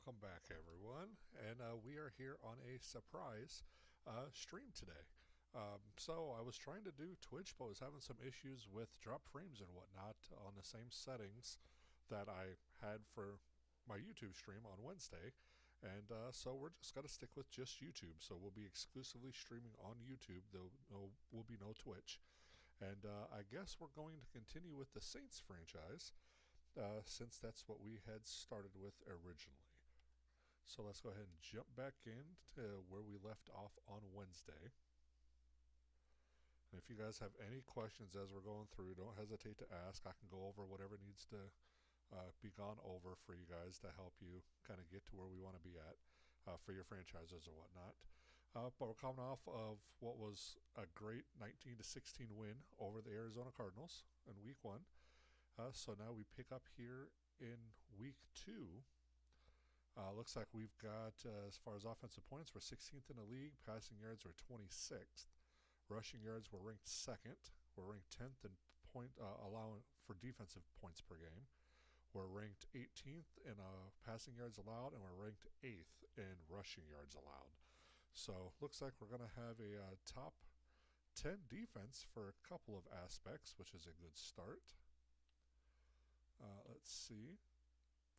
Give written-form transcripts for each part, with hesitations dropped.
Welcome back, everyone. And we are here on a surprise stream today. So I was trying to do Twitch, but was having some issues with drop frames and whatnot on the same settings that I had for my YouTube stream on Wednesday. And so we're just going to stick with just YouTube. So we'll be exclusively streaming on YouTube. There will be no Twitch. And I guess we're going to continue with the Saints franchise since that's what we had started with originally. So let's go ahead and jump back in to where we left off on Wednesday. And if you guys have any questions as we're going through, don't hesitate to ask. I can go over whatever needs to be gone over for you guys to help you kind of get to where we want to be at for your franchises or whatnot. But we're coming off of what was a great 19-16 win over the Arizona Cardinals in Week 1. So now we pick up here in Week 2. Looks like we've got, as far as offensive points, we're 16th in the league. Passing yards, we're 26th. Rushing yards, we're ranked 2nd. We're ranked 10th in point allowing for defensive points per game. We're ranked 18th in passing yards allowed, and we're ranked 8th in rushing yards allowed. So looks like we're going to have a top 10 defense for a couple of aspects, which is a good start. Let's see.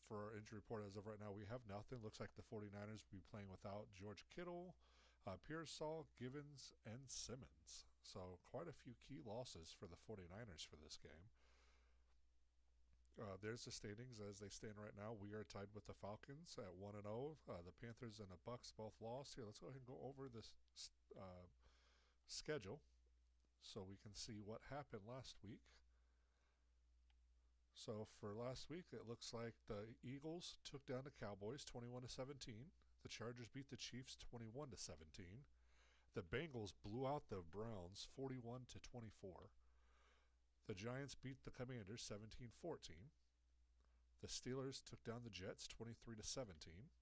For our injury report as of right now, we have nothing. Looks like the 49ers will be playing without George Kittle, Pearsall, Givens, and Simmons. So quite a few key losses for the 49ers for this game. There's the standings as they stand right now. We are tied with the Falcons at 1-0. The Panthers and the Bucks both lost. Here, let's go ahead and go over this schedule so we can see what happened last week. So for last week, it looks like the Eagles took down the Cowboys 21-17. The Chargers beat the Chiefs 21-17. The Bengals blew out the Browns 41-24. The Giants beat the Commanders 17-14. The Steelers took down the Jets 23-17.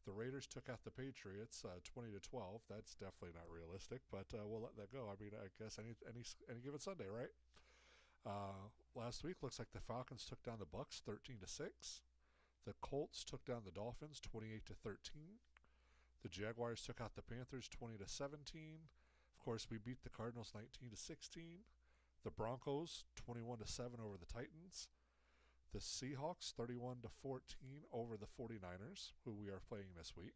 The Raiders took out the Patriots 20-12. That's definitely not realistic, but we'll let that go. I mean, I guess any given Sunday, right? Last week looks like the Falcons took down the Bucks 13-6. The Colts took down the Dolphins 28-13. The Jaguars took out the Panthers 20-17. Of course, we beat the Cardinals 19-16. The Broncos 21-7 over the Titans. The Seahawks 31-14 over the 49ers, who we are playing this week.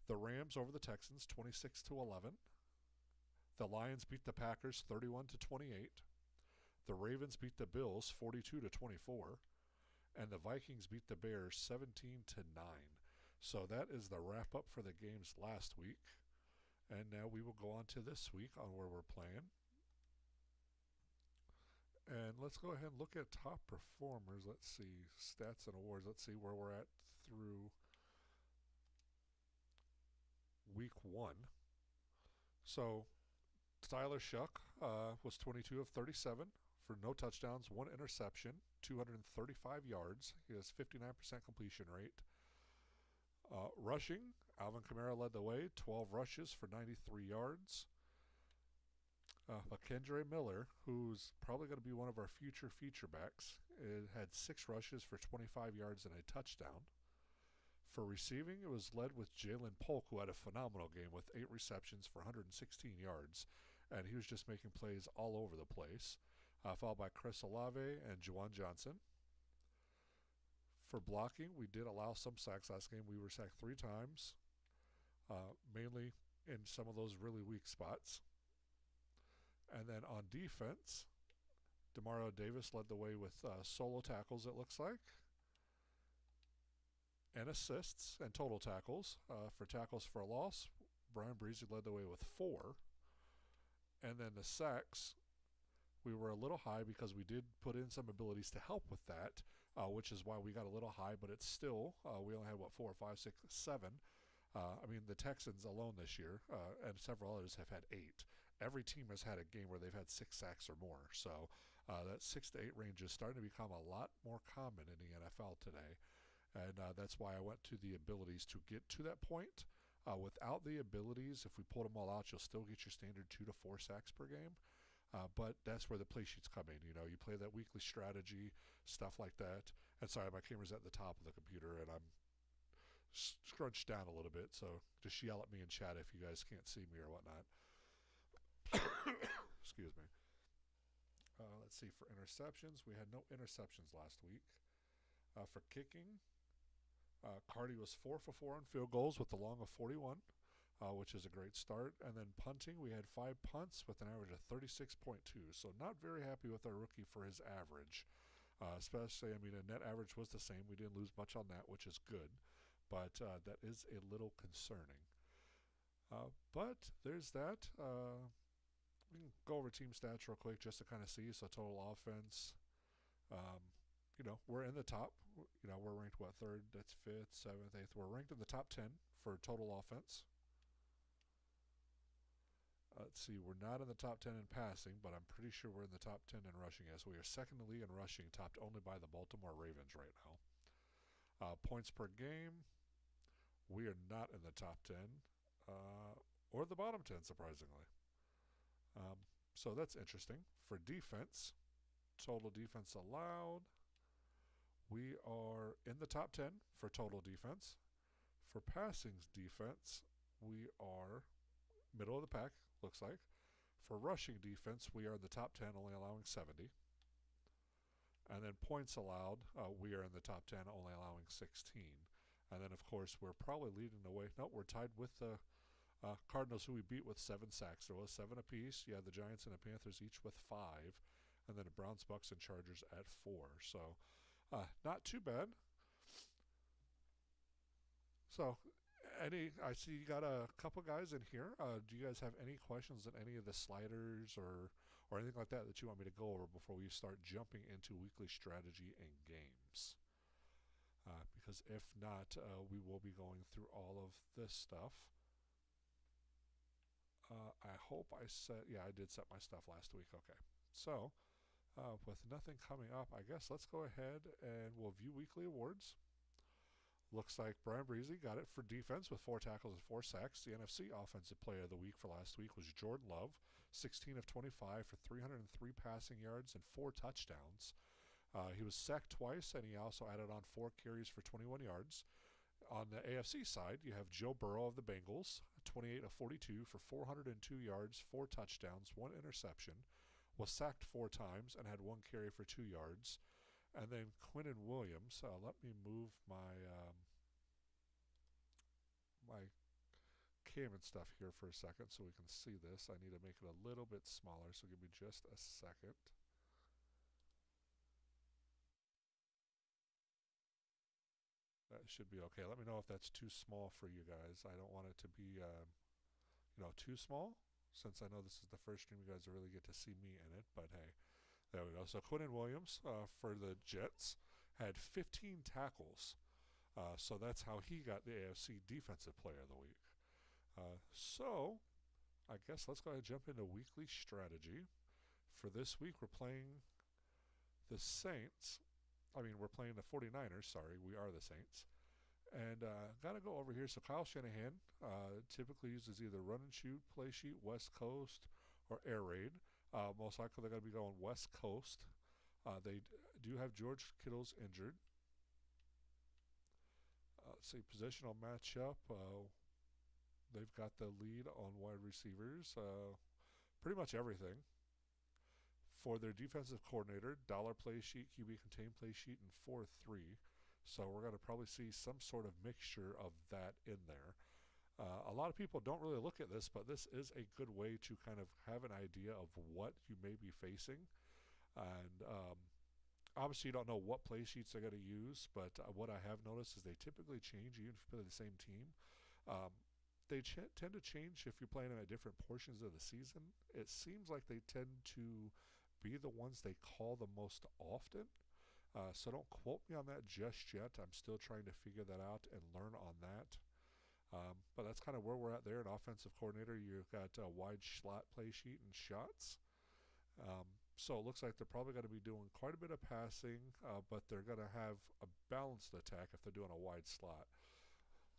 The Rams over the Texans 26-11. The Lions beat the Packers 31-28. The Ravens beat the Bills 42-24, and the Vikings beat the Bears 17-9. So that is the wrap up for the games last week. And now we will go on to this week on where we're playing. And let's go ahead and look at top performers. Let's see, stats and awards. Let's see where we're at through Week 1. So Tyler Shuck was 22 of 37 for no touchdowns, 1 interception, 235 yards. He has 59% completion rate. Rushing, Alvin Kamara led the way, 12 rushes for 93 yards. Kendra Miller, who's probably going to be one of our future feature backs, it had 6 rushes for 25 yards and a touchdown. For receiving, it was led with Jalen Polk, who had a phenomenal game with 8 receptions for 116 yards, and he was just making plays all over the place, followed by Chris Olave and Juwan Johnson. For blocking, we did allow some sacks last game. We were sacked 3 times, mainly in some of those really weak spots. And then on defense, Demario Davis led the way with solo tackles, it looks like, and assists and total tackles. For tackles for a loss, Brian Breezy led the way with 4. And then the sacks, we were a little high because we did put in some abilities to help with that, which is why we got a little high, but it's still, we only had, 4, 5, 6, 7. I mean, the Texans alone this year, and several others, have had 8. Every team has had a game where they've had 6 sacks or more. So that 6 to 8 range is starting to become a lot more common in the NFL today. And that's why I went to the abilities to get to that point. Without the abilities, if we pulled them all out, you'll still get your standard 2 to 4 sacks per game. But that's where the play sheets come in. You know, you play that weekly strategy, stuff like that. And sorry, my camera's at the top of the computer, and I'm scrunched down a little bit, so just yell at me in chat if you guys can't see me or whatnot. Excuse me. Let's see, for interceptions, we had no interceptions last week. For kicking, Cardi was 4 for 4 on field goals with a long of 41, which is a great start. And then punting, we had 5 punts with an average of 36.2. So not very happy with our rookie for his average. Especially, I mean, a net average was the same. We didn't lose much on that, which is good. But that is a little concerning. But there's that. We can go over team stats real quick just to kind of see. So total offense, we're in the top. We're ranked, what, 3rd? That's 5th, 7th, 8th. We're ranked in the top 10 for total offense. Let's see, we're not in the top 10 in passing, but I'm pretty sure we're in the top 10 in rushing, as we are second in the league in rushing, topped only by the Baltimore Ravens right now. Points per game, we are not in the top 10 or the bottom 10, surprisingly. So that's interesting. For defense, total defense allowed, we are in the top 10 for total defense. For passing defense, we are middle of the pack, looks like. For rushing defense, we are in the top 10, only allowing 70. And then points allowed, we are in the top 10, only allowing 16. And then, of course, we're probably leading the way. No, we're tied with the Cardinals, who we beat with 7 sacks. There was 7 apiece. You had the Giants and the Panthers each with 5. And then the Browns, Bucks, and Chargers at 4. So not too bad. So I see you got a couple guys in here. Do you guys have any questions on any of the sliders or anything like that you want me to go over before we start jumping into weekly strategy and games? Because if not, we will be going through all of this stuff. I hope I did set my stuff last week. Okay. So, with nothing coming up, I guess let's go ahead and we'll view weekly awards. Looks like Brian Breezy got it for defense with 4 tackles and 4 sacks. The NFC Offensive Player of the Week for last week was Jordan Love, 16 of 25 for 303 passing yards and 4 touchdowns. He was sacked twice, and he also added on 4 carries for 21 yards. On the AFC side, you have Joe Burrow of the Bengals, 28 of 42 for 402 yards, 4 touchdowns, 1 interception, was sacked 4 times and had 1 carry for 2 yards. And then Quinnen Williams, let me move my my cam and stuff here for a second so we can see this. I need to make it a little bit smaller, so give me just a second. That should be okay. Let me know if that's too small for you guys. I don't want it to be, too small, since I know this is the first stream you guys really get to see me in it. But hey, there we go. So Quinnen Williams for the Jets had 15 tackles. So that's how he got the AFC Defensive Player of the Week. So I guess let's go ahead and jump into weekly strategy. For this week, we're playing the Saints. We're playing the 49ers. Sorry, we are the Saints. And got to go over here. So Kyle Shanahan typically uses either run and shoot, play sheet, West Coast, or air raid. Most likely they're going to be going West Coast. They do have George Kittle's injured. Let's see, positional matchup. They've got the lead on wide receivers. Pretty much everything. For their defensive coordinator, dollar play sheet, QB contain play sheet, and 4-3. So we're going to probably see some sort of mixture of that in there. A lot of people don't really look at this, but this is a good way to kind of have an idea of what you may be facing. And obviously you don't know what play sheets they're going to use, but what I have noticed is they typically change even if you play the same team. They tend to change if you're playing them at different portions of the season. It seems like they tend to be the ones they call the most often. So don't quote me on that just yet. I'm still trying to figure that out and learn on that. But that's kind of where we're at there. An offensive coordinator, you've got a wide slot play sheet and shots. So it looks like they're probably going to be doing quite a bit of passing, but they're going to have a balanced attack if they're doing a wide slot.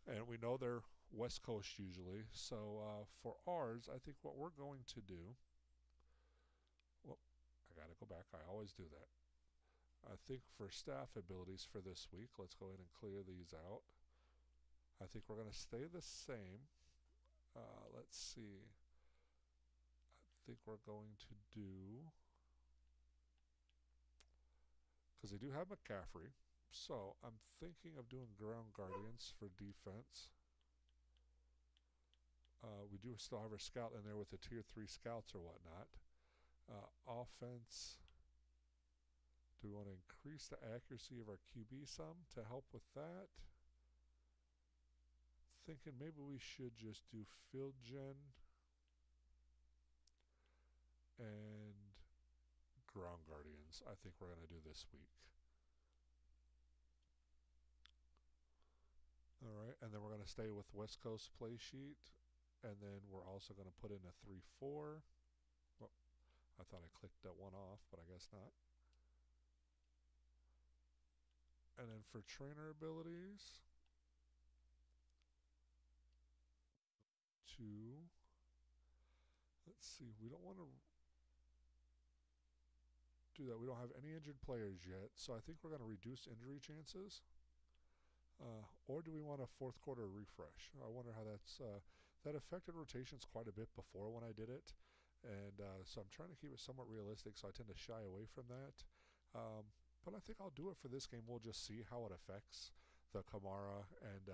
And we know they're West Coast usually. So for ours, I think what we're going to do, well, I got to go back. I always do that. I think for staff abilities for this week, let's go ahead and clear these out. I think we're going to stay the same. Let's see. I think we're going to do, because they do have McCaffrey, so I'm thinking of doing ground guardians for defense. We do still have our scout in there with the tier 3 scouts or whatnot. Offense, do we want to increase the accuracy of our QB some to help with that? Thinking maybe we should just do field gen and ground guardians. I think we're going to do this week. All right, and then we're going to stay with West Coast play sheet, and then we're also going to put in a 3-4. Well, I thought I clicked that one off, but I guess not. And then for trainer abilities, let's see, we don't want to do that. We don't have any injured players yet, so I think we're going to reduce injury chances. Or do we want a fourth quarter refresh? I wonder how that affected rotations quite a bit before when I did it. And so I'm trying to keep it somewhat realistic, so I tend to shy away from that. But I think I'll do it for this game. We'll just see how it affects the Kamara and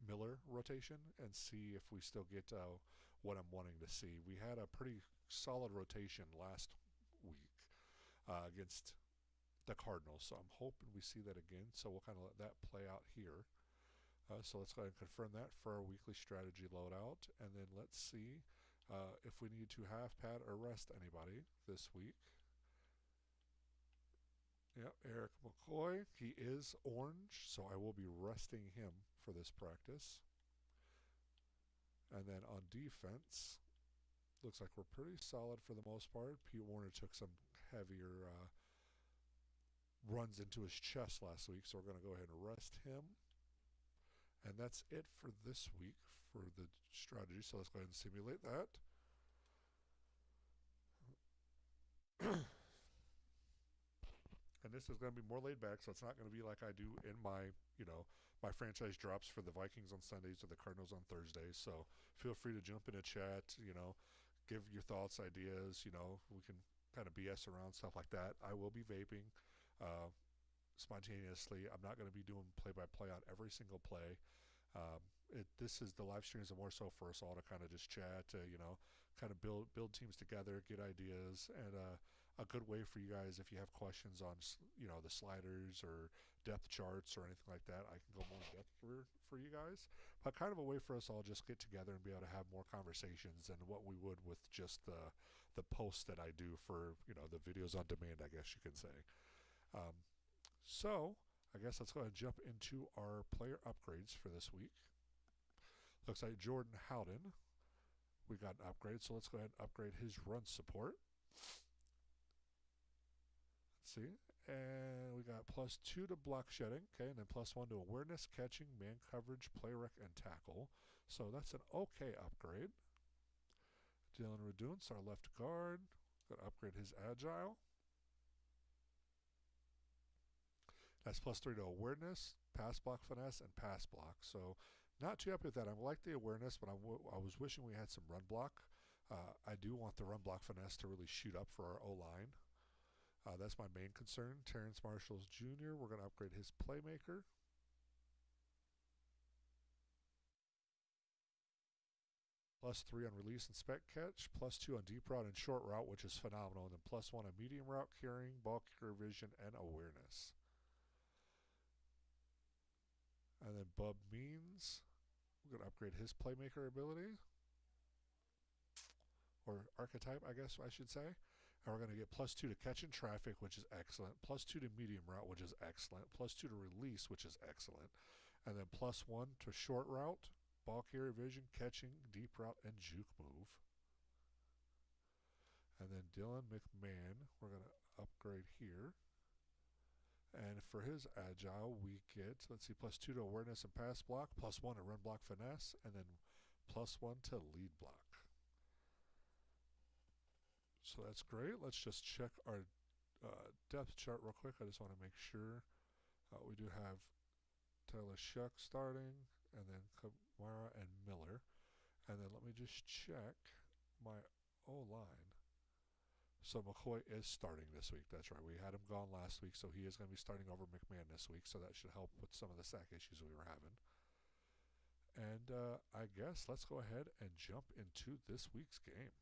Miller rotation and see if we still get what I'm wanting to see. We had a pretty solid rotation last week against the Cardinals, so I'm hoping we see that again. So we'll kind of let that play out here. So let's go ahead and confirm that for our weekly strategy loadout, and then let's see if we need to half pad or rest anybody this week. Yep, Eric McCoy, he is orange, so I will be resting him for this practice. And then on defense, looks like we're pretty solid for the most part. Pete Warner took some heavier runs into his chest last week, so we're going to go ahead and rest him. And that's it for this week for the strategy, so let's go ahead and simulate that. And this is going to be more laid back, so it's not going to be like I do in my, my franchise drops for the Vikings on Sundays or the Cardinals on Thursdays. So feel free to jump in a chat, give your thoughts, ideas, we can kind of BS around, stuff like that. I will be vaping spontaneously. I'm not going to be doing play-by-play on every single play. This is the live streams are more so for us all to kind of just chat, kind of build teams together, get ideas, and a good way for you guys if you have questions on, the sliders or depth charts or anything like that. I can go more in depth for you guys, but kind of a way for us all just get together and be able to have more conversations than what we would with just the posts that I do for, the videos on demand, I guess you can say. So I guess let's go ahead and jump into our player upgrades for this week. Looks like Jordan Howden, we got an upgrade, so let's go ahead and upgrade his run support. Let's see, and we got +2 to block shedding, okay, and then +1 to awareness, catching, man coverage, play rec, and tackle. So that's an okay upgrade. Dylan Raduns, our left guard, got to upgrade his agile. That's +3 to awareness, pass block finesse, and pass block. So not too happy with that. I like the awareness, but I was wishing we had some run block. I do want the run block finesse to really shoot up for our O-line. That's my main concern. Terrence Marshall Jr., we're going to upgrade his playmaker. +3 on release and spec catch, +2 on deep route and short route, which is phenomenal, and then +1 on medium route carrying, ball carrier vision, and awareness. And then Bub Means, we're going to upgrade his playmaker ability, or archetype, I guess I should say. And we're going to get +2 to catch in traffic, which is excellent, +2 to medium route, which is excellent, +2 to release, which is excellent, and then +1 to short route, ball carrier vision, catching, deep route, and juke move. And then Dylan McMahon, we're going to upgrade here. And for his agile, we get, let's see, +2 to awareness and pass block, +1 to run block finesse, and then +1 to lead block. So that's great. Let's just check our depth chart real quick. I just want to make sure we do have Tyler Shuck starting, and then Kamara and Miller. And then let me just check my O-line. So McCoy is starting this week. That's right. We had him gone last week, so he is going to be starting over McMahon this week, so that should help with some of the sack issues we were having. And I guess let's go ahead and jump into this week's game.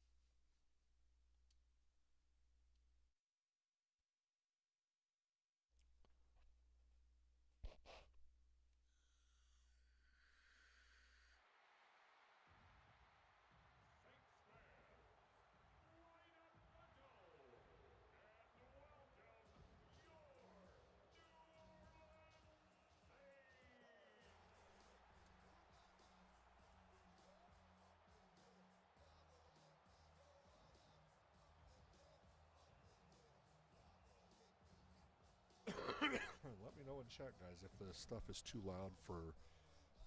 Let me know in chat, guys, if the stuff is too loud for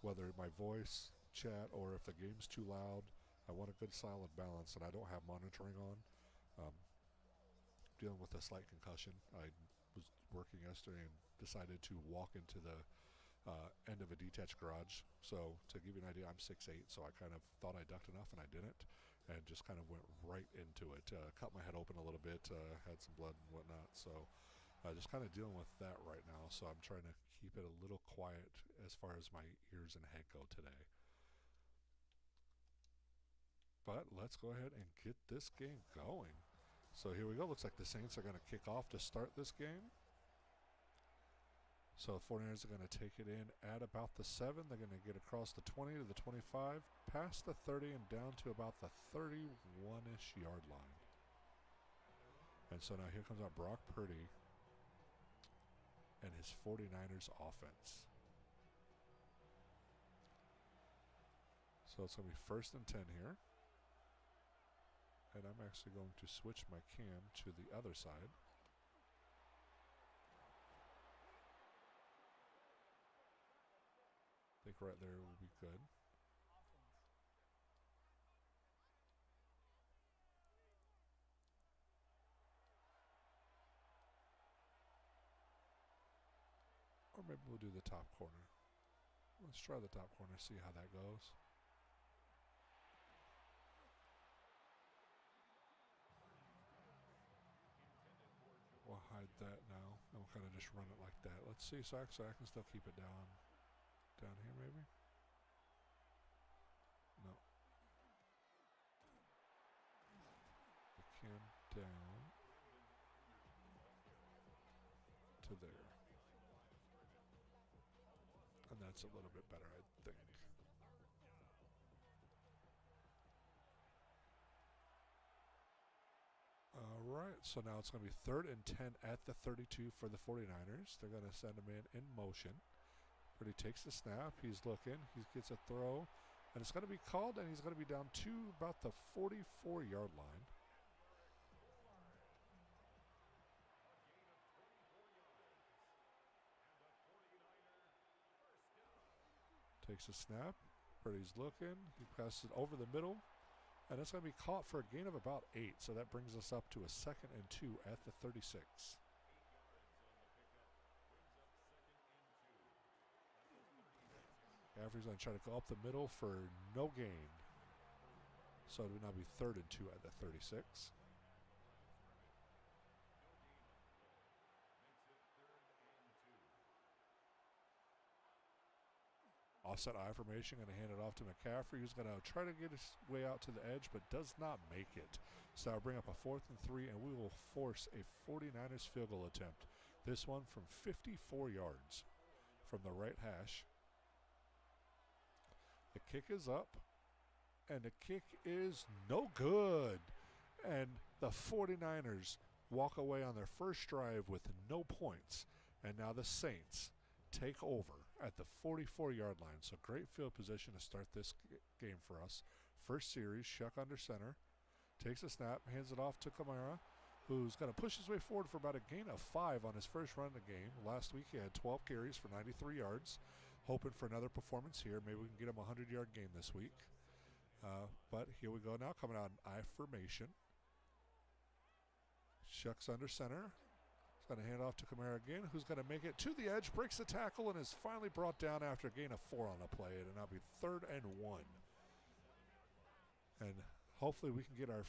whether my voice, chat, or if the game's too loud. I want a good solid balance, and I don't have monitoring on. Dealing with a slight concussion. I was working yesterday and decided to walk into the end of a detached garage. So to give you an idea, I'm 6'8", so I kind of thought I ducked enough, and I didn't, and just kind of went right into it. Cut my head open a little bit, had some blood and whatnot. So just kind of dealing with that right now. So I'm trying to keep it a little quiet as far as my ears and head go today. But let's go ahead and get this game going. So here we go. Looks like the Saints are going to kick off to start this game. So the 49ers are going to take it in at about the 7. They're going to get across the 20 to the 25, past the 30, and down to about the 31-ish yard line. And so now here comes out Brock Purdy and his 49ers offense. So it's going to be 1st and 10 here. And I'm actually going to switch my cam to the other side. I think right there will be good. Or maybe we'll do the top corner. Let's try the top corner, see how that goes. We'll hide that now, and we'll kind of just run it like that. Let's see, so I can still keep it down here maybe? No. The cam down to there. And that's a little bit better, I think. All right, so now it's going to be 3rd and 10 at the 32 for the 49ers. They're going to send him in motion. But he takes the snap. He's looking. He gets a throw. And it's going to be called, and he's going to be down to about the 44-yard line. Takes a snap. Purdy's looking. He passes it over the middle. And it's going to be caught for a gain of about 8. So that brings us up to a 2nd and 2 at the 36. After he's going to try to go up the middle for no gain. So it would now be 3rd and 2 at the 36. Offset I formation, going to hand it off to McCaffrey, who's going to try to get his way out to the edge, but does not make it. So that'll bring up a 4th and 3, and we will force a 49ers field goal attempt. This one from 54 yards from the right hash. The kick is up, and the kick is no good. And the 49ers walk away on their first drive with no points. And now the Saints take over at the 44-yard line. So great field position to start this game for us. First series, Shuck under center. Takes a snap, hands it off to Kamara, who's going to push his way forward for about a gain of 5 on his first run of the game. Last week he had 12 carries for 93 yards. Hoping for another performance here. Maybe we can get him a 100-yard game this week. But here we go now, coming out in I formation. Shucks under center. Going to hand off to Kamara again, who's going to make it to the edge, breaks the tackle, and is finally brought down after a gain of 4 on the play. It'll now be 3rd and 1. And hopefully we can get our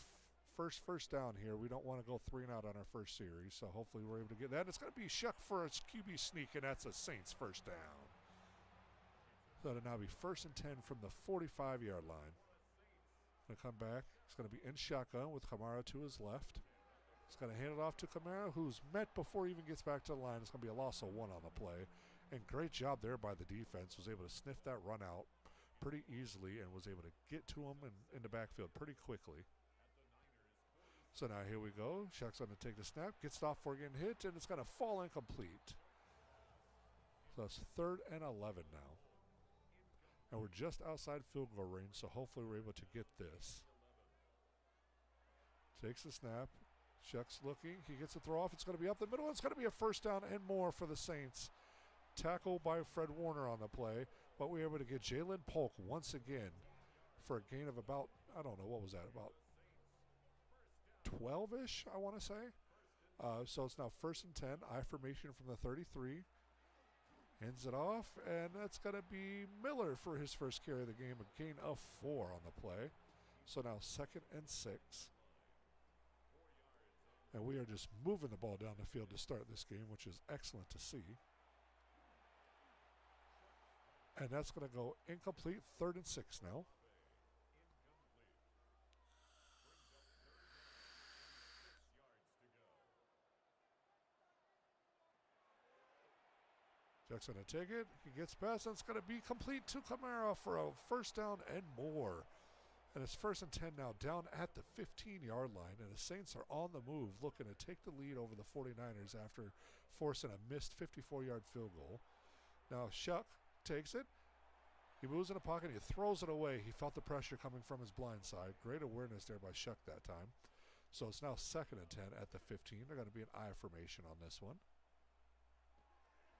first down here. We don't want to go 3 and out on our first series, so hopefully we're able to get that. It's going to be Shuck for a QB sneak, and that's a Saints first down. So it'll now be 1st and 10 from the 45-yard line. Going to come back. It's going to be in shotgun with Kamara to his left. He's going to hand it off to Kamara, who's met before he even gets back to the line. It's going to be a loss of 1 on the play. And great job there by the defense. Was able to sniff that run out pretty easily and was able to get to him in the backfield pretty quickly. So now here we go. Shuck's going to take the snap, gets it off for getting hit, and it's going to fall incomplete. So it's 3rd and 11 now. And we're just outside field goal range, so hopefully we're able to get this. Takes the snap. Shuck's looking. He gets a throw off. It's going to be up the middle. It's going to be a first down and more for the Saints. Tackle by Fred Warner on the play, but we were able to get Jalen Polk once again for a gain of about, I don't know, what was that, about 12-ish, I want to say. So it's now 1st and 10. I formation from the 33. Hands it off, and that's going to be Miller for his first carry of the game, a gain of 4 on the play. So now 2nd and 6. And we are just moving the ball down the field to start this game, which is excellent to see. And that's going to go incomplete, 3rd and 6 now. Jack's going to take it. He gets past, and it's going to be complete to Kamara for a first down and more. And it's 1st and 10 now, down at the 15-yard line. And the Saints are on the move, looking to take the lead over the 49ers after forcing a missed 54-yard field goal. Now Shuck takes it. He moves in the pocket. He throws it away. He felt the pressure coming from his blind side. Great awareness there by Shuck that time. So it's now 2nd and 10 at the 15. They're going to be an I formation on this one.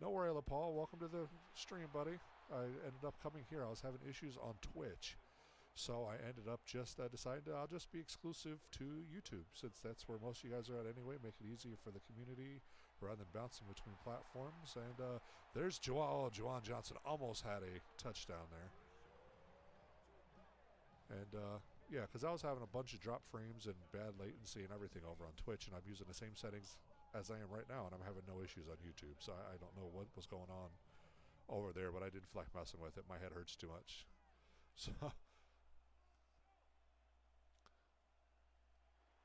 No worry, LaPaul. Welcome to the stream, buddy. I ended up coming here. I was having issues on Twitch. So I ended up just deciding I'll just be exclusive to YouTube, since that's where most of you guys are at anyway. Make it easier for the community rather than bouncing between platforms. And there's Juwan Johnson. Almost had a touchdown there. And yeah, because I was having a bunch of drop frames and bad latency and everything over on Twitch, and I'm using the same settings as I am right now, and I'm having no issues on YouTube. So I don't know what was going on over there, but I didn't feel like messing with it. My head hurts too much. So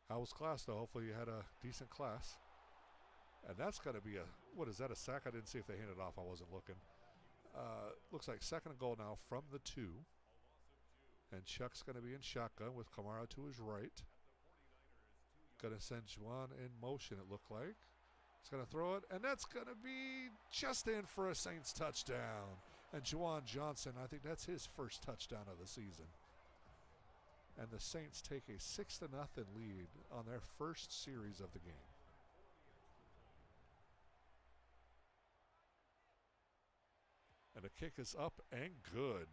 how was class, though? Hopefully you had a decent class. And that's going to be a, what is that, a sack? I didn't see if they handed it off. I wasn't looking. Looks like 2nd and goal now from the 2. And Chuck's going to be in shotgun with Kamara to his right. Going to send Juwan in motion, it looked like. He's going to throw it, and that's going to be just in for a Saints touchdown. And Juwan Johnson, I think that's his first touchdown of the season. And the Saints take a 6-0 lead on their first series of the game. And the kick is up and good.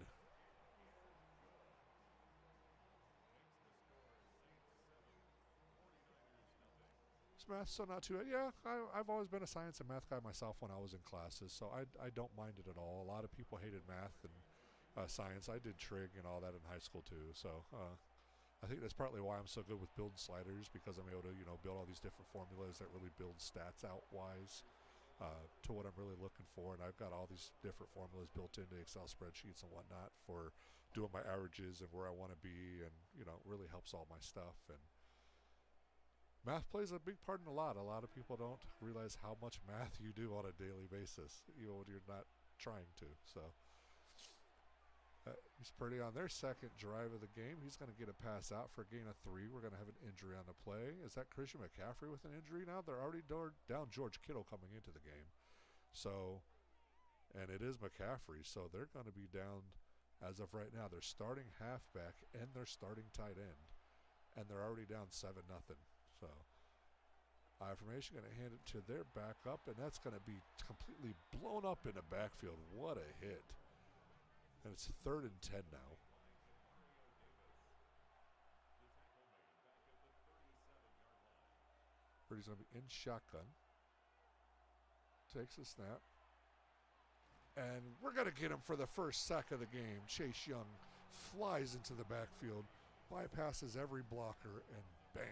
Math, so not too bad. Yeah, I've always been a science and math guy myself when I was in classes, so I don't mind it at all. A lot of people hated math and science. I did trig and all that in high school too, so I think that's partly why I'm so good with building sliders, because I'm able to, you know, build all these different formulas that really build stats out wise to what I'm really looking for. And I've got all these different formulas built into Excel spreadsheets and whatnot for doing my averages and where I want to be, and, you know, it really helps all my stuff. And math plays a big part in a lot. A lot of people don't realize how much math you do on a daily basis, even when you're not trying to. So he's pretty on their 2nd drive of the game. He's going to get a pass out for a gain of 3. We're going to have an injury on the play. Is that Christian McCaffrey with an injury now? They're already down George Kittle coming into the game. So, and it is McCaffrey, so they're going to be down, as of right now, their starting halfback and their starting tight end. And they're already down 7-0. So, I formation going to hand it to their backup, and that's going to be completely blown up in the backfield. What a hit. And it's 3rd and 10 now. Brady's going to be in shotgun. takes a snap. And we're going to get him for the first sack of the game. Chase Young flies into the backfield, bypasses every blocker, and bam.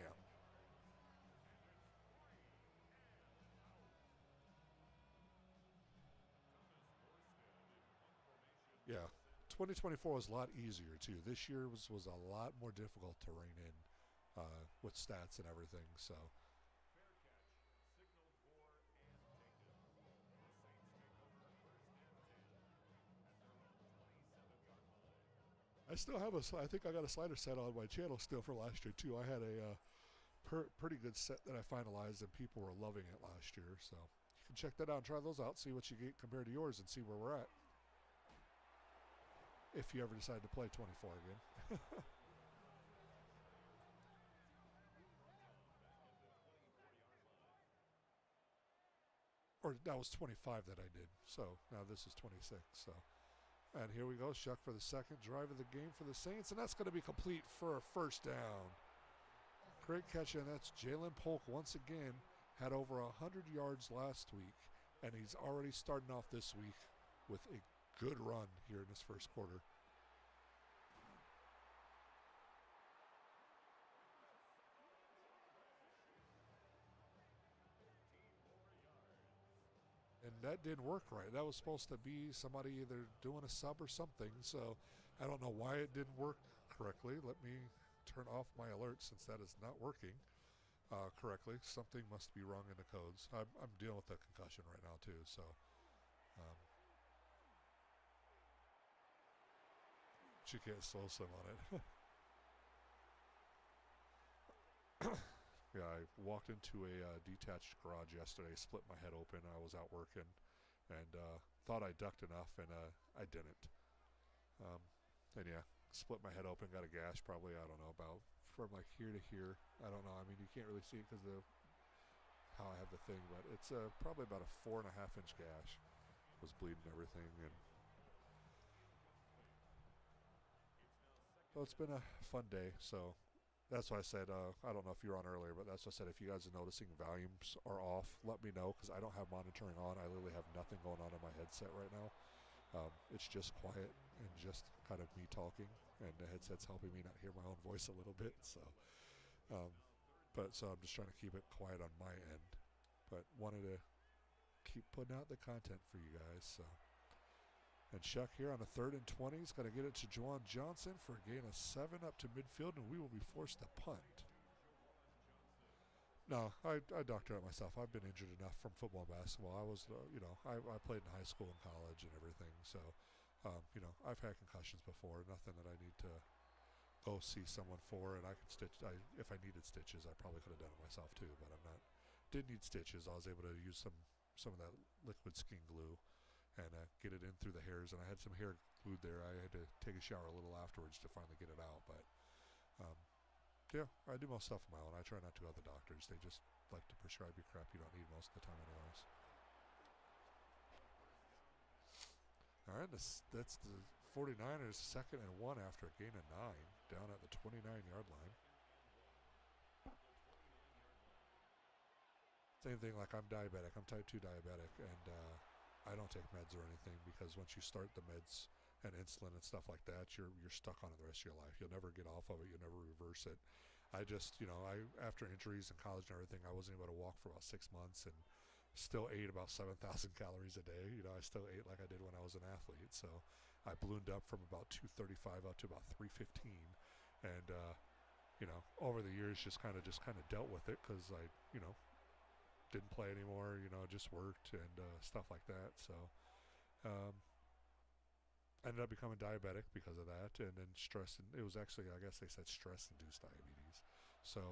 Yeah, 2024 was a lot easier, too. This year was a lot more difficult to rein in with stats and everything, so... I still have I think I got a slider set on my channel still for last year, too. I had a pretty good set that I finalized, and people were loving it last year, so... You can check that out and try those out, see what you get compared to yours, and see where we're at. If you ever decide to play 24 again. Or that was 25 that I did, so now this is 26, so... And here we go, Shuck for the second drive of the game for the Saints, and that's going to be complete for a first down. Great catch, and that's Jalen Polk once again. Had over 100 yards last week, and he's already starting off this week with a good run here in this first quarter. And that didn't work right. That was supposed to be somebody either doing a sub or something, so I don't know why it didn't work correctly. Let me turn off my alert since that is not working correctly. Something must be wrong in the codes. I'm dealing with a concussion right now too, so you can't slow sim on it. Yeah, I walked into a detached garage yesterday, split my head open. I was out working and thought I ducked enough, and I didn't. And yeah, split my head open, got a gash probably, I don't know, about from like here to here. I don't know. I mean, you can't really see it because of how I have the thing, but it's probably about a 4.5-inch gash. Was bleeding everything, and well, it's been a fun day, so that's why I said, I don't know if you were on earlier, but that's why I said if you guys are noticing volumes are off, let me know, because I don't have monitoring on. I literally have nothing going on in my headset right now. It's just quiet and just kind of me talking, and the headset's helping me not hear my own voice a little bit. So, so I'm just trying to keep it quiet on my end, but wanted to keep putting out the content for you guys. So, and Shuck here on a 3rd and 20 is going to get it to Juwan Johnson for a gain of 7 up to midfield, and we will be forced to punt. No, I doctor it myself. I've been injured enough from football and basketball. I was, I played in high school and college and everything. So, I've had concussions before. Nothing that I need to go see someone for. And I could stitch. If I needed stitches, I probably could have done it myself too. But I'm not. Didn't need stitches. I was able to use some of that liquid skin glue and get it in through the hairs. And I had some hair glued there. I had to take a shower a little afterwards to finally get it out. But yeah, I do most stuff on my own. I try not to go to the doctors. They just like to prescribe you crap you don't need most of the time anyways. All right, that's the 49ers 2nd and 1 after a gain of 9 down at the 29-yard line. Same thing, like I'm diabetic. I'm type 2 diabetic, and I don't take meds or anything because once you start the meds and insulin and stuff like that, you're stuck on it the rest of your life. You'll never get off of it. You'll never reverse it. I just, after injuries in college and everything, I wasn't able to walk for about 6 months and still ate about 7,000 calories a day. I still ate like I did when I was an athlete. So I ballooned up from about 235 up to about 315. And, over the years just kind of dealt with it because I, didn't play anymore, just worked and stuff like that. So, I ended up becoming diabetic because of that, and then stress. And it was actually, I guess they said stress-induced diabetes. So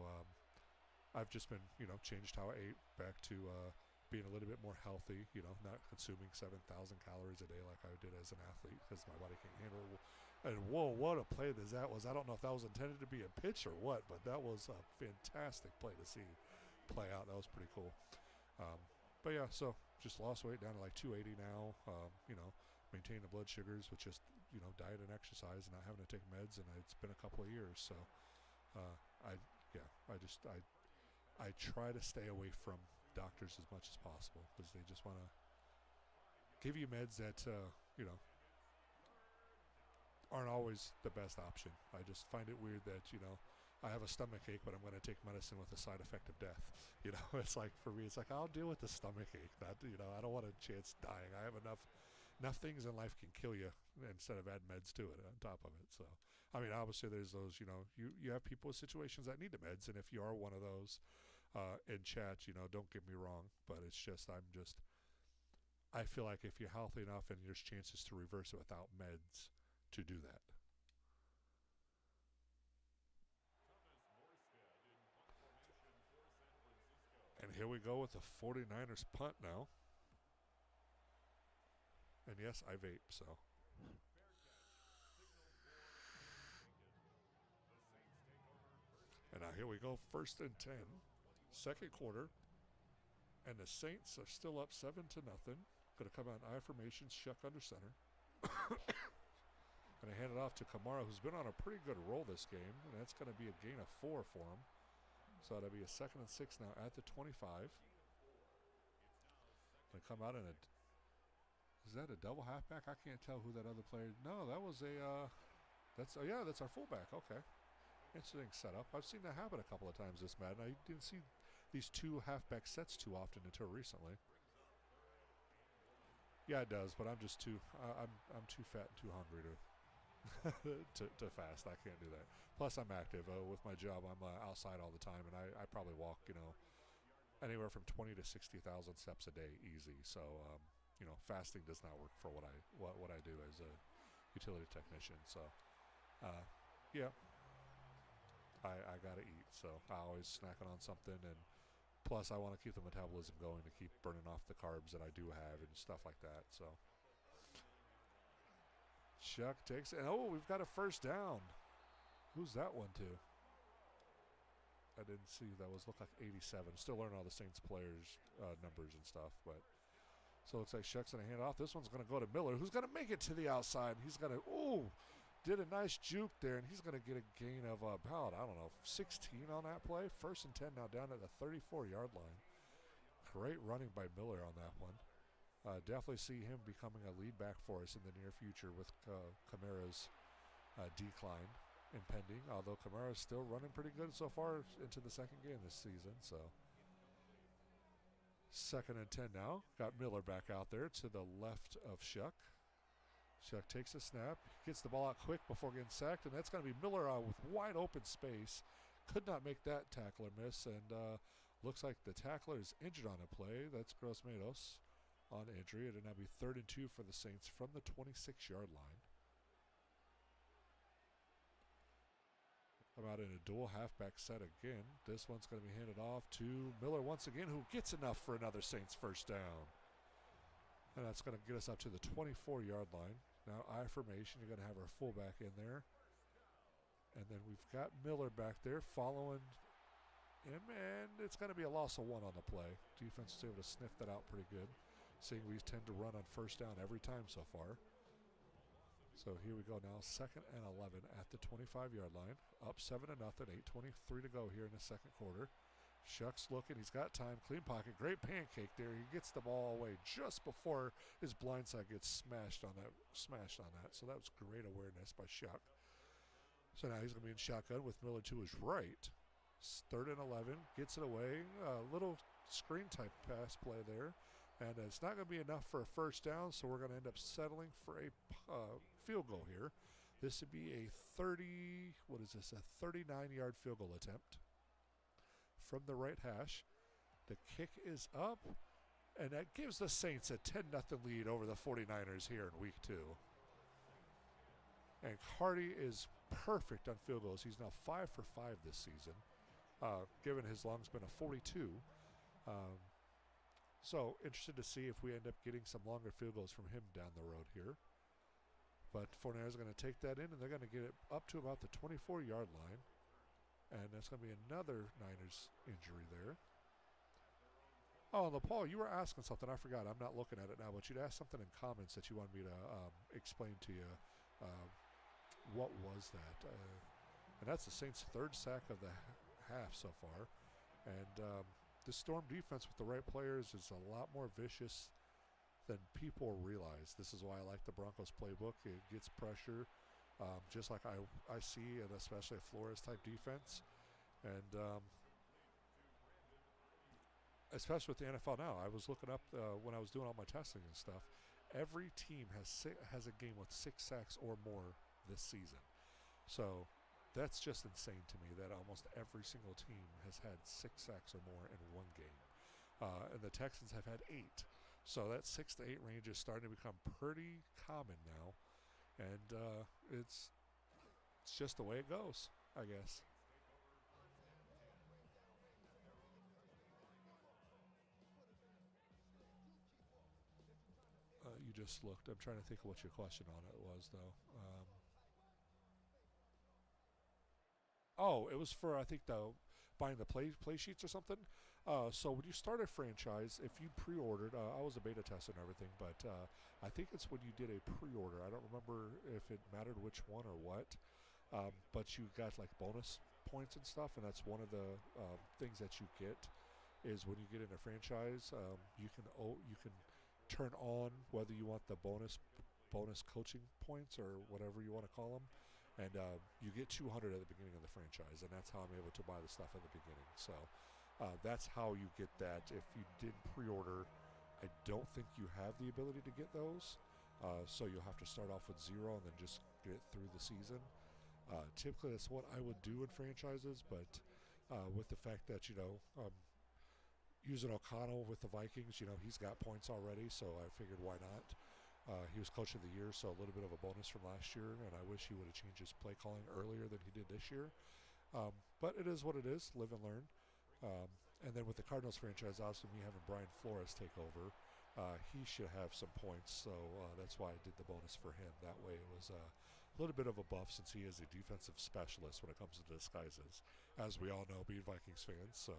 I've just been, changed how I ate back to being a little bit more healthy, not consuming 7,000 calories a day like I did as an athlete because my body can't handle it. And whoa, what a play that was. I don't know if that was intended to be a pitch or what, but that was a fantastic play to see play out. That was pretty cool. But yeah, so just lost weight down to like 280 now, maintain the blood sugars with just, diet and exercise and not having to take meds, and it's been a couple of years. So I try to stay away from doctors as much as possible because they just want to give you meds that, aren't always the best option. I just find it weird that, I have a stomach ache, but I'm going to take medicine with a side effect of death. It's like, for me, it's like, I'll deal with the stomach ache. Not, I don't want a chance dying. I have enough things in life can kill you instead of add meds to it on top of it. So, I mean, obviously there's those, you have people with situations that need the meds. And if you are one of those in chat, don't get me wrong, but it's just, I feel like if you're healthy enough and there's chances to reverse it without meds, to do that. And here we go with the 49ers punt now. And yes, I vape, so. And now here we go, 1st and 10. Second quarter. And the Saints are still up 7-0. Going to come out in I formation, Shuck under center. Going to hand it off to Kamara, who's been on a pretty good roll this game. And that's going to be a gain of 4 for him. So that'll be a 2nd and 6 now at the 25. Going to come out in a... Is that a double halfback? I can't tell who that other player... No, that was a... That's our fullback. Okay. Interesting setup. I've seen that happen a couple of times this Madden. I didn't see these 2 halfback sets too often until recently. Yeah, it does, but I'm just too... I'm too fat and too hungry to... to fast. I can't do that. Plus, I'm active. With my job, I'm outside all the time, and I probably walk, anywhere from 20 to 60,000 steps a day, easy. So, fasting does not work for what I do as a utility technician. So, yeah, I gotta eat. So I always snacking on something, and plus I want to keep the metabolism going to keep burning off the carbs that I do have and stuff like that. So. Chuck takes it. Oh, we've got a 1st down. Who's that one to? I didn't see. That looked like 87. Still learning all the Saints players' numbers and stuff. But so it looks like Shuck's going to hand off. This one's going to go to Miller, who's going to make it to the outside. He's going to, did a nice juke there, and he's going to get a gain of about, 16 on that play. 1st and 10 now down at the 34-yard line. Great running by Miller on that one. Definitely see him becoming a lead back for us in the near future with Kamara's decline impending. Although Kamara's still running pretty good so far into the 2nd game this season. So 2nd and 10 now. Got Miller back out there to the left of Shuck. Shuck takes a snap, gets the ball out quick before getting sacked, and that's going to be Miller with wide open space. Could not make that tackler miss, and looks like the tackler is injured on a play. That's Gross-Matos on injury. It'll now be 3rd and 2 for the Saints from the 26-yard line. I'm out in a dual halfback set again. This one's going to be handed off to Miller once again, who gets enough for another Saints 1st down. And that's going to get us up to the 24-yard line. Now I formation, you're going to have our fullback in there. And then we've got Miller back there following him, and it's going to be a loss of 1 on the play. Defense is able to sniff that out pretty good, seeing we tend to run on 1st down every time so far. So here we go now, 2nd and 11 at the 25-yard line. Up 7-0, 8:23 to go here in the 2nd quarter. Shuck's looking, he's got time, clean pocket, great pancake there. He gets the ball away just before his blindside gets smashed on that. So that was great awareness by Shuck. So now he's going to be in shotgun with Miller to his right. 3rd and 11, gets it away. A little screen type pass play there. And it's not going to be enough for a 1st down, so we're going to end up settling for a field goal here. This would be a 39-yard field goal attempt from the right hash. The kick is up, and that gives the Saints a 10-0 lead over the 49ers here in week 2. And Cardi is perfect on field goals. He's now 5 for 5 this season, given his long's been a 42. So interested to see if we end up getting some longer field goals from him down the road here. But 49ers are going to take that in, and they're going to get it up to about the 24-yard line. And that's going to be another Niners injury there. Oh, Paul, you were asking something. I forgot. I'm not looking at it now, but you'd asked something in comments that you wanted me to explain to you. What was that? And that's the Saints' 3rd sack of the half so far. And the Storm defense with the right players is a lot more vicious than people realize. This is why I like the Broncos playbook. It gets pressure, just like I see, and especially a Flores-type defense. And especially with the NFL now, I was looking up when I was doing all my testing and stuff. Every team has a game with 6 sacks or more this season. So that's just insane to me that almost every single team has had 6 sacks or more in one game. And the Texans have had 8. So that 6 to 8 range is starting to become pretty common now. And it's just the way it goes, I guess. You just looked. I'm trying to think of what your question on it was, though. Oh, it was for, I think, buying the play sheets or something. So when you start a franchise, if you pre-ordered, I was a beta tester and everything, but I think it's when you did a pre-order. I don't remember if it mattered which one or what, but you got like bonus points and stuff, and that's one of the things that you get is when you get in a franchise, you can turn on whether you want the bonus coaching points or whatever you want to call them. And you get 200 at the beginning of the franchise, and that's how I'm able to buy the stuff at the beginning. So that's how you get that. If you didn't pre-order, I don't think you have the ability to get those. So you'll have to start off with 0 and then just get through the season. Typically, that's what I would do in franchises, but with the fact that, using O'Connell with the Vikings, he's got points already, so I figured why not. He was coach of the year, so a little bit of a bonus from last year, and I wish he would have changed his play calling earlier than he did this year. But it is what it is, live and learn. And then with the Cardinals franchise, obviously me having Brian Flores take over, he should have some points, so that's why I did the bonus for him. That way it was a little bit of a buff since he is a defensive specialist when it comes to disguises, as we all know, being Vikings fans. So,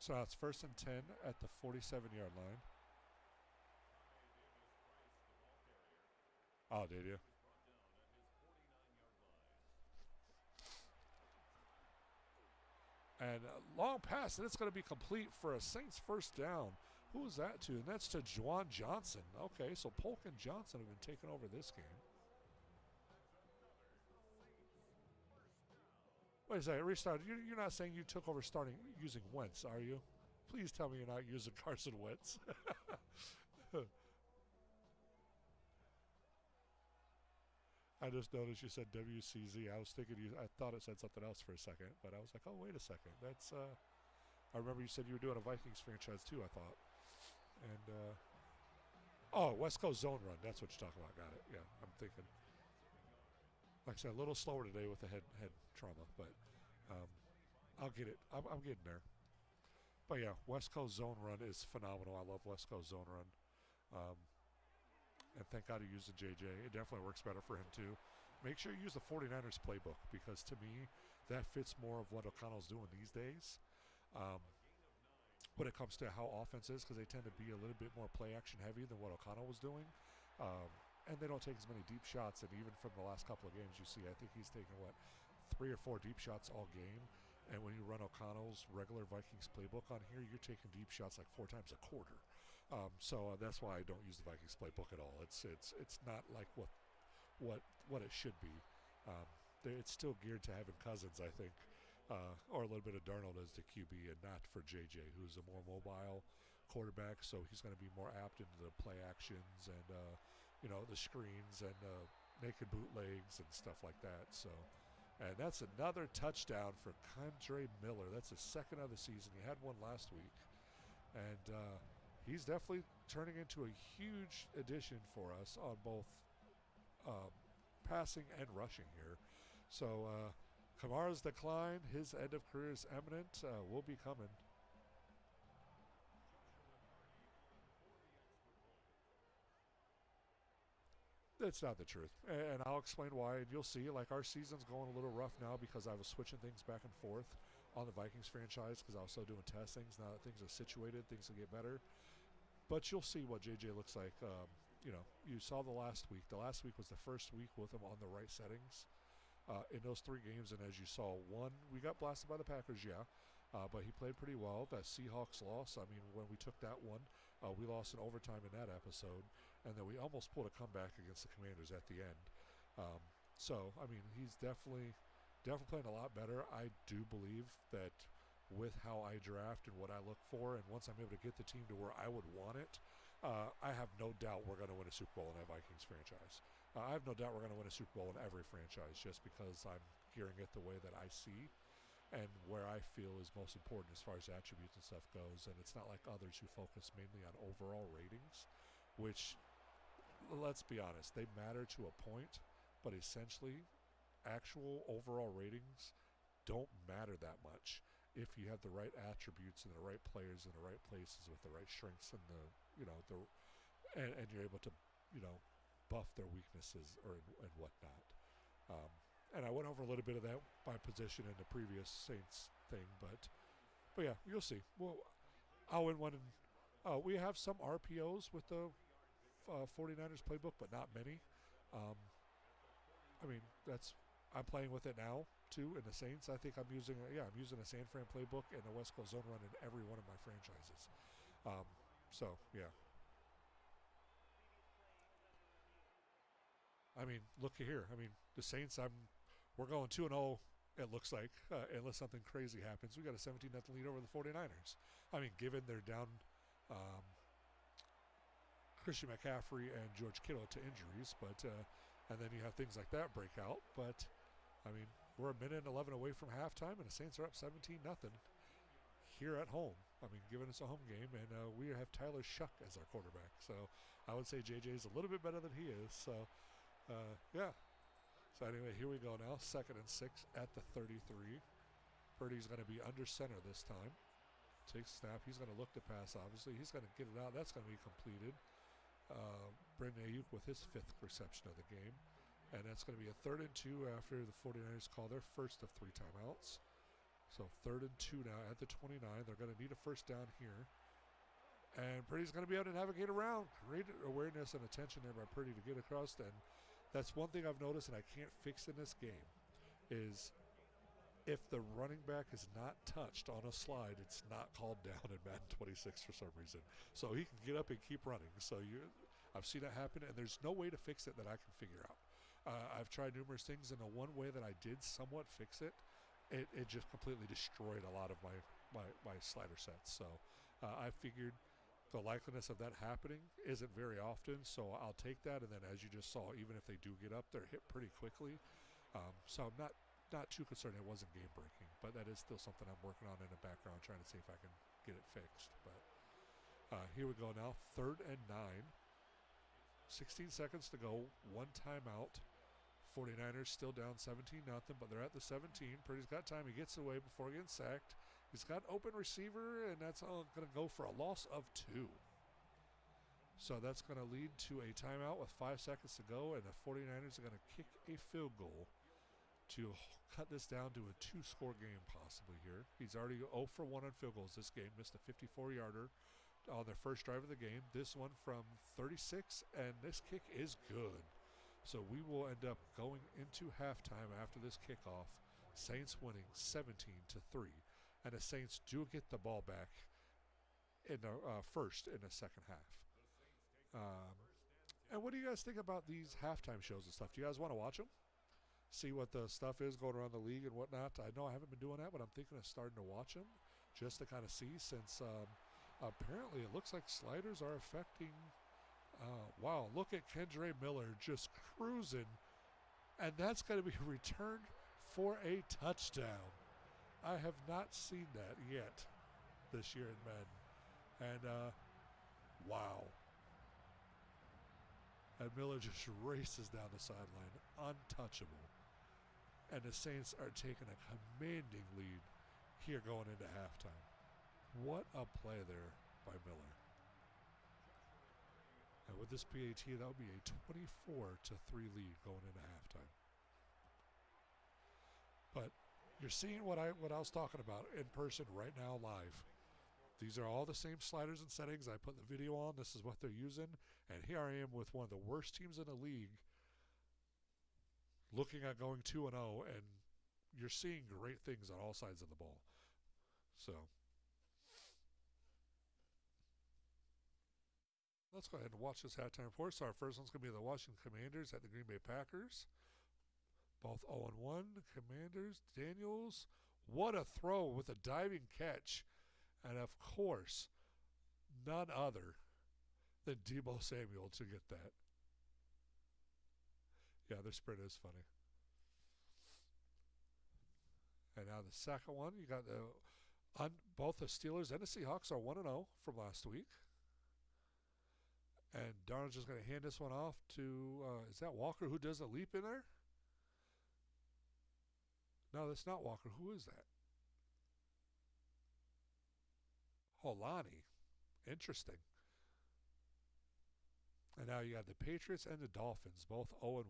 so now it's 1st and 10 at the 47-yard line. Oh, did you? And a long pass, and it's going to be complete for a Saints first down. Who is that to? And that's to Juwan Johnson. Okay, so Polk and Johnson have been taking over this game. Wait a second, restart. You're not saying you took over starting using Wentz, are you? Please tell me you're not using Carson Wentz. I just noticed you said WCZ. I was thinking I thought it said something else for a second, but I was like, oh, wait a second. That's I remember you said you were doing a Vikings franchise too, I thought. And oh, West Coast zone run. That's what you're talking about. Got it. Yeah, I'm thinking. Like I said, a little slower today with the head trauma, but I'll get it. I'm getting there. But yeah, West Coast zone run is phenomenal. I love West Coast zone run. And thank God he used the JJ. It definitely works better for him too. Make sure you use the 49ers playbook because to me, that fits more of what O'Connell's doing these days. When it comes to how offense is, because they tend to be a little bit more play action heavy than what O'Connell was doing. And they don't take as many deep shots. And even from the last couple of games you see, I think he's taken, 3 or 4 deep shots all game. And when you run O'Connell's regular Vikings playbook on here, you're taking deep shots like 4 times a quarter. So that's why I don't use the Vikings playbook at all. It's not like what it should be. It's still geared to having Cousins, I think, or a little bit of Darnold as the QB, and not for JJ, who's a more mobile quarterback. So he's going to be more apt into the play actions and the screens and naked bootlegs and stuff like that. So. And that's another touchdown for Kendre Miller. That's his second of the season. He had one last week. And he's definitely turning into a huge addition for us on both passing and rushing here. So Kamara's decline, his end of career is imminent, will be coming. It's not the truth, and I'll explain why. And you'll see, like, our season's going a little rough now because I was switching things back and forth on the Vikings franchise because I was still doing testings. Now that things are situated, things will get better. But you'll see what JJ looks like. You saw the last week. The last week was the first week with him on the right settings in those 3 games. And as you saw, one, we got blasted by the Packers, yeah. But he played pretty well. That Seahawks loss, I mean, when we took that one, we lost in overtime in that episode, and then we almost pulled a comeback against the Commanders at the end. So, I mean, he's definitely playing a lot better. I do believe that with how I draft and what I look for, and once I'm able to get the team to where I would want it, I have no doubt we're going to win a Super Bowl in that Vikings franchise. I have no doubt we're going to win a Super Bowl in every franchise just because I'm gearing it the way that I see and where I feel is most important as far as attributes and stuff goes. And it's not like others who focus mainly on overall ratings, which, let's be honest, they matter to a point, but essentially actual overall ratings don't matter that much if you have the right attributes and the right players in the right places with the right strengths and and you're able to, buff their weaknesses and whatnot. And I went over a little bit of that by position in the previous Saints thing, but yeah, you'll see. Well, I'll win one. We have some RPOs with the 49ers playbook, but not many. I mean, I'm playing with it now too in the Saints. I think I'm using a San Fran playbook and a West Coast zone run in every one of my franchises. So yeah. I mean, look here. I mean, the Saints. We're going 2-0. It looks like, unless something crazy happens, we got a 17-0 lead over the 49ers. I mean, given they're down Christian McCaffrey and George Kittle to injuries, but and then you have things like that break out. But I mean, we're a minute and 11 away from halftime, and the Saints are up 17-0 here at home. I mean, giving us a home game, and we have Tyler Shuck as our quarterback. So I would say JJ's a little bit better than he is. So yeah. So anyway, here we go now. 2nd and 6 at the 33. Purdy's going to be under center this time. Takes a snap. He's going to look to pass, obviously. He's going to get it out. That's going to be completed. Brandon Ayuk with his 5th reception of the game. And that's going to be a 3rd and 2 after the 49ers call their first of 3 timeouts. So 3rd and 2 now at the 29. They're going to need a first down here. And Purdy's going to be able to navigate around. Great awareness and attention there by Purdy to get across. And that's one thing I've noticed, and I can't fix in this game, is if the running back is not touched on a slide, it's not called down in Madden 26 for some reason. So he can get up and keep running. So I've seen it happen, and there's no way to fix it that I can figure out. I've tried numerous things, and the one way that I did somewhat fix it, it just completely destroyed a lot of my slider sets. So I figured the likeliness of that happening isn't very often, so I'll take that. And then, as you just saw, even if they do get up, they're hit pretty quickly. So I'm not too concerned it wasn't game breaking, but that is still something I'm working on in the background, trying to see if I can get it fixed. But here we go now, 3rd and 9. 16 seconds to go, 1 timeout. 49ers still down 17-0, but they're at the 17. Purdy's got time. He gets away before getting sacked. He's got open receiver, and that's all going to go for a loss of 2. So that's going to lead to a timeout with 5 seconds to go, and the 49ers are going to kick a field goal to cut this down to a 2-score game possibly here. He's already 0 for 1 on field goals this game. Missed a 54-yarder on their first drive of the game. This one from 36, and this kick is good. So we will end up going into halftime after this kickoff. Saints winning 17-3. And the Saints do get the ball back in the first in the second half. And what do you guys think about these halftime shows and stuff? Do you guys want to watch them? See what the stuff is going around the league and whatnot? I know I haven't been doing that, but I'm thinking of starting to watch them just to kind of see, since apparently it looks like sliders are affecting. Wow, look at Kendre Miller just cruising. And that's going to be returned for a touchdown. I have not seen that yet this year in Madden. And, wow. And Miller just races down the sideline, untouchable. And the Saints are taking a commanding lead here going into halftime. What a play there by Miller. And with this PAT, that would be a 24-3 lead going into halftime. But you're seeing what I was talking about in person right now live. These are all the same sliders and settings. I put the video on. This is what they're using. And here I am with one of the worst teams in the league looking at going 2-0, and you're seeing great things on all sides of the ball. So let's go ahead and watch this halftime report. So our first one's going to be the Washington Commanders at the Green Bay Packers. Both 0-1. Commanders, Daniels. What a throw with a diving catch. And of course, none other than Deebo Samuel to get that. Yeah, their sprint is funny. And now the second one, you got both the Steelers and the Seahawks are 1-0 from last week. And Darnold's just going to hand this one off to, is that Walker who does the leap in there? No, that's not Walker. Who is that? Holani. Interesting. And now you got the Patriots and the Dolphins, both 0-1.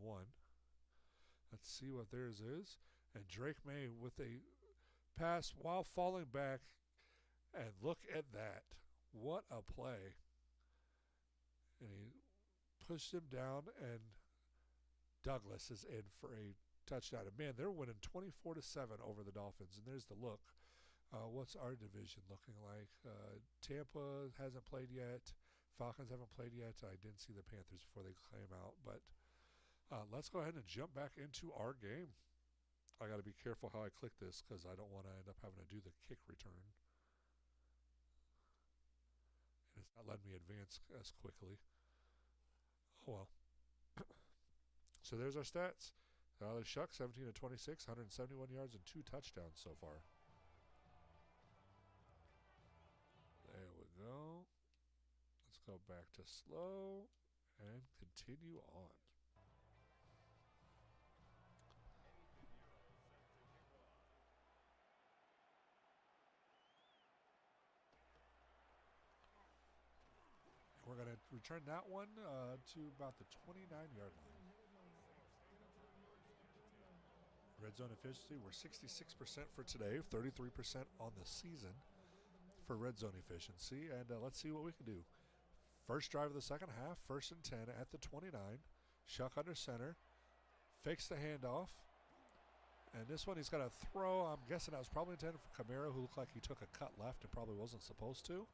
Let's see what theirs is. And Drake May with a pass while falling back. And look at that. What a play. And he pushed him down, and Douglas is in for a touchdown. And man, they're winning 24-7 over the Dolphins. And there's the look. What's our division looking like? Tampa hasn't played yet. Falcons haven't played yet. I didn't see the Panthers before they came out. But let's go ahead and jump back into our game. I got to be careful how I click this because I don't want to end up having to do the kick return. And it's not letting me advance as quickly. Oh well. So there's our stats. Tyler Shuck, 17-26, 171 yards and 2 touchdowns so far. There we go. Let's go back to slow and continue on. We're going to return that one to about the 29-yard line. Red zone efficiency, we're 66% for today, 33% on the season for red zone efficiency. And let's see what we can do. First drive of the second half, 1st and 10 at the 29. Shuck under center, fakes the handoff. And this one he's got to throw. I'm guessing that was probably intended for Kamara, who looked like he took a cut left and probably wasn't supposed to.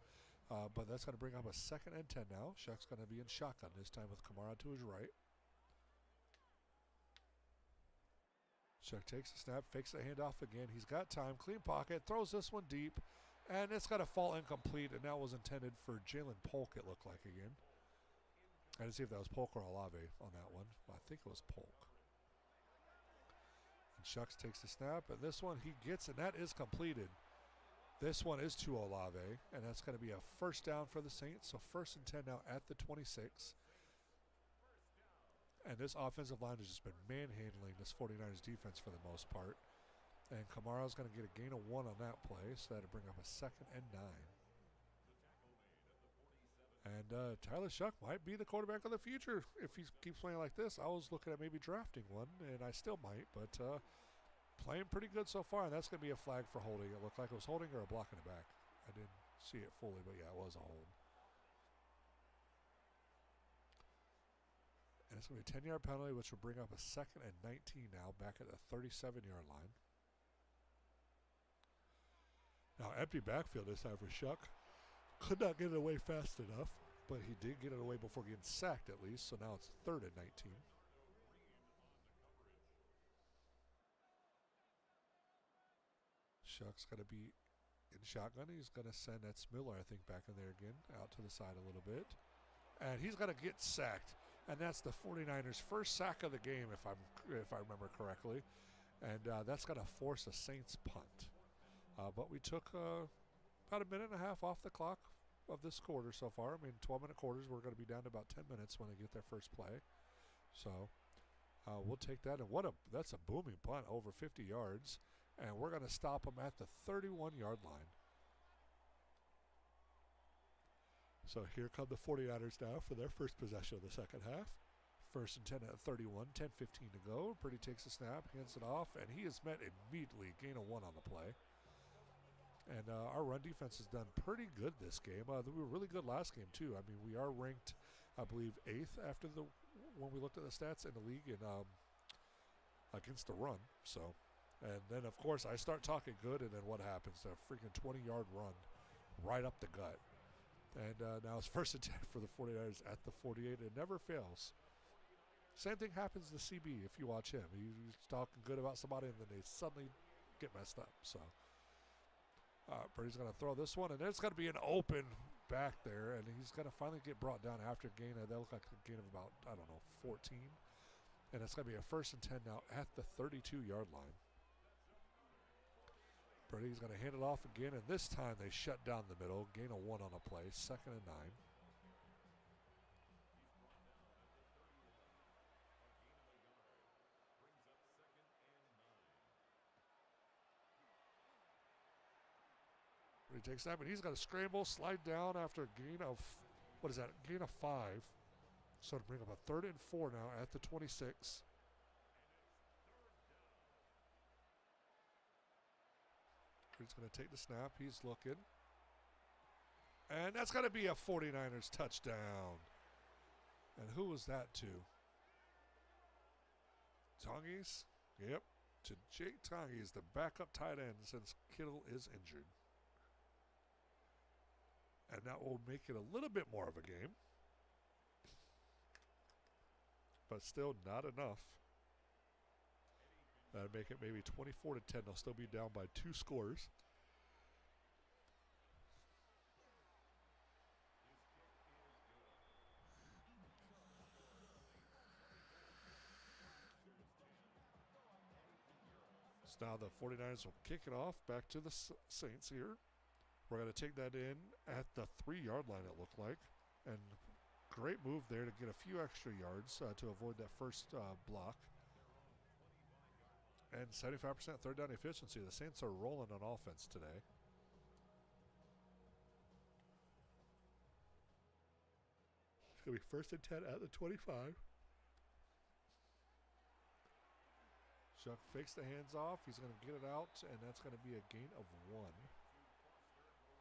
But that's going to bring up a 2nd and 10 now. Shuck's going to be in shotgun this time with Kamara to his right. Shuck takes the snap, fakes the handoff again. He's got time, clean pocket, throws this one deep, and it's got to fall incomplete, and that was intended for Jalen Polk, it looked like again. I didn't see if that was Polk or Olave on that one. Well, I think it was Polk. And Shucks takes the snap, and this one he gets, and that is completed. This one is to Olave, and that's going to be a 1st down for the Saints. So 1st and 10 now at the 26. And this offensive line has just been manhandling this 49ers defense for the most part. And Kamara's going to get a gain of 1 on that play, so that'll bring up a 2nd and 9. And Tyler Shuck might be the quarterback of the future if he keeps playing like this. I was looking at maybe drafting one, and I still might, but playing pretty good so far, and that's going to be a flag for holding. It looked like it was holding or a block in the back. I didn't see it fully, but yeah, it was a hold. And it's going to be a 10-yard penalty, which will bring up a 2nd and 19 now, back at the 37-yard line. Now, empty backfield this time for Shuck. Could not get it away fast enough, but he did get it away before getting sacked at least, so now it's 3rd and 19. Shuck's going to be in shotgun. He's going to send that Miller, I think, back in there again, out to the side a little bit. And he's going to get sacked. And that's the 49ers' first sack of the game, if I remember correctly. And that's going to force a Saints punt. But we took about a minute and a half off the clock of this quarter so far. I mean, 12-minute quarters, we're going to be down to about 10 minutes when they get their first play. So we'll take that. And that's a booming punt, over 50 yards. And we're going to stop them at the 31-yard line. So here come the 49ers now for their first possession of the second half. 1st and 10 at 31, 10-15 to go. Purdy takes a snap, hands it off, and he is met immediately. Gain of 1 on the play. And our run defense has done pretty good this game. We were really good last game, too. I mean, we are ranked, I believe, 8th when we looked at the stats in the league in, against the run. So And then, of course, I start talking good, and then what happens? A freaking 20-yard run right up the gut. And now it's 1st and 10 for the 49ers at the 48. It never fails. Same thing happens to CB if you watch him. He's talking good about somebody, and then they suddenly get messed up. So, Brady's going to throw this one, and there's going to be an open back there, and he's going to finally get brought down after a gain. That looked like a gain of about, 14. And it's going to be a 1st and 10 now at the 32-yard line. Brady's going to hand it off again, and this time they shut down the middle. Gain of 1 on a play, 2nd and 9. Brady takes that, but he's got to scramble, slide down after a gain of, gain of 5. So to bring up a 3rd and 4 now at the 26. He's going to take the snap. He's looking. And that's going to be a 49ers touchdown. And who was that to? Tongies? Yep. To Jake Tongies, the backup tight end since Kittle is injured. And that will make it a little bit more of a game. But still not enough. That'd make it maybe 24-10. They'll still be down by 2 scores. So now the 49ers will kick it off back to the Saints here. We're going to take that in at the 3-yard line, it looked like. And great move there to get a few extra yards to avoid that first block. And 75% third down efficiency. The Saints are rolling on offense today. It's going to be 1st and 10 at the 25. Chuck fakes the hands off. He's going to get it out, and that's going to be a gain of 1.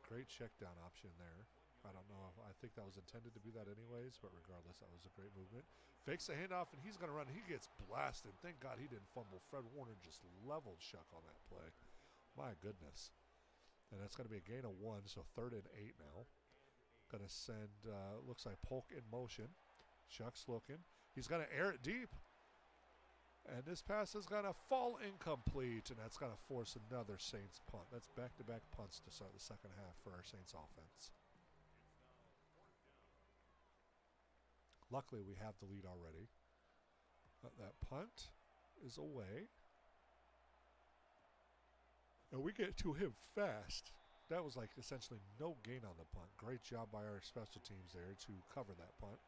Great check down option there. I don't know. I think that was intended to be that anyways, but regardless, that was a great movement. Fakes the handoff, and he's going to run. He gets blasted. Thank God he didn't fumble. Fred Warner just leveled Shuck on that play. My goodness. And that's going to be a gain of 1, so 3rd and 8 now. Going to send, looks like Polk in motion. Shuck's looking. He's going to air it deep. And this pass is going to fall incomplete, and that's going to force another Saints punt. That's back-to-back punts to start the second half for our Saints offense. Luckily, we have the lead already. That punt is away. And we get to him fast. That was like essentially no gain on the punt. Great job by our special teams there to cover that punt.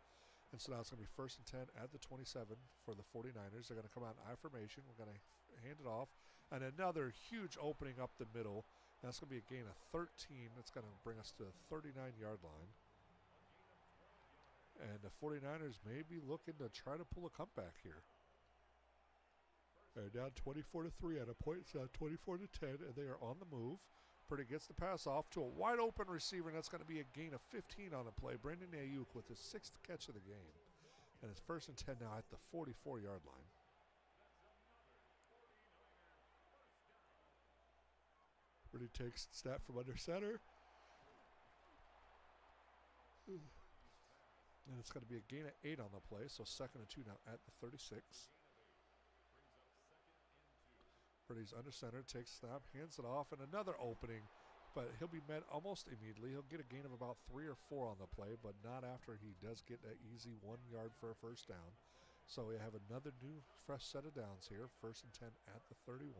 And so now it's going to be 1st and 10 at the 27 for the 49ers. They're going to come out in I formation. We're going to hand it off. And another huge opening up the middle. That's going to be a gain of 13. That's going to bring us to the 39-yard line. And the 49ers may be looking to try to pull a comeback here. They're down 24-3 at a point. It's 24-10, and they are on the move. Purdy gets the pass off to a wide open receiver, and that's going to be a gain of 15 on the play. Brandon Ayuk with his 6th catch of the game. And it's 1st and 10 now at the 44-yard line. Purdy takes the snap from under center. And it's going to be a gain of 8 on the play, so 2nd and 2 now at the 36. Purdy's under center, takes snap, hands it off, and another opening, but he'll be met almost immediately. He'll get a gain of about 3 or 4 on the play, but not after he does get that easy 1 yard for a 1st down. So we have another new fresh set of downs here, 1st and 10 at the 31.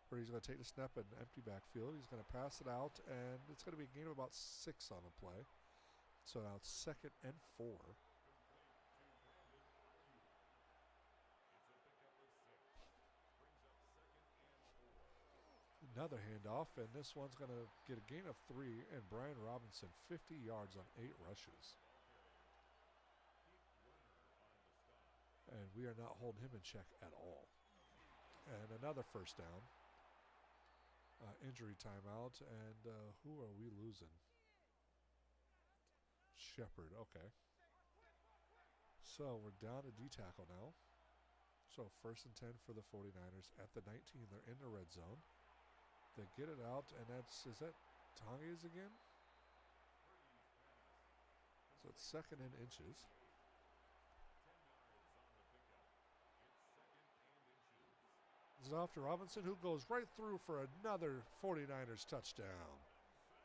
Purdy's going to take the snap in an empty backfield. He's going to pass it out, and it's going to be a gain of about 6 on the play. So now it's 2nd and 4. Another handoff, and this one's going to get a gain of 3, and Brian Robinson 50 yards on 8 rushes. And we are not holding him in check at all. And another 1st down. Injury timeout, and who are we losing? Shepard, okay. So we're down to D-tackle now. So 1st and 10 for the 49ers at the 19. They're in the red zone. They get it out, and is that Tongues again? So it's 2nd and inches. It's off to Robinson, who goes right through for another 49ers touchdown.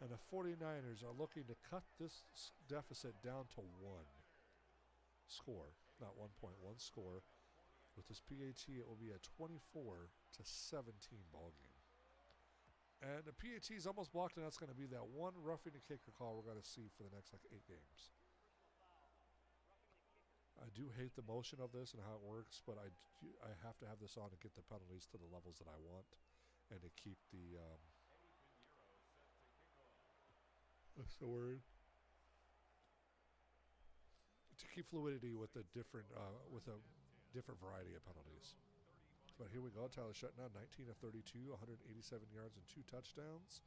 And the 49ers are looking to cut this deficit down to 1 score, not 1 point, 1 score. With this PAT, it will be a 24-17 ball game. And the PAT is almost blocked, and that's going to be that one roughing the kicker call we're going to see for the next 8 games. I do hate the motion of this and how it works, but I have to have this on to get the penalties to the levels that I want, and to keep the what's the word? To keep fluidity with a different variety of penalties. But here we go. Tyler Shutdown, 19 of 32, 187 yards and 2 touchdowns.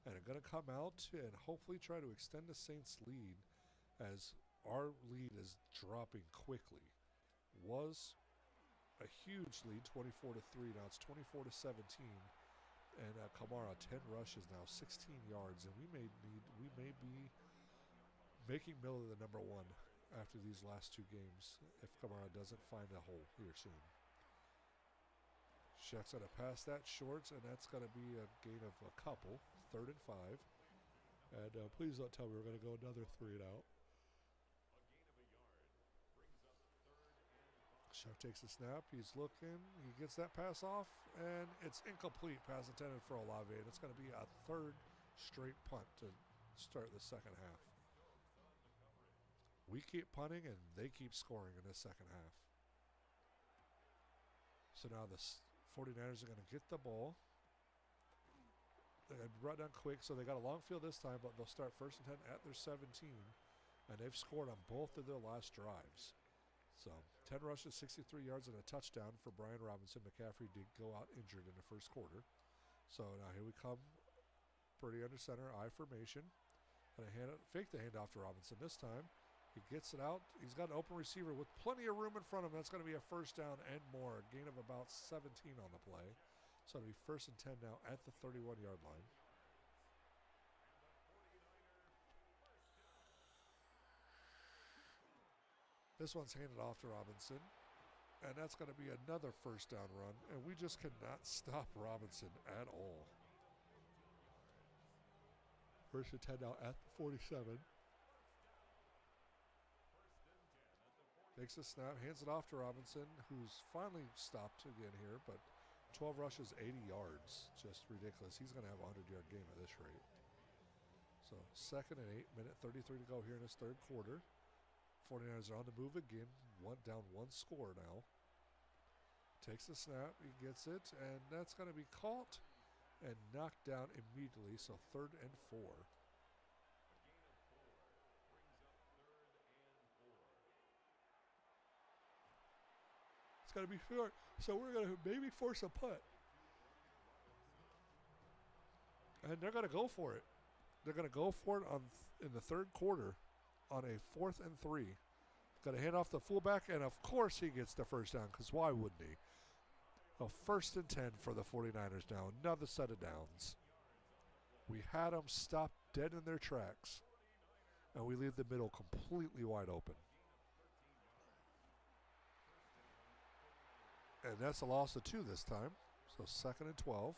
And they're going to come out and hopefully try to extend the Saints' lead, as our lead is dropping quickly. Was a huge lead, 24-3. Now it's 24-17. And Kamara, 10 rushes now, 16 yards. And we may be making Miller the number 1 after these last 2 games if Kamara doesn't find a hole here soon. Shaq's going to pass that short, and that's going to be a gain of a couple, 3rd and 5. And please don't tell me we're going to go another 3 and out. Shaq takes the snap. He's looking. He gets that pass off, and it's incomplete. Pass intended for Olave, and it's going to be a 3rd straight punt to start the second half. We keep punting, and they keep scoring in the second half. So now the 49ers are going to get the ball. They brought down quick, so they got a long field this time, but they'll start 1st and 10 at their 17, and they've scored on both of their last drives. So 10 rushes, 63 yards, and a touchdown for Brian Robinson. McCaffrey did go out injured in the 1st quarter. So now here we come. Purdy under center, I formation. And fake the handoff to Robinson this time. He gets it out. He's got an open receiver with plenty of room in front of him. That's going to be a 1st down and more. A gain of about 17 on the play. So it'll be 1st and 10 now at the 31-yard line. This one's handed off to Robinson. And that's going to be another 1st down run. And we just cannot stop Robinson at all. 1st and 10 now at the 47. Takes a snap, hands it off to Robinson, who's finally stopped again here, but 12 rushes, 80 yards. Just ridiculous. He's going to have a 100-yard game at this rate. So 2nd and 8, minute 33 to go here in this 3rd quarter. 49ers are on the move again, down 1 score now. Takes the snap, he gets it, and that's going to be caught and knocked down immediately, so 3rd and 4. Got to be short, so we're going to maybe force a punt. And they're going to go for it. They're going to go for it in the 3rd quarter on a 4th and 3. Going to hand off the fullback, and of course he gets the 1st down, because why wouldn't he? A 1st and 10 for the 49ers now. Another set of downs. We had them stop dead in their tracks, and we leave the middle completely wide open. And that's a loss of 2 this time. So 2nd and 12.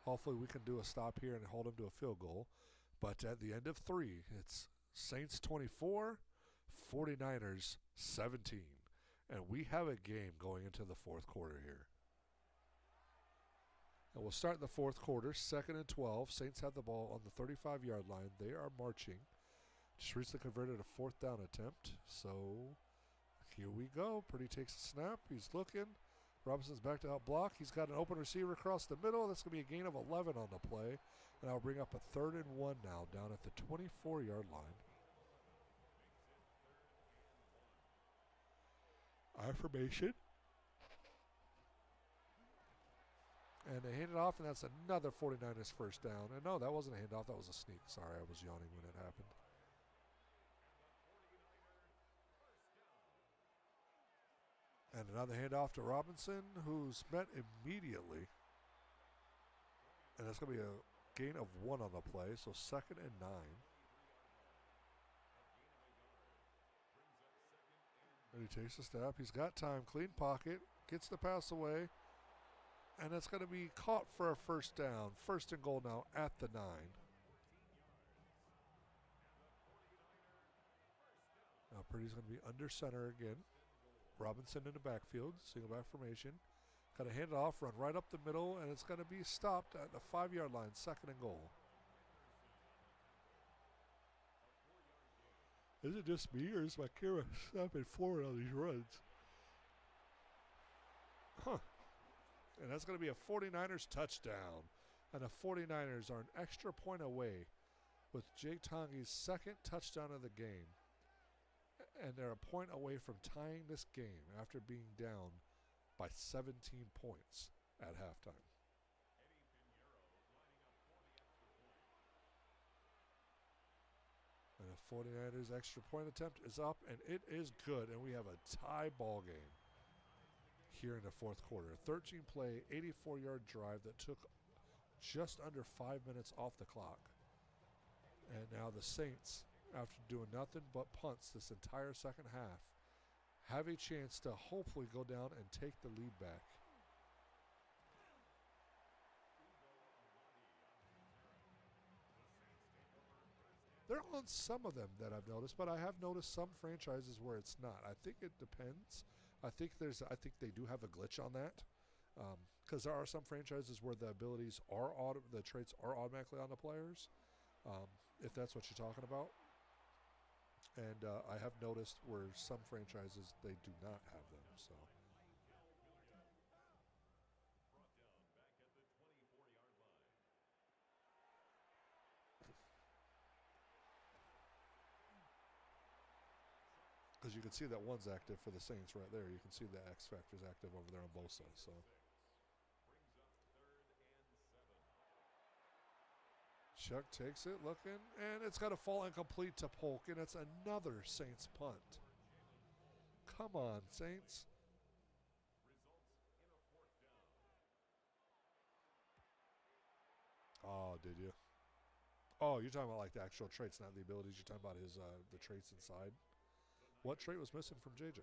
Hopefully we can do a stop here and hold them to a field goal. But at the end of 3, it's Saints 24, 49ers 17. And we have a game going into the 4th quarter here. And we'll start in the 4th quarter, 2nd and 12. Saints have the ball on the 35-yard line. They are marching. Just recently converted a 4th down attempt. So here we go. Purdy takes a snap. He's looking. Robinson's back to help block. He's got an open receiver across the middle. That's going to be a gain of 11 on the play. And I'll bring up a 3rd and 1 now down at the 24-yard line. I formation. And they hand it off, and that's another 49ers 1st down. And no, that wasn't a handoff. That was a sneak. Sorry, I was yawning when it happened. And another handoff to Robinson, who's met immediately. And that's going to be a gain of 1 on the play, so 2nd and 9. And he takes a step. He's got time. Clean pocket. Gets the pass away. And it's going to be caught for a first down. 1st and goal now at the 9. Now Purdy's going to be under center again. Robinson in the backfield. Single back formation. Got to hand it off. Run right up the middle. And it's going to be stopped at the 5-yard line. 2nd and goal. Is it just me, or is my camera snapping forward on these runs? Huh. And that's going to be a 49ers touchdown. And the 49ers are an extra point away with Jake Tongi's 2nd touchdown of the game. And they're a point away from tying this game after being down by 17 points at halftime. And the 49ers extra point attempt is up, and it is good. And we have a tie ball game here in the 4th quarter. 13-play, 84-yard drive that took just under 5 minutes off the clock. And now the Saints, after doing nothing but punts this entire second half, have a chance to hopefully go down and take the lead back. There are on some of them that I've noticed, but I have noticed some franchises where it's not. I think it depends. I think they do have a glitch on that, because there are some franchises where the abilities are the traits are automatically on the players, if that's what you're talking about. And I have noticed where some franchises they do not have them. So. Because you can see that one's active for the Saints right there. You can see the X Factor's active over there on both sides. So Chuck takes it, looking, and it's got to fall incomplete to Polk, and it's another Saints punt. Come on, Saints. Oh, did you? Oh, you're talking about like the actual traits, not the abilities. You're talking about his the traits inside. What trait was missing from JJ?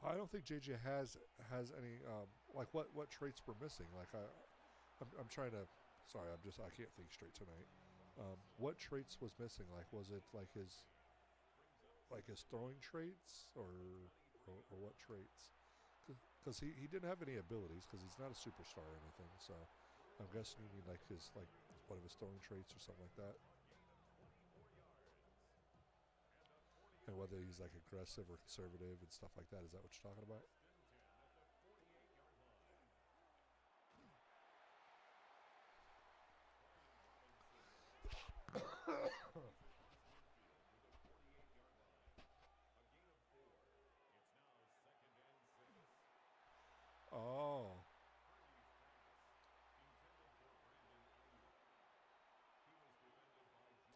I don't think JJ has any like what traits were missing. Like I'm trying to. Sorry, I can't think straight tonight. What traits was missing? Like was it like his throwing traits or what traits? Because he didn't have any abilities because he's not a superstar or anything. So I'm guessing you mean like his one of his throwing traits or something like that. And whether he's like aggressive or conservative and stuff like that. Is that what you're talking about? Oh.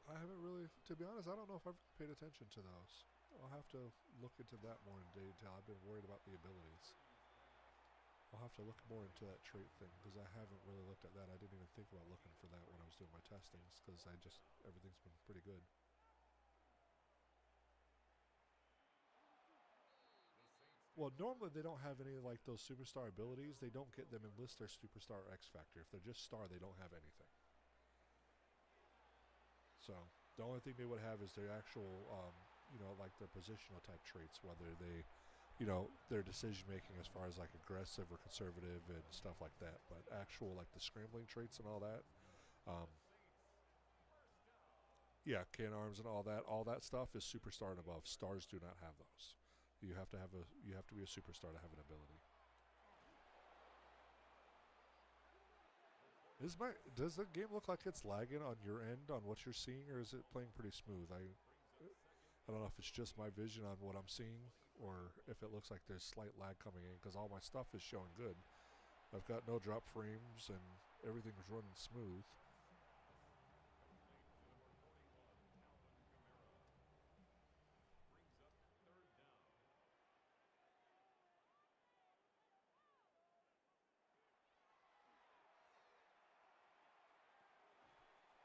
I haven't really, to be honest, I don't know if I've paid attention to those. I'll have to look into that more in detail. I've been worried about the abilities. I'll have to look more into that trait thing because I haven't really looked at that. I didn't even think about looking for that when I was doing my testings because everything's been pretty good. Well, normally they don't have any like those superstar abilities. They don't get them and list their superstar X Factor. If they're just star, they don't have anything. So the only thing they would have is their actual, like their positional type traits, whether they, their decision making as far as like aggressive or conservative and stuff like that. But actual like the scrambling traits and all that, Yeah, can arms and all that stuff is superstar and above. Stars do not have those. You have to be a superstar to have an ability. Does the game look like it's lagging on your end on what you're seeing, or is it playing pretty smooth? I don't know if it's just my vision on what I'm seeing, or if it looks like there's slight lag coming in, because all my stuff is showing good. I've got no drop frames and everything's running smooth.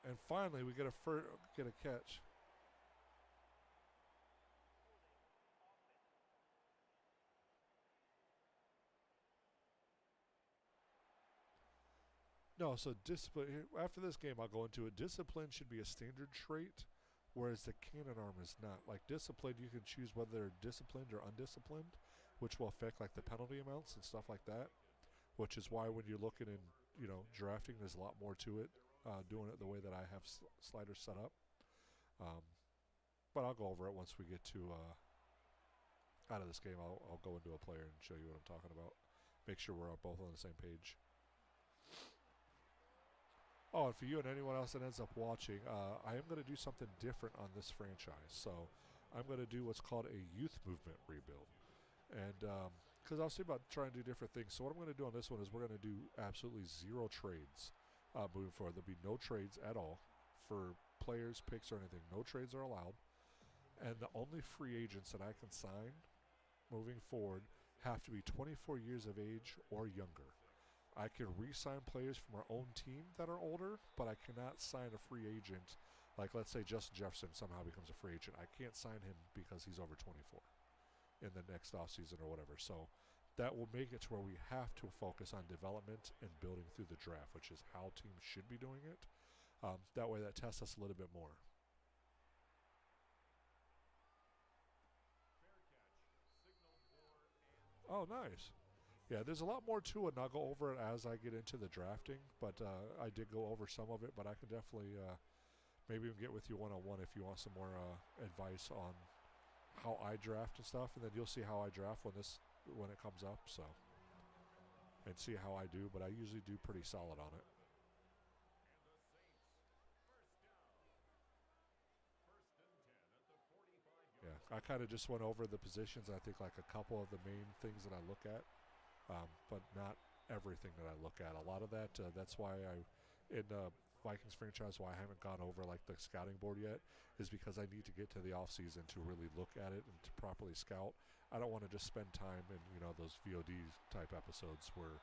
And finally, we get a catch. No, so discipline. After this game, I'll go into it. Discipline should be a standard trait, whereas the cannon arm is not. Like discipline, you can choose whether they're disciplined or undisciplined, which will affect like the penalty amounts and stuff like that. Which is why when you're looking in, drafting, there's a lot more to it. Doing it the way that I have sliders set up. But I'll go over it once we get to out of this game. I'll go into a player and show you what I'm talking about. Make sure we're both on the same page. Oh, and for you and anyone else that ends up watching, I am going to do something different on this franchise. So I'm going to do what's called a youth movement rebuild. And because I was thinking about trying to do different things. So what I'm going to do on this one is we're going to do absolutely 0 trades moving forward. There'll be no trades at all for players, picks, or anything. No trades are allowed. And the only free agents that I can sign moving forward have to be 24 years of age or younger. I can re-sign players from our own team that are older, but I cannot sign a free agent. Like, let's say Justin Jefferson somehow becomes a free agent. I can't sign him because he's over 24 in the next offseason or whatever. So that will make it to where we have to focus on development and building through the draft, which is how teams should be doing it. That way that tests us a little bit more. Oh, nice. Yeah, there's a lot more to it, and I'll go over it as I get into the drafting. But I did go over some of it, but I can definitely maybe even get with you one-on-one if you want some more advice on how I draft and stuff, and then you'll see how I draft when it comes up. So, and see how I do, but I usually do pretty solid on it. Yeah, I kind of just went over the positions. I think like a couple of the main things that I look at. But not everything that I look at. A lot of that, that's why in the Vikings franchise, why I haven't gone over like the scouting board yet, is because I need to get to the offseason to really look at it and to properly scout. I don't want to just spend time in, those VOD type episodes where,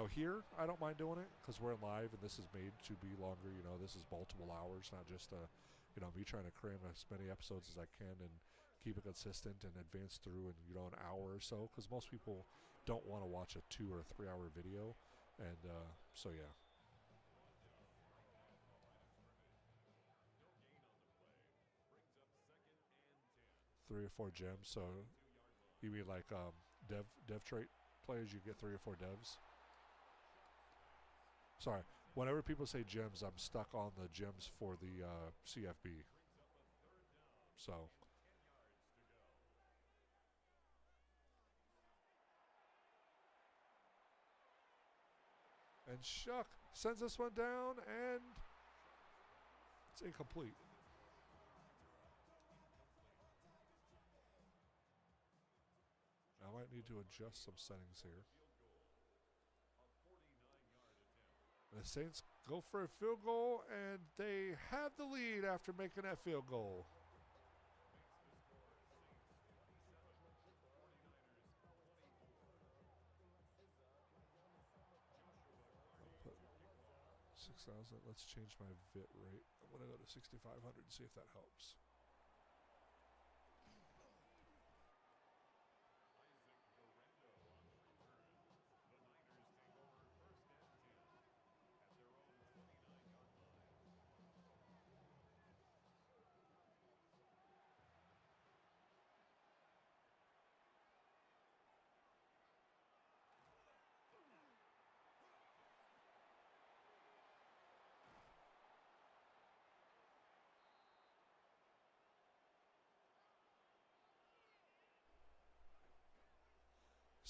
here I don't mind doing it because we're live and this is made to be longer. This is multiple hours, not just, me trying to cram as many episodes as I can and keep it consistent and advance through in, an hour or so, because most people don't want to watch a 2 or 3 hour video. And so yeah, 3 or 4 gems. So you mean like dev trait players, you get 3 or 4 devs? Sorry, whenever people say gems, I'm stuck on the gems for the CFB. So and Shuck sends this one down, and it's incomplete. I might need to adjust some settings here. The Saints go for a field goal, and they have the lead after making that field goal. Put 6,000. Let's change my bit rate. I'm going to go to 6,500 and see if that helps.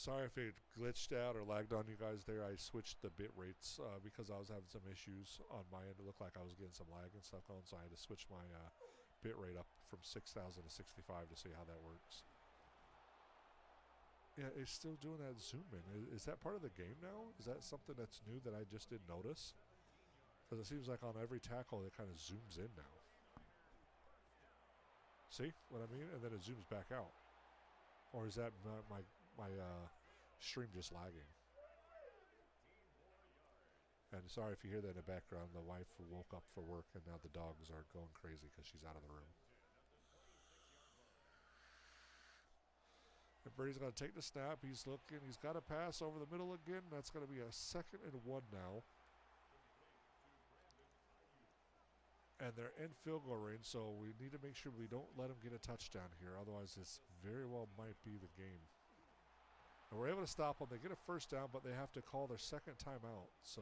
Sorry if it glitched out or lagged on you guys there. I switched the bit rates because I was having some issues on my end. It looked like I was getting some lag and stuff going, so I had to switch my bit rate up from 6,000 to 65 to see how that works. Yeah, it's still doing that zoom in. Is that part of the game now? Is that something that's new that I just didn't notice? Because it seems like on every tackle it kind of zooms in now. See what I mean? And then it zooms back out. Or is that my stream just lagging? And sorry if you hear that in the background. The wife woke up for work and now the dogs are going crazy because she's out of the room. And Brady's going to take the snap. He's looking. He's got a pass over the middle again. That's going to be a 2nd and 1 now. And they're in field goal range, so we need to make sure we don't let them get a touchdown here. Otherwise, this very well might be the game. And we're able to stop them. They get a 1st down, but they have to call their 2nd timeout. So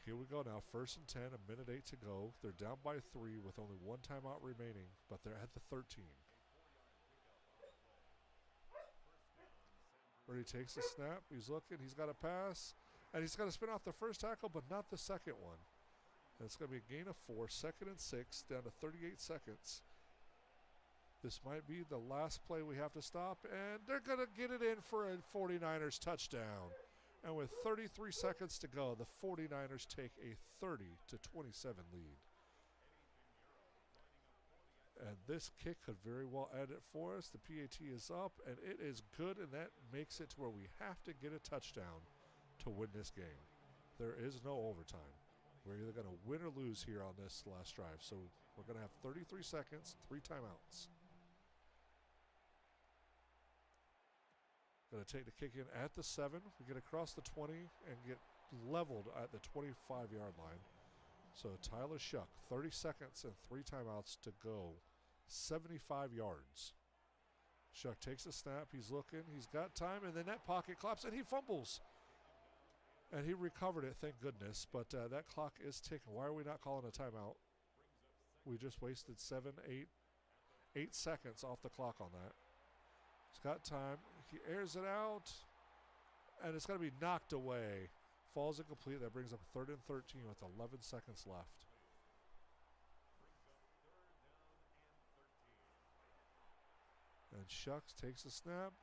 here we go now. 1st and 10, a minute 8 to go. They're down by 3 with only 1 timeout remaining, but they're at the 13. Brady takes the snap. He's looking. He's got a pass. And he's going to spin off the 1st tackle, but not the 2nd one. And it's going to be a gain of 4, 2nd and 6, down to 38 seconds. This might be the last play we have to stop, and they're going to get it in for a 49ers touchdown. And with 33 seconds to go, the 49ers take a 30-27 lead. And this kick could very well end it for us. The PAT is up, and it is good, and that makes it to where we have to get a touchdown to win this game. There is no overtime. We're either going to win or lose here on this last drive. So we're going to have 33 seconds, 3 timeouts. Going to take the kick in at the 7. We get across the 20 and get leveled at the 25-yard line. So Tyler Shuck, 30 seconds and 3 timeouts to go. 75 yards. Shuck takes a snap. He's looking. He's got time. And then that pocket collapses, and he fumbles. And he recovered it, thank goodness. But that clock is ticking. Why are we not calling a timeout? We just wasted 8 seconds off the clock on that. He's got time. He airs it out. And it's going to be knocked away. Falls incomplete. That brings up 3rd and 13 with 11 seconds left. And Shucks takes a snap.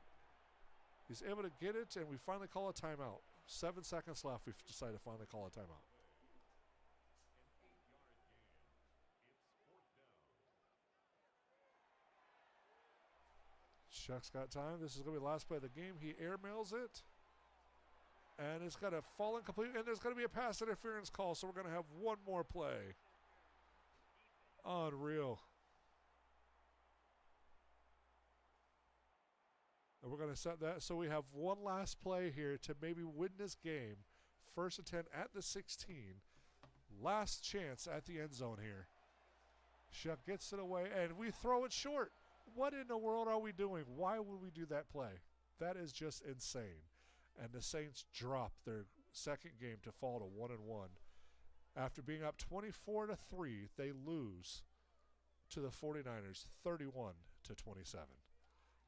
He's able to get it, and we finally call a timeout. 7 seconds left. We've decided to finally call a timeout. Shucks got time. This is going to be the last play of the game. He airmails it. And it's got to fall incomplete. And there's going to be a pass interference call, so we're going to have one more play. Unreal. And we're going to set that. So we have one last play here to maybe win this game. 1st and 10 at the 16. Last chance at the end zone here. Shuck gets it away, and we throw it short. What in the world are we doing? Why would we do that play? That is just insane. And the Saints drop their 2nd game to fall to 1-1. After being up 24-3, they lose to the 49ers 31-27.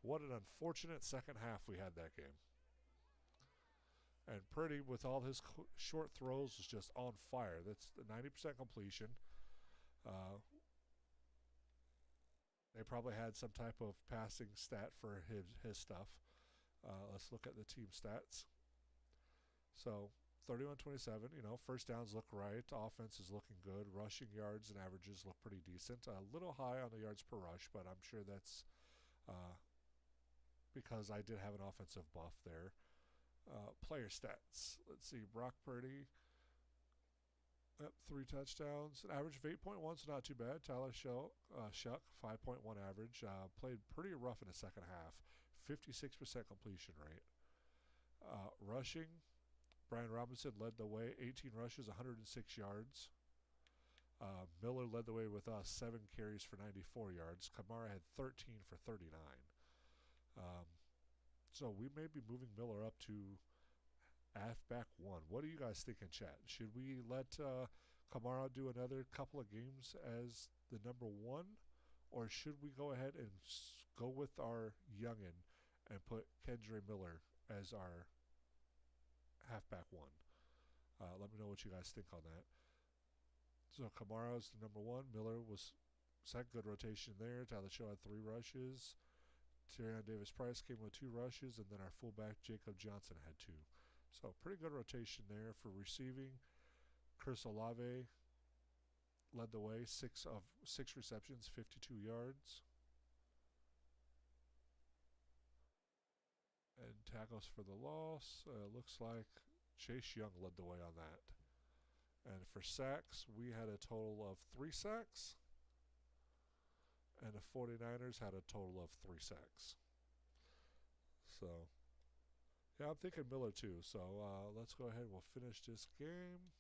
What an unfortunate second half we had that game. And Purdy, with all his short throws, was just on fire. That's the 90% completion. They probably had some type of passing stat for his stuff. Let's look at the team stats. So 31-27, first downs look right. Offense is looking good. Rushing yards and averages look pretty decent. A little high on the yards per rush, but I'm sure that's because I did have an offensive buff there. Player stats. Let's see. Brock Purdy, 3 touchdowns. An average of 8.1, so not too bad. Tyler Shuck, 5.1 average. Played pretty rough in the second half. 56% completion rate. Rushing, Brian Robinson led the way. 18 rushes, 106 yards. Miller led the way with us. 7 carries for 94 yards. Kamara had 13 for 39. So we may be moving Miller up to halfback 1. What do you guys think in chat? Should we let Kamara do another couple of games as the number 1? Or should we go ahead and go with our youngin and put Kendre Miller as our halfback one. Let me know what you guys think on that. So Kamara's the number one. Miller was second. Good rotation there. Tyler Shaw had 3 rushes. Tyrion Davis-Price came with 2 rushes, and then our fullback Jacob Johnson had 2. So pretty good rotation there for receiving. Chris Olave led the way, 6 receptions, 52 yards. And tackles for the loss, looks like Chase Young led the way on that. And for sacks, we had a total of 3 sacks. And the 49ers had a total of 3 sacks. So, yeah, I'm thinking Miller too. So let's go ahead and we'll finish this game.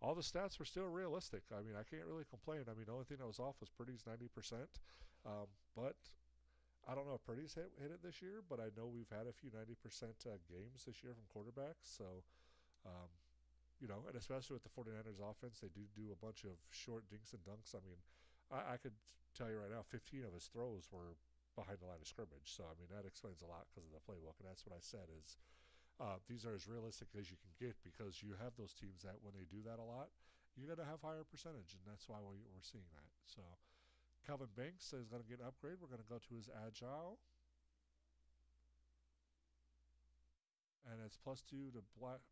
All the stats were still realistic. I mean, I can't really complain. I mean, the only thing that was off was Purdy's 90%. But I don't know if Purdy's hit it this year, but I know we've had a few 90% games this year from quarterbacks. So, you know, and especially with the 49ers offense, they do a bunch of short dinks and dunks. I mean, I could tell you right now, 15 of his throws were behind the line of scrimmage. So, I mean, that explains a lot because of the playbook. And that's what I said is these are as realistic as you can get because you have those teams that when they do that a lot, you're going to have higher percentage. And that's why we're seeing that. So, Calvin Banks is going to get an upgrade. We're going to go to his Agile. And it's +2 to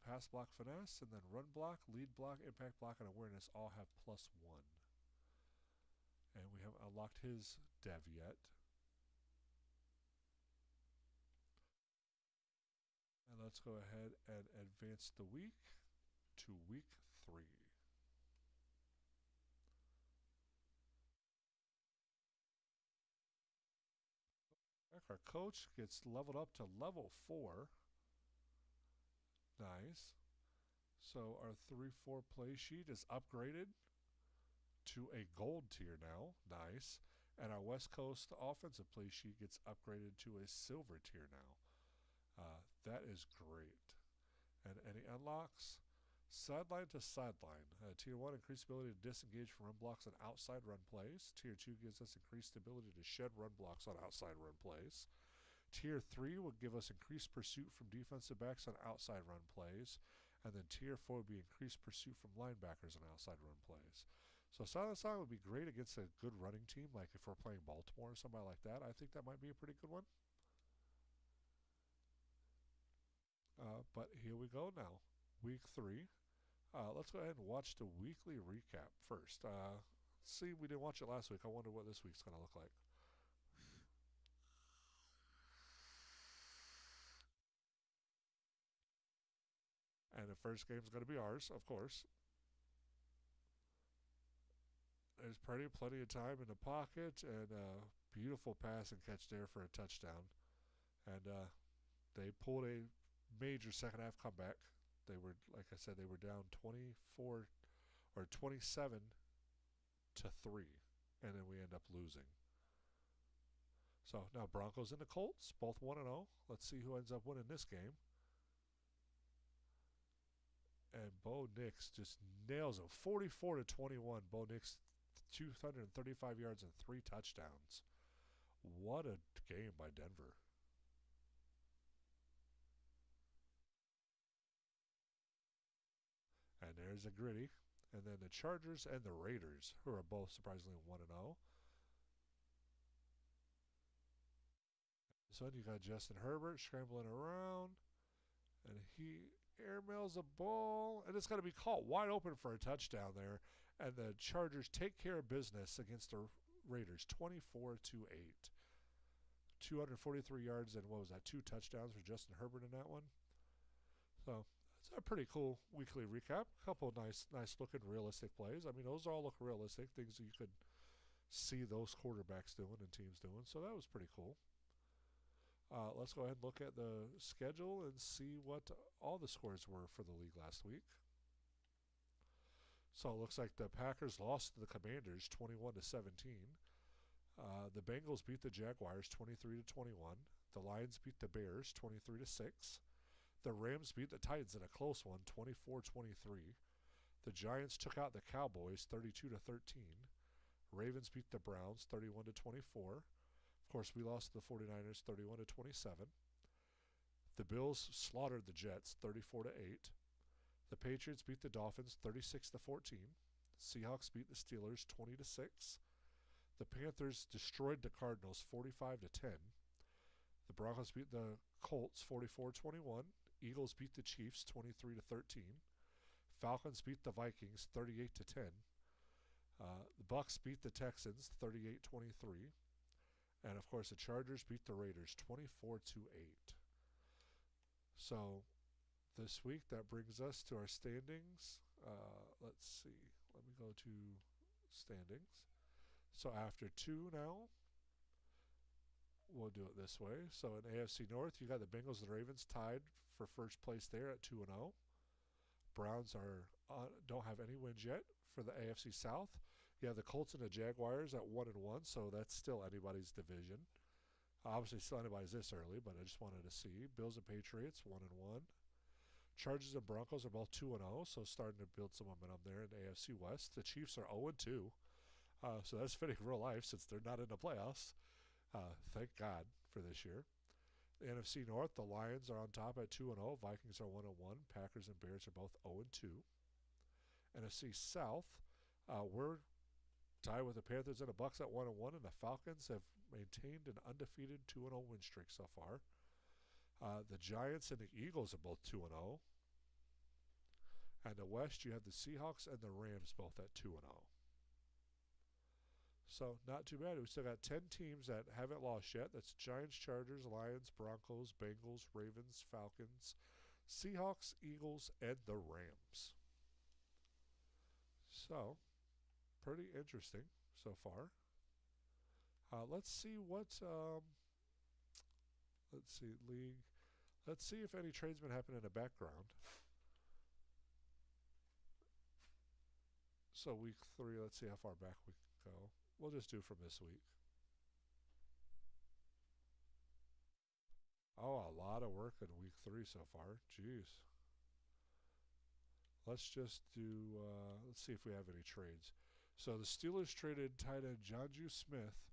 pass block finesse, and then run block, lead block, impact block, and awareness all have +1. And we haven't unlocked his dev yet. And let's go ahead and advance the week to week 3. Our coach gets leveled up to level 4. Nice. So our 3-4 play sheet is upgraded to a gold tier now. Nice. And our West Coast offensive play sheet gets upgraded to a silver tier now. That is great. And any unlocks? Sideline to sideline. Tier 1, increased ability to disengage from run blocks on outside run plays. Tier 2 gives us increased ability to shed run blocks on outside run plays. Tier 3 will give us increased pursuit from defensive backs on outside run plays. And then Tier 4 would be increased pursuit from linebackers on outside run plays. So silent sign would be great against a good running team, like if we're playing Baltimore or somebody like that. I think that might be a pretty good one. But here we go now. Week 3. Let's go ahead and watch the weekly recap first. See, we didn't watch it last week. I wonder what this week's going to look like. And the first game's going to be ours, of course. There's plenty of time in the pocket and beautiful pass and catch there for a touchdown. And they pulled a major second half comeback. They were, like I said, they were down 27 to 3, and then we end up losing. So now Broncos and the Colts, both 1-0. Let's see who ends up winning this game. And Bo Nix just nails him, 44 to 21. Bo Nix, 235 yards and 3 touchdowns. What a game by Denver. And there's a gritty. And then the Chargers and the Raiders, who are both surprisingly 1-0. So then you got Justin Herbert scrambling around. And he airmails a ball. And it's going to be caught wide open for a touchdown there. And the Chargers take care of business against the Raiders, 24 to 8. 243 yards and what was that? 2 touchdowns for Justin Herbert in that one. So it's a pretty cool weekly recap. A couple of nice looking realistic plays. I mean, those all look realistic, things that you could see those quarterbacks doing and teams doing. So that was pretty cool. Let's go ahead and look at the schedule and see what all the scores were for the league last week. So it looks like the Packers lost to the Commanders 21 to 17. The Bengals beat the Jaguars 23 to 21. The Lions beat the Bears 23 to 6. The Rams beat the Titans in a close one 24-23. The Giants took out the Cowboys 32 to 13. Ravens beat the Browns 31 to 24. Of course, we lost to the 49ers 31-27. The Bills slaughtered the Jets 34-8. The Patriots beat the Dolphins 36-14. Seahawks beat the Steelers 20-6. The Panthers destroyed the Cardinals 45-10. The Broncos beat the Colts 44-21. Eagles beat the Chiefs 23-13. Falcons beat the Vikings 38-10. The Bucks beat the Texans 38-23. And of course, the Chargers beat the Raiders 24-8. So this week, that brings us to our standings. Let's see. Let me go to standings. So after 2 now, we'll do it this way. So in AFC North, you got the Bengals and the Ravens tied for first place there at 2-0. Browns don't have any wins yet. For the AFC South, you have the Colts and the Jaguars at 1-1, so that's still anybody's division. Obviously, still anybody's this early, but I just wanted to see. Bills and Patriots 1-1. Chargers and Broncos are both 2-0, so starting to build some momentum there in the AFC West. The Chiefs are 0-2, so that's fitting real life since they're not in the playoffs. Thank God for this year. The NFC North, the Lions are on top at 2-0. Vikings are 1-1. Packers and Bears are both 0-2. NFC South, we're tied with the Panthers and the Bucks at 1-1, and the Falcons have maintained an undefeated 2-0 win streak so far. The Giants and the Eagles are both 2-0. And the West, you have the Seahawks and the Rams both at 2-0. So not too bad. We still got 10 teams that haven't lost yet. That's Giants, Chargers, Lions, Broncos, Bengals, Ravens, Falcons, Seahawks, Eagles, and the Rams. So, pretty interesting so far. Let's see what, let's see, league. Let's see if any trades been happening in the background. So week 3, let's see how far back we can go. We'll just do from this week. Oh, a lot of work in week 3 so far. Jeez. Let's just do, let's see if we have any trades. So the Steelers traded tight end Jonju Smith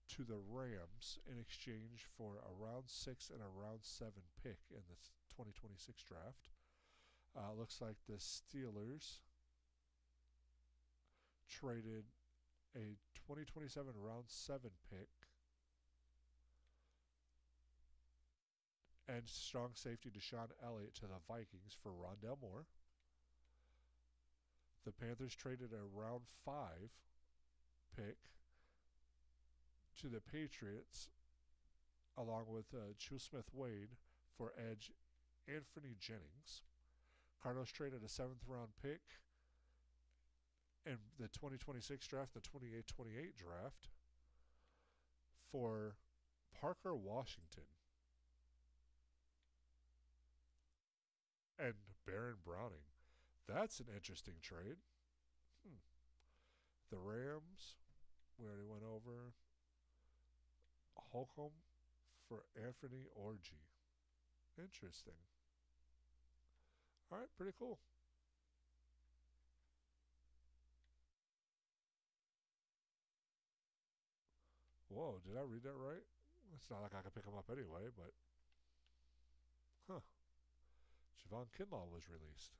to the Rams in exchange for a round 6 and a round 7 pick in the 2026 draft. Looks like the Steelers traded a 2027 round 7 pick and strong safety Deshaun Elliott to the Vikings for Rondale Moore. The Panthers traded a round 5 pick to the Patriots along with Chu Smith-Wade for edge Anthony Jennings. Cardinals traded a 7th round pick in the 2026 draft, the 28-28 draft, for Parker Washington and Baron Browning. That's an interesting trade. The Rams, we already went over. Holcomb for Anthony Orgy. Interesting. All right, pretty cool. Whoa, did I read that right? It's not like I could pick him up anyway, but... Huh. Javon Kinlaw was released.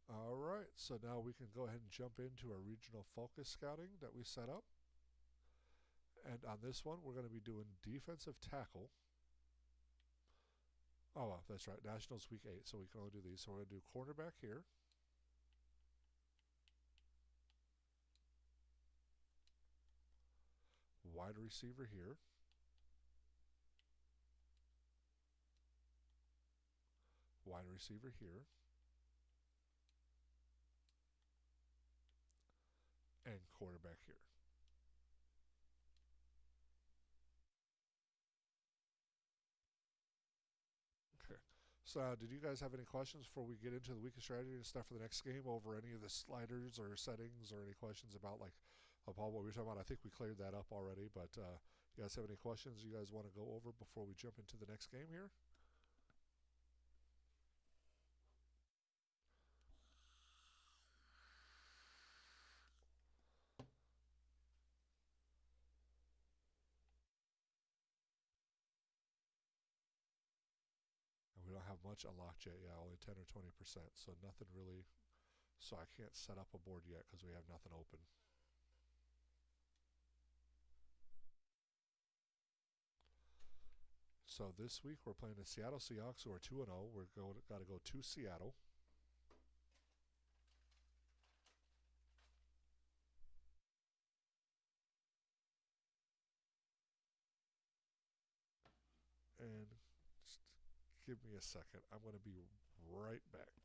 All right, so now we can go ahead and jump into our regional focus scouting that we set up. And on this one, we're going to be doing defensive tackle. Oh, well, that's right, Nationals Week 8, so we can only do these. So we're going to do cornerback here. Wide receiver here. Wide receiver here. And quarterback here. Okay. So did you guys have any questions before we get into the week of strategy and stuff for the next game over any of the sliders or settings or any questions about about what we were talking about? I think we cleared that up already, but you guys have any questions you guys want to go over before we jump into the next game here? that much unlocked yet. Yeah, only 10 or 20%. So nothing really. So I can't set up a board yet because we have nothing open. So this week we're playing the Seattle Seahawks, who are 2-0. We're got to go to Seattle. And just give me a second. I'm going to be right back.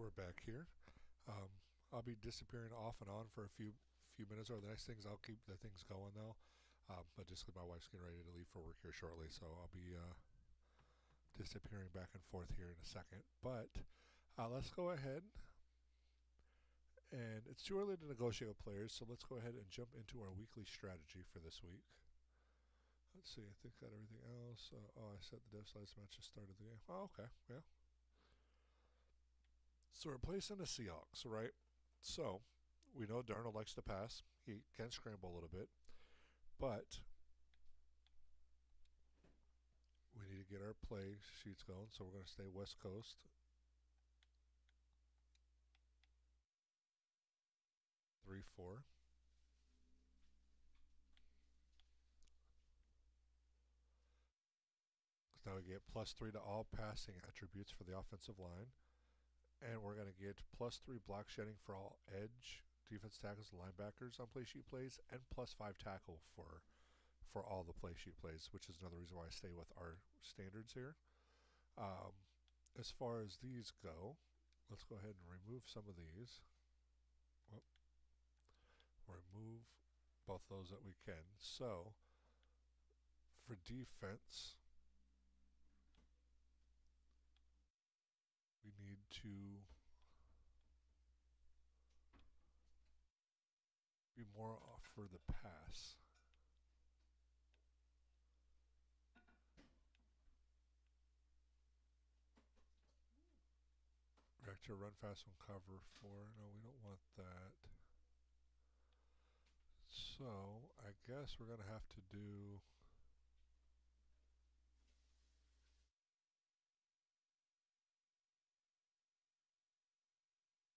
we're back here. I'll be disappearing off and on for a few minutes over the next things. I'll keep the things going though. But just my wife's getting ready to leave for work here shortly, so I'll be disappearing back and forth here in a second. But let's go ahead. And it's too early to negotiate with players, so let's go ahead and jump into our weekly strategy for this week. Let's see, I think got everything else. I set the dev slides match just started the game. Oh, okay, yeah. So we're placing the Seahawks, right? So we know Darnold likes to pass. He can scramble a little bit, but we need to get our play sheets going. So we're going to stay West Coast. 3-4. Now we get +3 to all passing attributes for the offensive line. And we're going to get +3 block shedding for all edge, defense tackles, and linebackers on play sheet plays, and +5 tackle for all the play sheet plays, which is another reason why I stay with our standards here. As far as these go, let's go ahead and remove some of these. Remove both those that we can. So for defense, we need to be more off for the pass. Vector run fast and cover 4. No, we don't want that. So I guess we're going to have to do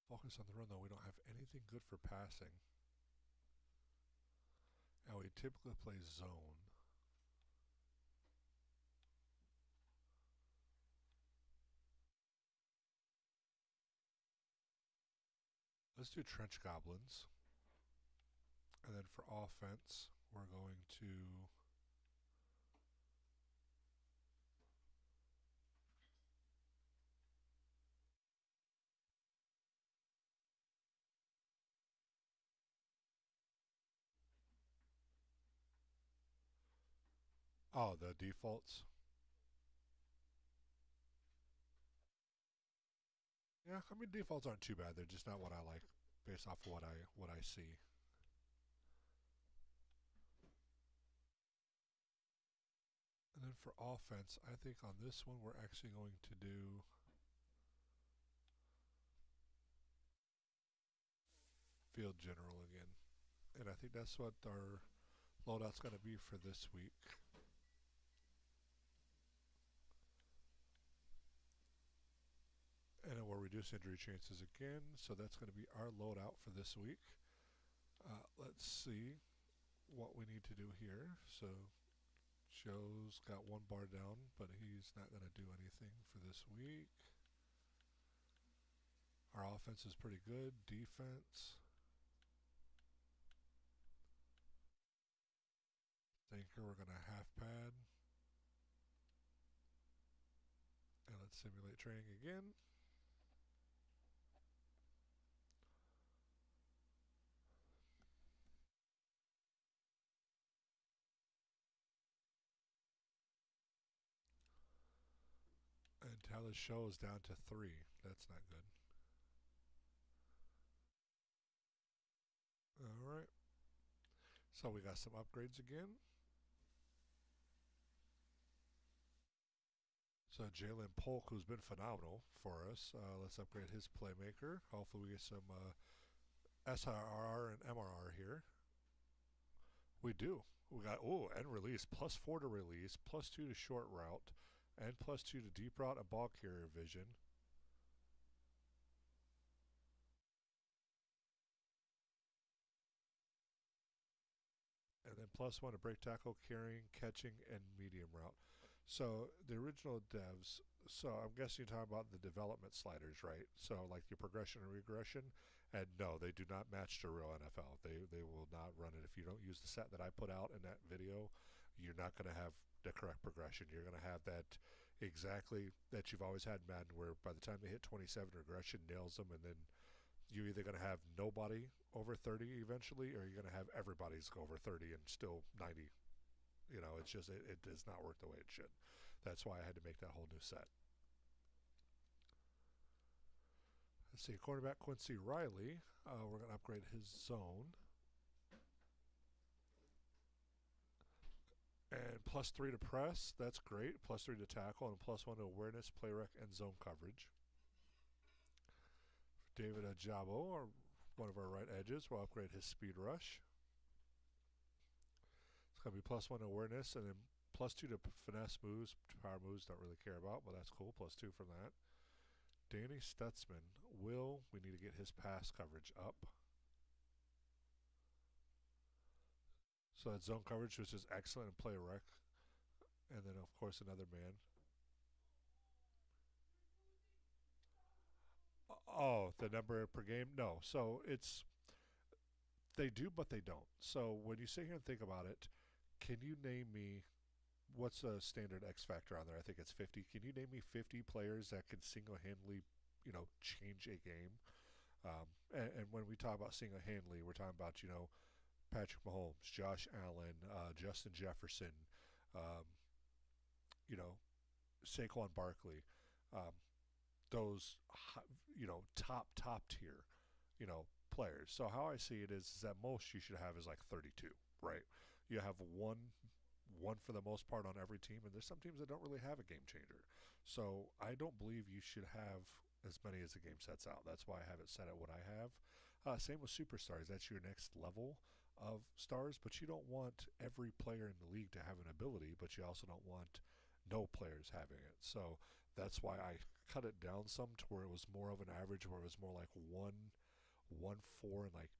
focus on the run, though. We don't have anything good for passing. And we typically play zone. Let's do trench goblins. And then for offense, we're going to the defaults. Yeah, I mean defaults aren't too bad. They're just not what I like based off of what I see. And then for offense, I think on this one we're actually going to do field general again. And I think that's what our loadout's going to be for this week. And it will reduce injury chances again, so that's going to be our loadout for this week. Let's see what we need to do here. So Joe's got 1 bar down, but he's not going to do anything for this week. Our offense is pretty good. Defense. Thinker, we're going to half pad. And let's simulate training again. And talent show is down to 3. That's not good. Alright. So we got some upgrades again. So Jalen Polk, who's been phenomenal for us, let's upgrade his playmaker. Hopefully we get some SRR and MRR here. We do. We got, and release, +4 to release, +2 to short route, and +2 to deep route and ball carrier vision. And then +1 to break tackle, carrying, catching, and medium route. So the original devs, so I'm guessing you're talking about the development sliders, right? So like your progression and regression, and no, they do not match to real NFL. They will not run it. If you don't use the set that I put out in that video, you're not going to have the correct progression. You're going to have that, exactly that you've always had in Madden, where by the time they hit 27, regression nails them, and then you're either going to have nobody over 30 eventually, or you're going to have everybody's go over 30 and still 90. You know, it's just it does not work the way it should. That's why I had to make that whole new set. Let's see, quarterback Quincy Riley. We're going to upgrade his zone. And +3 to press, that's great. +3 to tackle, and +1 to awareness, play rec, and zone coverage. David Ajabo, one of our right edges, will upgrade his speed rush. It's going to be +1 to awareness, and then +2 to finesse moves. Power moves, don't really care about, but that's cool. +2 from that. Danny Stutzman we need to get his pass coverage up. So that's zone coverage, which is excellent, and play rec. And then, of course, another man. Oh, the number per game? No. So they do, but they don't. So when you sit here and think about it, can you name me what's a standard X factor on there? I think it's 50. Can you name me 50 players that can single-handedly, change a game? And when we talk about single-handedly, we're talking about, Patrick Mahomes, Josh Allen, Justin Jefferson, um, Saquon Barkley, those, top tier, players. So how I see it is that most you should have is like 32, right? You have one for the most part on every team, and there's some teams that don't really have a game changer. So I don't believe you should have as many as the game sets out. That's why I have it set at what I have. Same with superstars. That's your next level of stars, but you don't want every player in the league to have an ability, but you also don't want no players having it. So that's why I cut it down some to where it was more of an average, where it was more like 4, and like,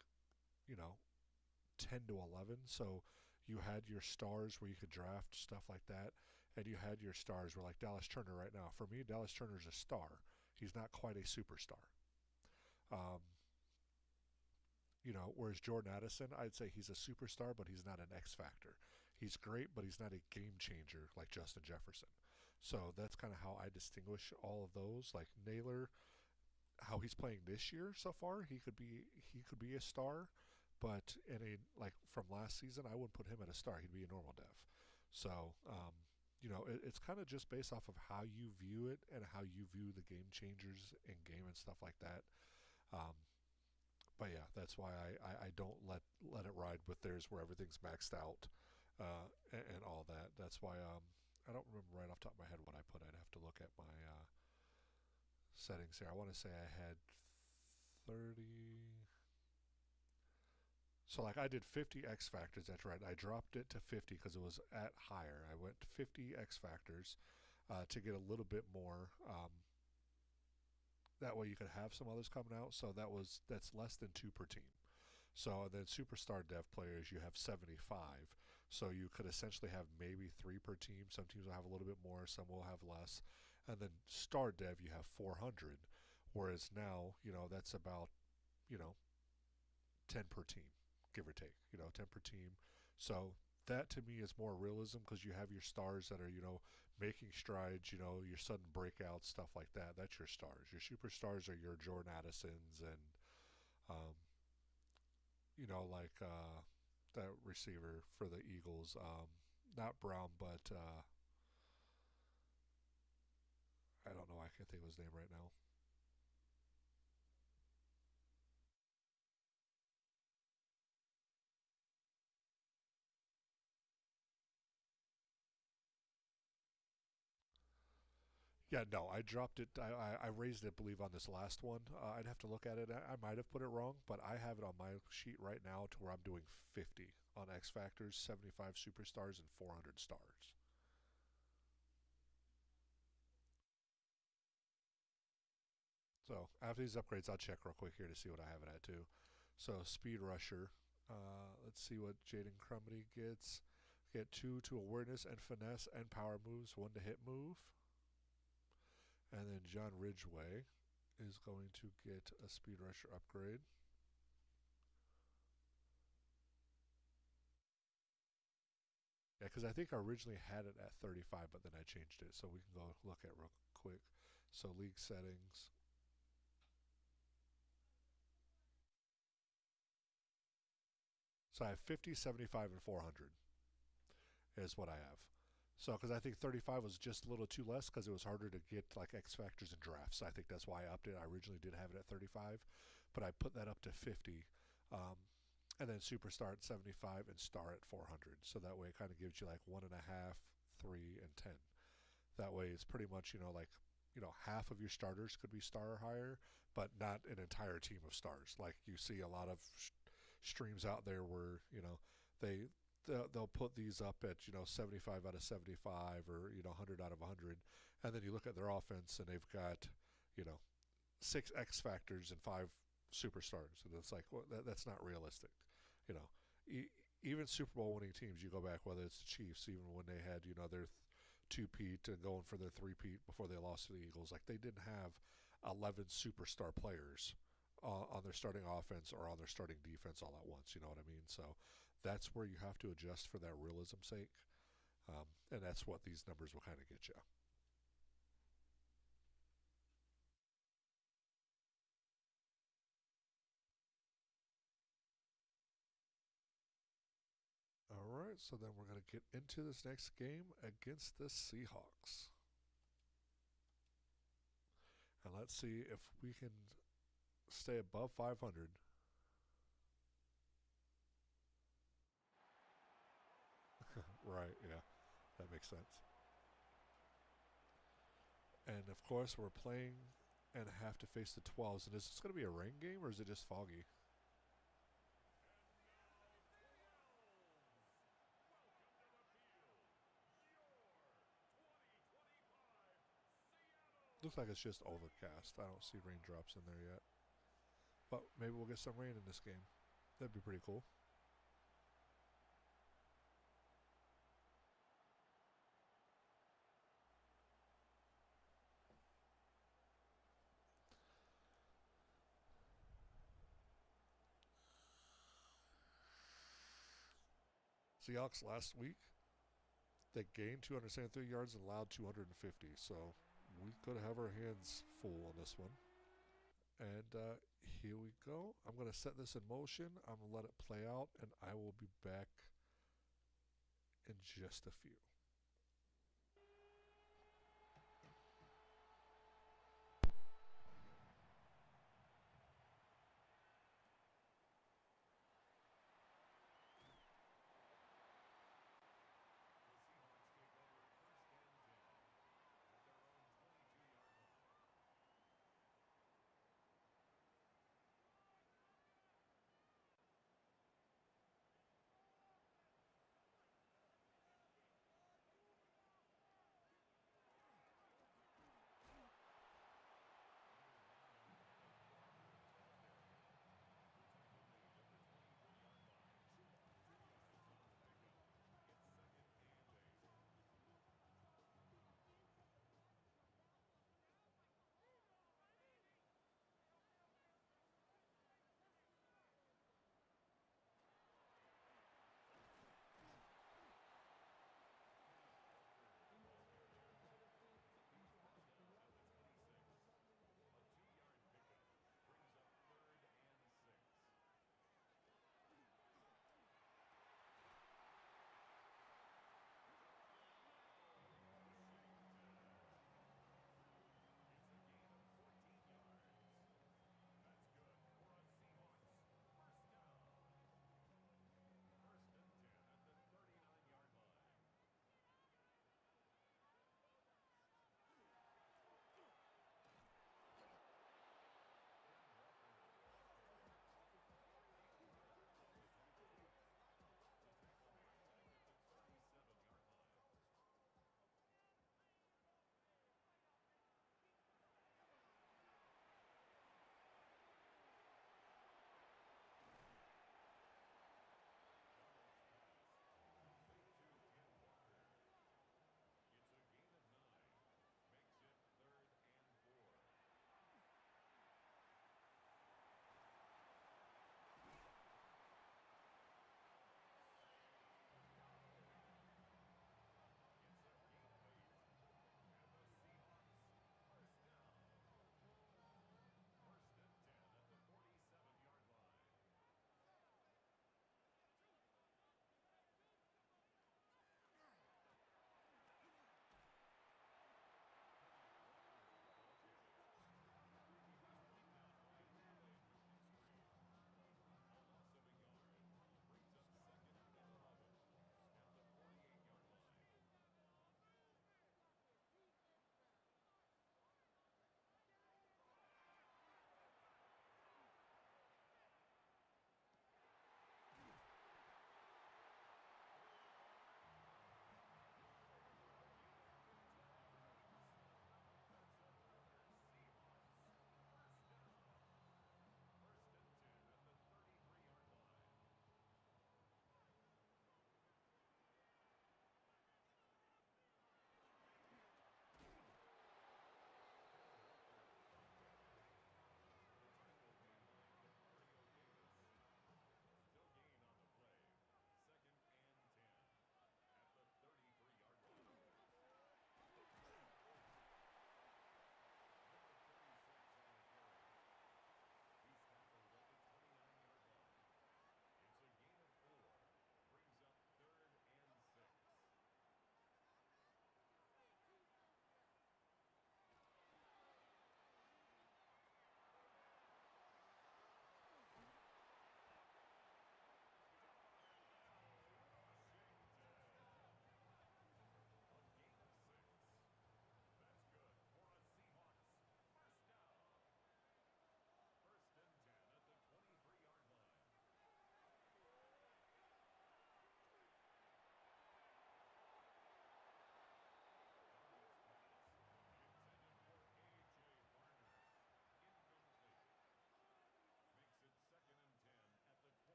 10 to 11. So you had your stars where you could draft stuff like that, and you had your stars where, like Dallas Turner right now. For me, Dallas Turner's a star. He's not quite a superstar. Um, whereas Jordan Addison, I'd say he's a superstar, but he's not an X factor. He's great, but he's not a game changer like Justin Jefferson. So that's kind of how I distinguish all of those. Like Naylor, how he's playing this year so far, he could be a star, but like from last season, I wouldn't put him at a star. He'd be a normal dev. So it's kind of just based off of how you view it and how you view the game changers in game and stuff like that. But yeah, that's why I don't let it ride with theirs where everything's maxed out and all that. That's why I don't remember right off the top of my head what I put. I'd have to look at my settings here. I want to say I had 30. So like I did 50 X factors. That's right. I dropped it to 50 because it was at higher. I went to 50 X factors to get a little bit more. That way you could have some others coming out. So that's less than 2 per team. So then superstar dev players, you have 75. So you could essentially have maybe 3 per team. Some teams will have a little bit more, some will have less. And then star dev, you have 400. Whereas now, that's about, 10 per team, give or take, 10 per team. So that to me is more realism because you have your stars that are, making strides, your sudden breakouts, stuff like that. That's your stars. Your superstars are your Jordan Addisons and, like that receiver for the Eagles, not Brown, but I don't know. I can't think of his name right now. Yeah, no, I dropped it. I raised it, I believe, on this last one. I'd have to look at it. I might have put it wrong, but I have it on my sheet right now to where I'm doing 50 on X Factors, 75 superstars, and 400 stars. So after these upgrades, I'll check real quick here to see what I have it at too. So Speed Rusher. Let's see what Jaden Crumity gets. Get 2 to awareness and finesse and power moves, 1 to hit move. And then John Ridgway is going to get a Speed Rusher upgrade. Yeah, because I think I originally had it at 35, but then I changed it. So we can go look at real quick. So league settings. So I have 50, 75, and 400 is what I have. So because I think 35 was just a little too less because it was harder to get like X factors and drafts. I think that's why I upped it. I originally did have it at 35, but I put that up to 50. And then superstar at 75 and star at 400. So that way it kind of gives you like 1.5, 3, and 10. That way it's pretty much, like, half of your starters could be star or higher, but not an entire team of stars. Like you see a lot of streams out there where, they they'll put these up at 75 out of 75 or 100 out of 100, and then you look at their offense and they've got 6 X factors and 5 superstars, and it's like, well, that's not realistic. You know, even Super Bowl winning teams, you go back, whether it's the Chiefs, even when they had their two-peat and going for their three-peat before they lost to the Eagles, like they didn't have 11 superstar players on their starting offense or on their starting defense all at once. You know what I mean? So that's where you have to adjust for that realism's sake, and that's what these numbers will kind of get you. All right, so then we're going to get into this next game against the Seahawks. And let's see if we can stay above 500. Right, yeah, that makes sense. And of course, we're playing and have to face the 12s. And is this going to be a rain game or is it just foggy? Looks like it's just overcast. I don't see raindrops in there yet. But maybe we'll get some rain in this game. That'd be pretty cool. Seahawks last week, they gained 273 yards and allowed 250. So we could have our hands full on this one. And here we go. I'm going to set this in motion. I'm going to let it play out, and I will be back in just a few.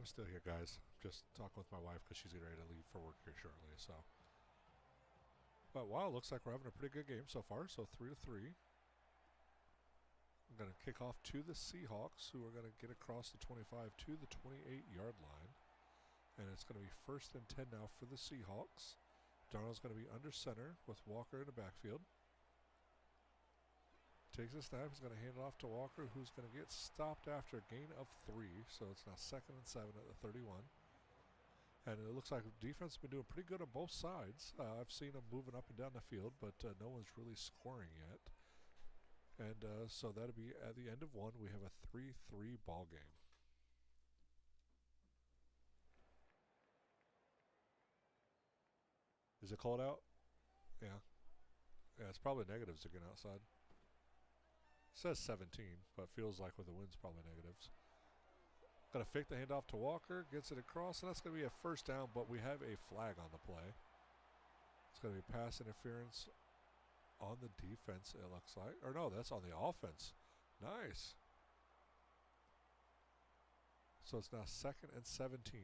I'm still here, guys. Just talking with my wife because she's getting ready to leave for work here shortly. So, but wow, it looks like we're having a pretty good game so far. So 3-3. I'm going to kick off to the Seahawks, who are going to get across the 25 to the 28-yard line. And it's going to be 1st and 10 now for the Seahawks. Darnold's going to be under center with Walker in the backfield. Takes a snap. He's going to hand it off to Walker, who's going to get stopped after a gain of 3. So it's now 2nd and 7 at the 31. And it looks like the defense has been doing pretty good on both sides. I've seen them moving up and down the field, but no one's really scoring yet. And so that'll be at the end of 1. We have a 3-3 ball game. Is it cold out? Yeah. Yeah, it's probably negatives again outside. It says 17, but feels like with the wind's probably negatives. Going to fake the handoff to Walker, gets it across, and that's going to be a 1st down, but we have a flag on the play. It's going to be pass interference on the defense, it looks like. Or no, that's on the offense. Nice. So it's now 2nd and 17.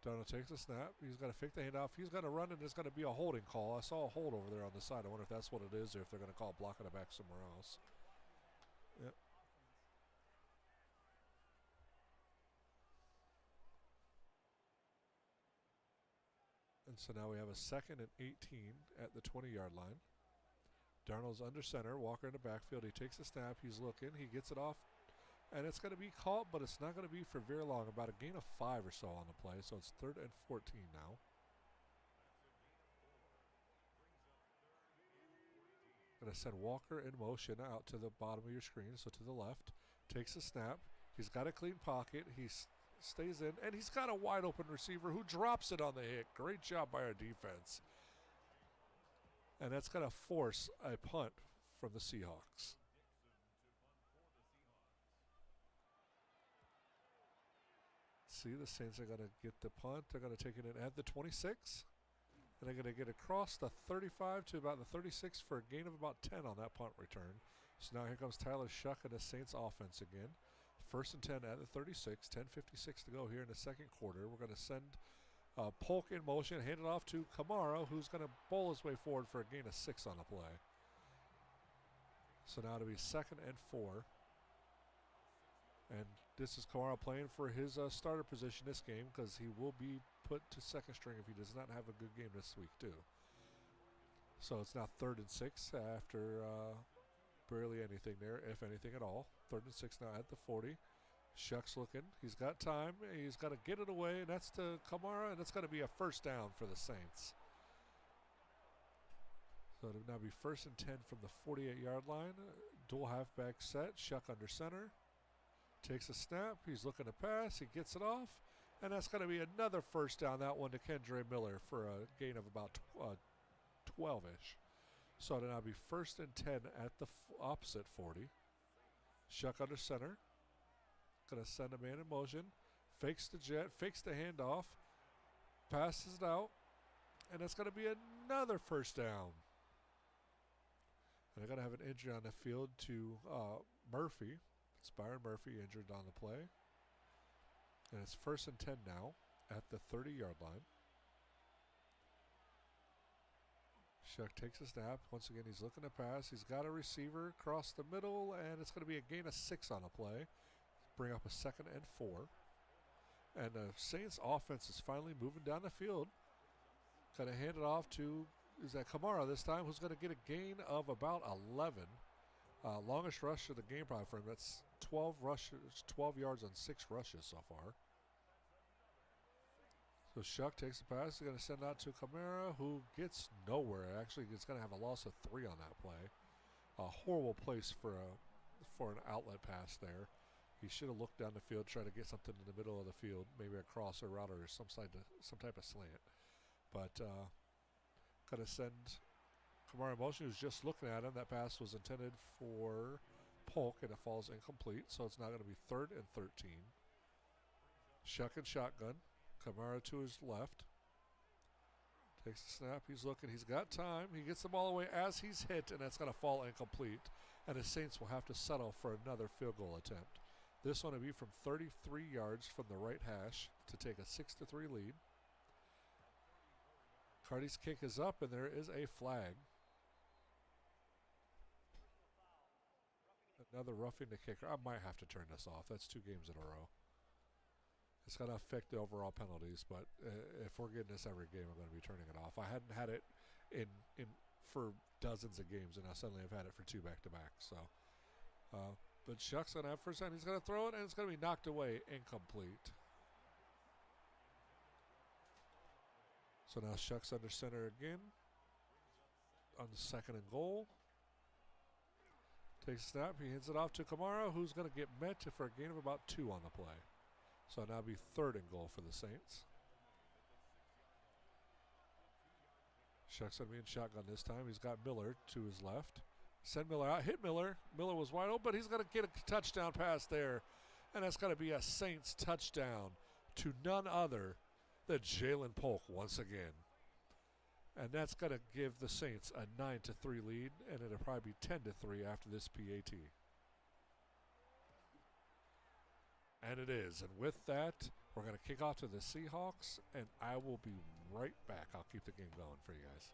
Darnold takes a snap. He's got to fake the handoff. He's going to run, and there's going to be a holding call. I saw a hold over there on the side. I wonder if that's what it is or if they're going to call blocking it back somewhere else. Yep. And so now we have a 2nd and 18 at the 20-yard line. Darnold's under center. Walker in the backfield. He takes a snap. He's looking. He gets it off. And it's going to be caught, but it's not going to be for very long. About a gain of 5 or so on the play. So it's 3rd and 14 now. Going to send Walker in motion out to the bottom of your screen, so to the left. Takes a snap. He's got a clean pocket. He stays in, and he's got a wide open receiver who drops it on the hit. Great job by our defense. And that's going to force a punt from the Seahawks. See, the Saints are going to get the punt. They're going to take it in at the 26. And they're going to get across the 35 to about the 36 for a gain of about 10 on that punt return. So now here comes Tyler Shuck and the Saints offense again. 1st and 10 at the 36. 10:56 to go here in the 2nd quarter. We're going to send Polk in motion, hand it off to Kamara, who's going to bowl his way forward for a gain of 6 on the play. So now it'll be 2nd and 4. And this is Kamara playing for his starter position this game because he will be put to 2nd string if he does not have a good game this week too. So it's now 3rd and 6 after barely anything there, if anything at all. 3rd and 6 now at the 40. Shuck's looking. He's got time. He's got to get it away, and that's to Kamara, and it's going to be a 1st down for the Saints. So it'll now be 1st and 10 from the 48-yard line. Dual halfback set. Shuck under center. Takes a snap. He's looking to pass. He gets it off. And that's going to be another 1st down, that one to Kendre Miller for a gain of about 12-ish. So it'll now be 1st and 10 at the opposite 40. Shuck under center. Going to send a man in motion. Fakes the jet. Fakes the handoff. Passes it out. And that's going to be another 1st down. And they're going to have an injury on the field to Murphy. It's Byron Murphy injured on the play. And it's 1st and 10 now at the 30-yard line. Shuck takes a snap. Once again, he's looking to pass. He's got a receiver across the middle, and it's going to be a gain of 6 on a play. Bring up a 2nd and 4. And the Saints offense is finally moving down the field. Going to hand it off to, is that Kamara this time, who's going to get a gain of about 11. Longest rush of the game probably for him. That's 12 rushes, 12 yards on 6 rushes so far. So Shuck takes the pass. He's going to send out to Kamara, who gets nowhere. Actually, he's going to have a loss of 3 on that play. A horrible place for an outlet pass there. He should have looked down the field, tried to get something in the middle of the field, maybe a cross or route or some type of slant. But going to send Kamara in motion, who's just looking at him. That pass was intended for Polk, and it falls incomplete. So it's now going to be 3rd and 13. Shuck and shotgun. Kamara to his left. Takes the snap. He's looking. He's got time. He gets the ball away as he's hit, and that's going to fall incomplete. And the Saints will have to settle for another field goal attempt. This one will be from 33 yards from the right hash to take a 6-3 lead. Cardi's kick is up, and there is a flag. Another roughing the kicker. I might have to turn this off. That's 2 games in a row. It's going to affect the overall penalties, but if we're getting this every game, I'm going to be turning it off. I hadn't had it in for dozens of games, and I suddenly have had it for 2 back-to-back. So, but Shuck's going to have first down. He's going to throw it, and it's going to be knocked away, incomplete. So now Shuck's under center again on the 2nd and goal. Takes a snap. He hands it off to Kamara, who's going to get met for a gain of about 2 on the play. So now be 3rd and goal for the Saints. Shuck's going to be in shotgun this time. He's got Miller to his left. Send Miller out. Hit Miller. Miller was wide open, but he's going to get a touchdown pass there. And that's going to be a Saints touchdown to none other than Jalen Polk once again. And that's going to give the Saints a 9-3 lead, and it'll probably be 10-3 after this PAT. And it is. And with that, we're going to kick off to the Seahawks, and I will be right back. I'll keep the game going for you guys.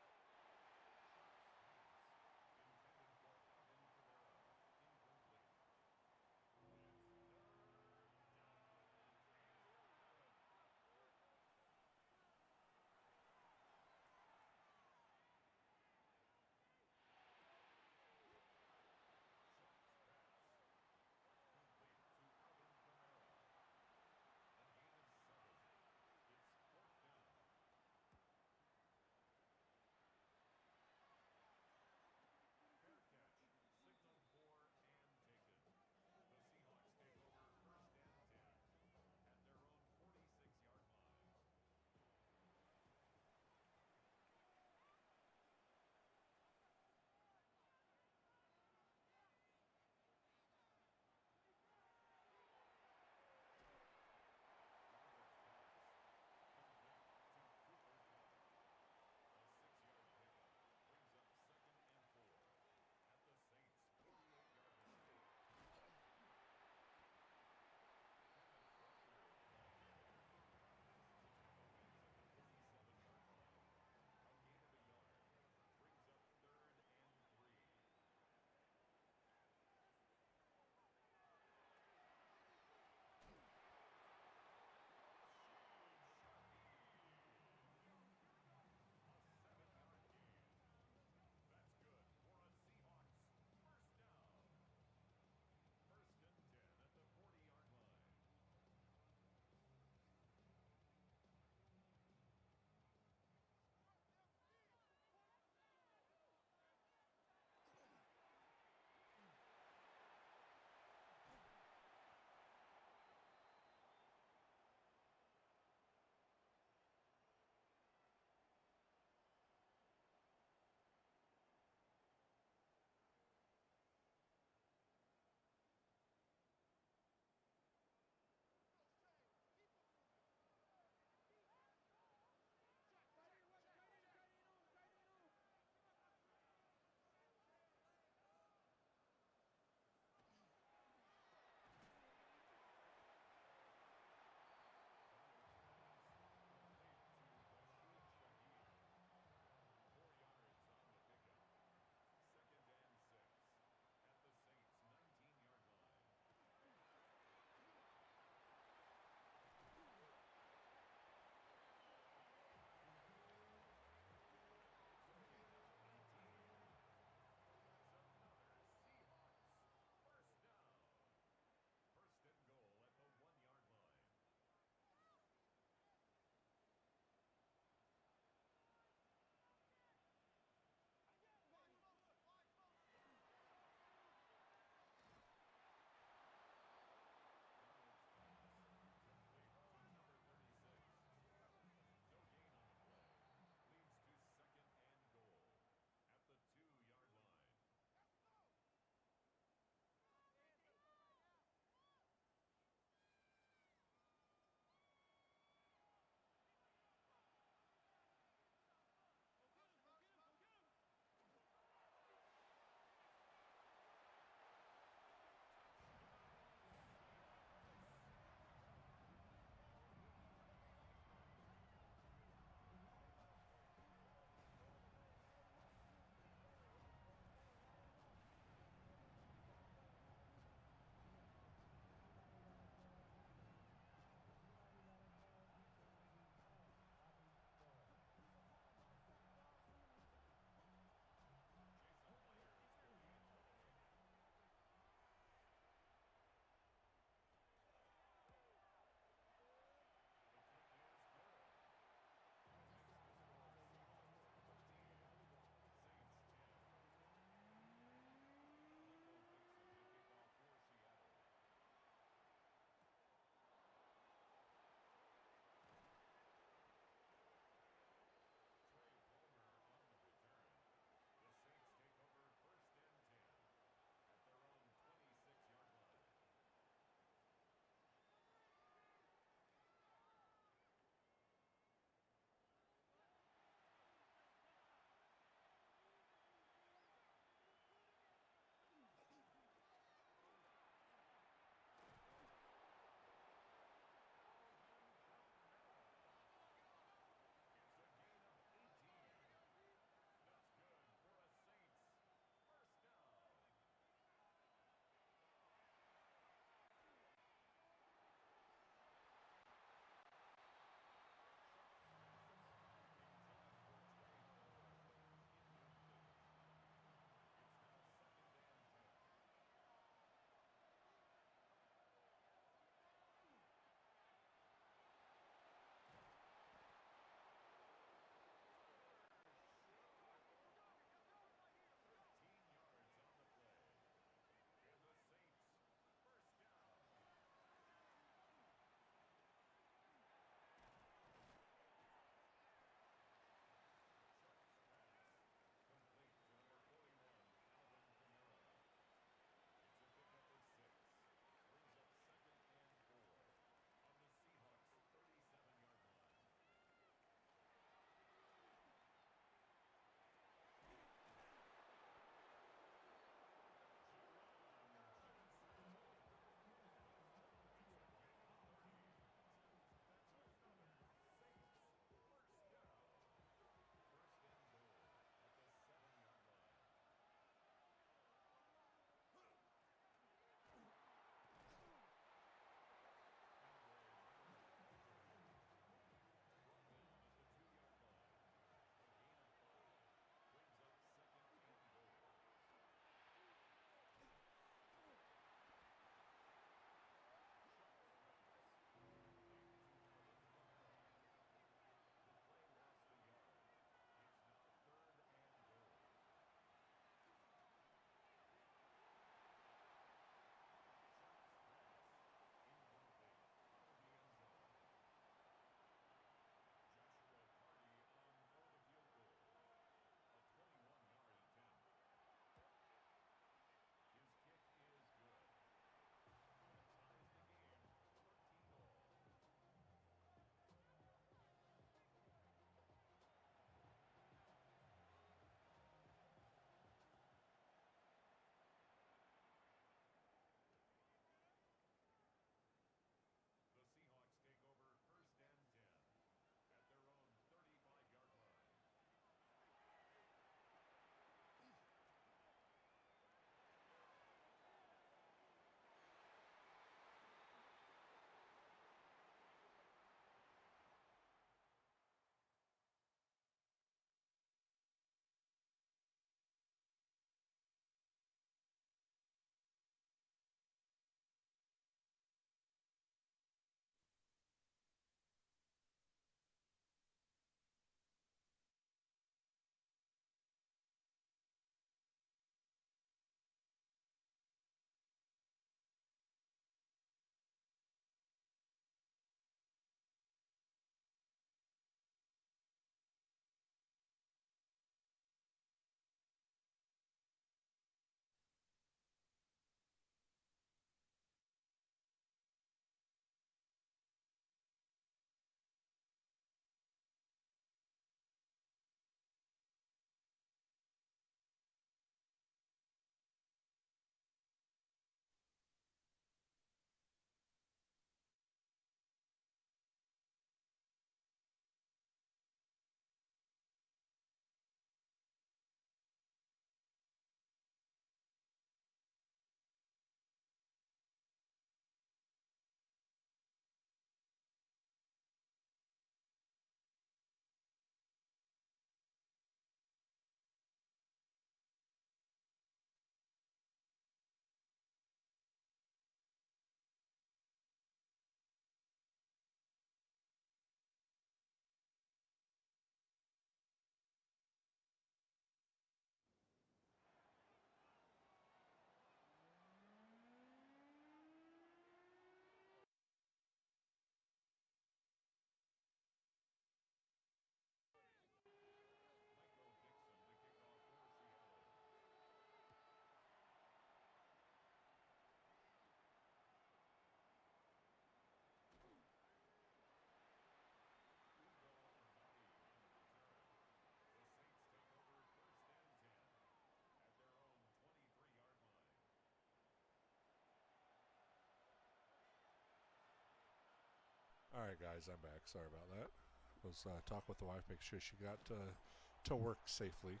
All right, guys, I'm back. Sorry about that. I was talking with the wife, make sure she got to work safely.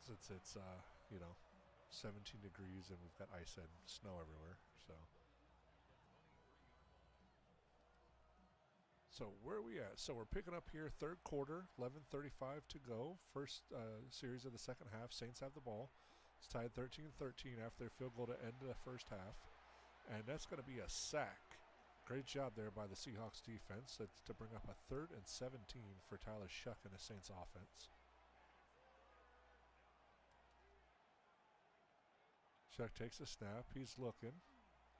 Since it's, 17 degrees and we've got ice and snow everywhere. So where are we at? So we're picking up here, third quarter, 11:35 to go. First series of the second half. Saints have the ball. It's tied 13-13 after their field goal to end the first half. And that's going to be a sack. Great job there by the Seahawks defense. It's to bring up a 3rd and 17 for Tyler Shuck and the Saints offense. Shuck takes a snap. He's looking.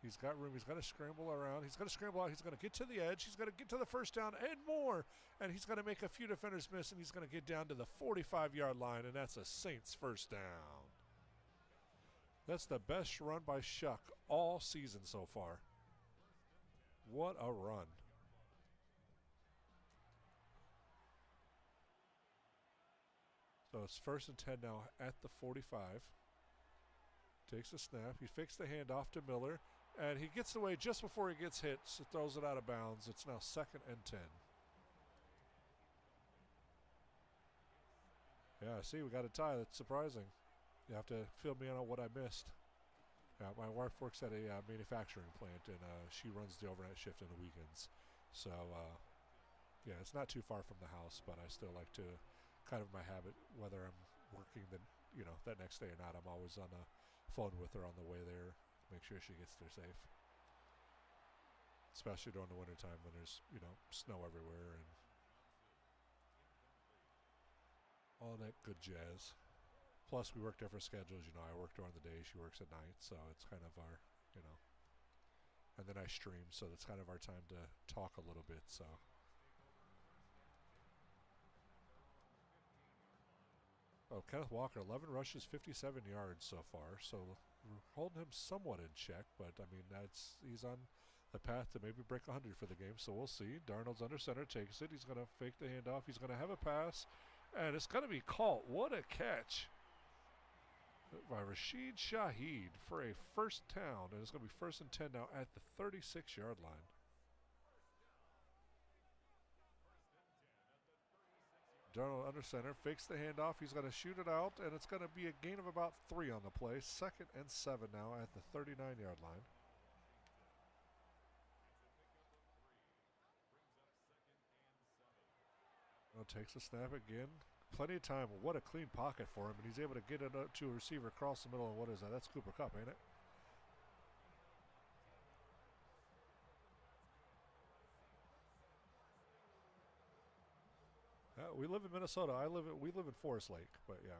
He's got room. He's got to scramble around. He's going to scramble out. He's going to get to the edge. He's going to get to the first down and more. And he's going to make a few defenders miss, and he's going to get down to the 45-yard line, and that's a Saints first down. That's the best run by Shuck all season so far. What a run. So it's 1st and 10 now at the 45. Takes a snap. He fakes the handoff to Miller. And he gets away just before he gets hit, so throws it out of bounds. It's now 2nd and 10. Yeah, see, we got a tie. That's surprising. You have to fill me in on what I missed. My wife works at a manufacturing plant, and she runs the overnight shift in the weekends. So, yeah, it's not too far from the house, but I still like to, kind of my habit, whether I'm working that next day or not, I'm always on the phone with her on the way there. Make sure she gets there safe. Especially during the wintertime when there's, snow everywhere and all that good jazz. Plus, we work different schedules. I work during the day. She works at night. So it's kind of our, And then I stream, so that's kind of our time to talk a little bit. So. Oh, Kenneth Walker, 11 rushes, 57 yards so far. So we're holding him somewhat in check, but he's on the path to maybe break 100 for the game. So we'll see. Darnold's under center, takes it. He's going to fake the handoff. He's going to have a pass, and it's going to be caught. What a catch by Rashid Shaheed for a first down, and it's going to be 1st and 10 now at the 36-yard line. Darnold under center, fakes the handoff. He's going to shoot it out, and it's going to be a gain of about 3 on the play. 2nd and 7 now at the 39-yard line. Takes a snap again. Plenty of time. What a clean pocket for him, and he's able to get it up to a receiver across the middle. And what is that? That's Cooper Kupp, ain't it? We live in Minnesota. We live in Forest Lake, but yeah.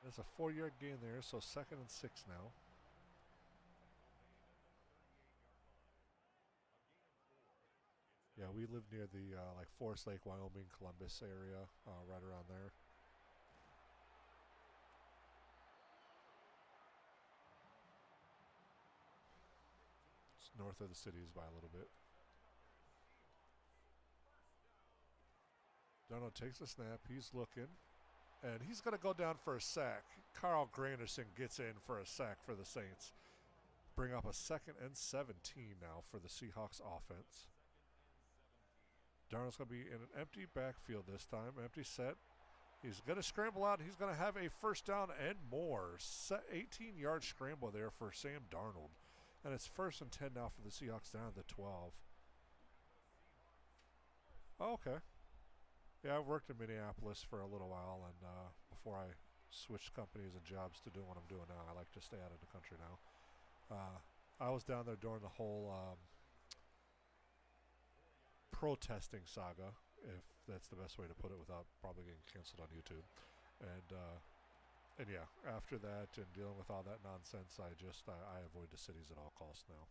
There's a 4-yard gain there, so 2nd and 6 now. Yeah, we live near the Forest Lake, Wyoming, Columbus area, right around there. It's north of the cities by a little bit. Darnold takes a snap. He's looking. And he's going to go down for a sack. Carl Granderson gets in for a sack for the Saints. Bring up a 2nd and 17 now for the Seahawks offense. Darnold's going to be in an empty backfield this time. Empty set. He's going to scramble out. He's going to have a first down and more. 18-yard scramble there for Sam Darnold. And it's 1st and 10 now for the Seahawks down at the 12. Oh, okay. Yeah, I've worked in Minneapolis for a little while, and before I switched companies and jobs to doing what I'm doing now, I like to stay out of the country now. I was down there during the whole protesting saga, if that's the best way to put it without probably getting canceled on YouTube. And yeah, after that and dealing with all that nonsense, I avoid the cities at all costs now.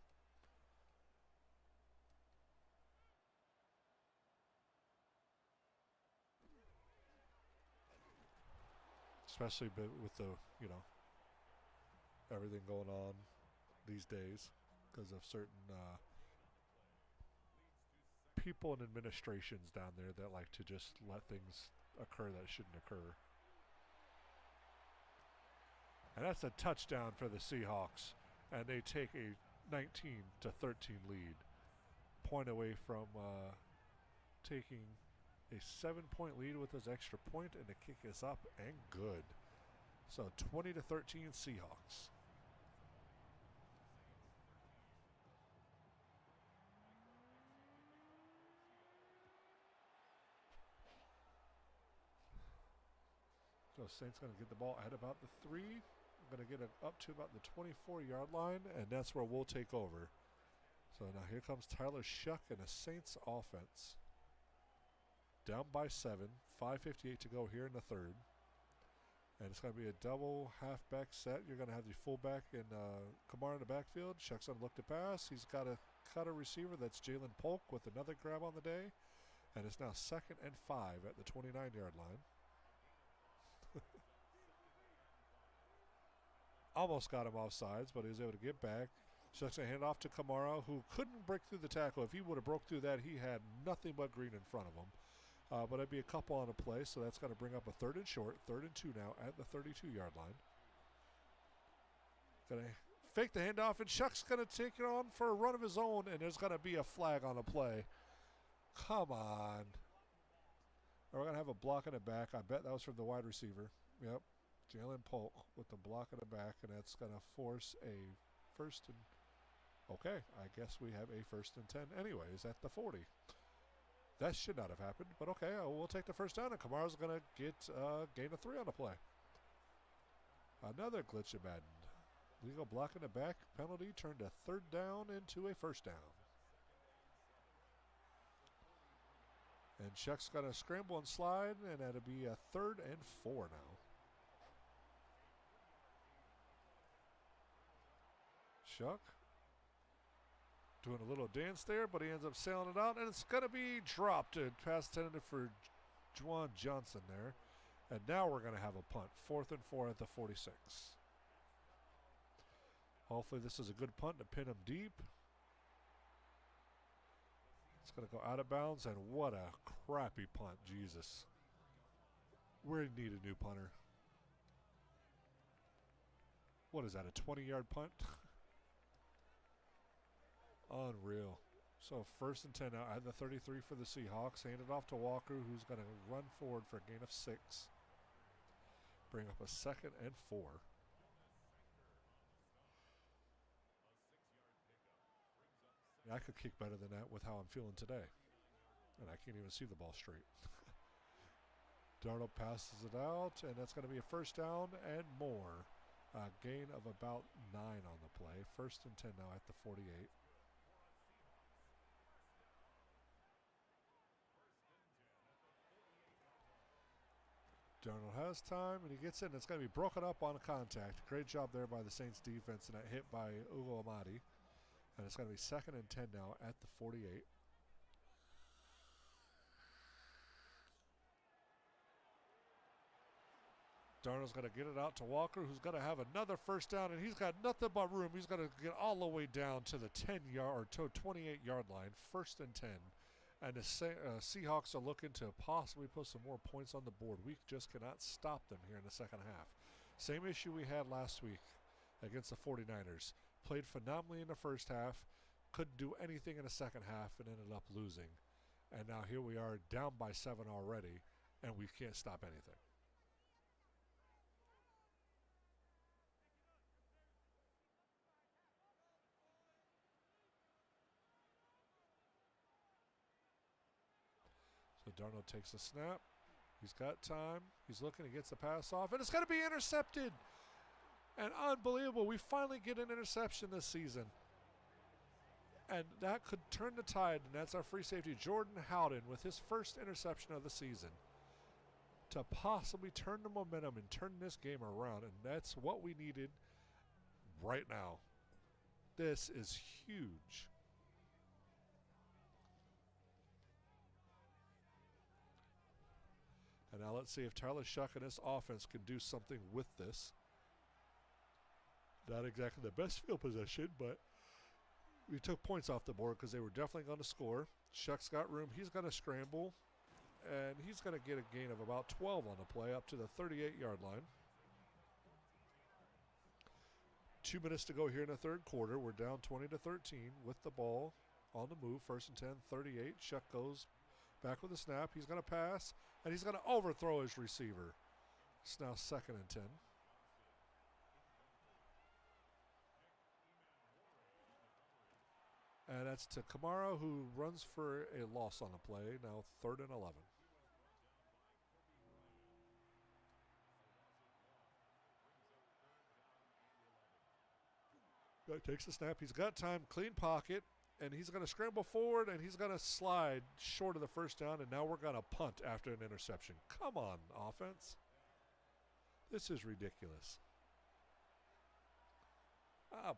Especially with the, everything going on these days because of certain people and administrations down there that like to just let things occur that shouldn't occur. And that's a touchdown for the Seahawks. And they take a 19-13 lead. Point away from taking a 7-point lead with his extra point, and the kick is up and good. So 20-13 Seahawks. So Saints going to get the ball at about the 3. Going to get it up to about the 24-yard line, and that's where we'll take over. So now here comes Tyler Shuck and a Saints offense. Down by 7, 5:58 to go here in the third. And it's going to be a double halfback set. You're going to have the fullback and Kamara in the backfield. Shuck's going to look to pass. He's got a cutter receiver. That's Jalen Polk with another grab on the day. And it's now 2nd and 5 at the 29-yard line. Almost got him off sides, but he was able to get back. Shuck's going to hand off to Kamara, who couldn't break through the tackle. If he would have broke through that, he had nothing but green in front of him. But it'd be a couple on a play, so that's going to bring up a 3rd and short, 3rd and 2 now at the 32-yard line. Going to fake the handoff, and Shuck's going to take it on for a run of his own, and there's going to be a flag on the play. Come on. We're going to have a block in the back. I bet that was from the wide receiver. Yep. Jalen Polk with the block in the back, and that's going to force a 1st and... Okay, I guess we have a 1st and 10 anyways at the 40. That should not have happened, but okay, we'll take the first down, and Kamara's going to get gain of 3 on the play. Another glitch in Madden. Legal block in the back penalty turned a 3rd down into a 1st down. And Shuck's going to scramble and slide, and that'll be a 3rd and 4 now. Shuck doing a little dance there, but he ends up sailing it out, and it's going to be dropped. A pass intended for Juwan Johnson there. And now we're going to have a punt. 4th and 4 at the 46. Hopefully this is a good punt to pin him deep. It's going to go out of bounds, and what a crappy punt, Jesus. We need a new punter. What is that, a 20-yard punt? Unreal. So 1st and 10 now at the 33 for the Seahawks. Hand it off to Walker, who's going to run forward for a gain of 6. Bring up a 2nd and 4. Yeah, I could kick better than that with how I'm feeling today. And I can't even see the ball straight. Darnold passes it out, and that's going to be a 1st down and more. Gain of about 9 on the play. 1st and 10 now at the 48. Darnold has time, and he gets in. It's going to be broken up on contact. Great job there by the Saints defense, and that hit by Ugo Amadi. And it's going to be 2nd and 10 now at the 48. Darnold's going to get it out to Walker, who's going to have another 1st down, and he's got nothing but room. He's going to get all the way down to the 10-yard or to 28-yard line, 1st and 10. And the Seahawks are looking to possibly put some more points on the board. We just cannot stop them here in the second half. Same issue we had last week against the 49ers. Played phenomenally in the first half, couldn't do anything in the second half, and ended up losing. And now here we are down by 7 already, and we can't stop anything. So Darnold takes a snap. He's got time. He's looking. He gets the pass off, and it's going to be intercepted. And unbelievable. We finally get an interception this season. And that could turn the tide, and that's our free safety, Jordan Howden, with his 1st interception of the season, to possibly turn the momentum and turn this game around. And that's what we needed right now. This is huge. And now let's see if Tyler Shuck and his offense can do something with this. Not exactly the best field position, but we took points off the board because they were definitely going to score. Shuck's got room. He's going to scramble. and he's going to get a gain of about 12 on the play up to the 38-yard line. 2 minutes to go here in the third quarter. We're down 20-13 with the ball on the move. 1st and 10, 38. Shuck goes back with the snap. He's going to pass, and he's going to overthrow his receiver. It's now 2nd and 10. And that's to Kamara, who runs for a loss on the play. Now 3rd and 11. Takes the snap. He's got time, clean pocket, and he's going to scramble forward, and he's going to slide short of the first down, and now we're going to punt after an interception. Come on, offense. This is ridiculous.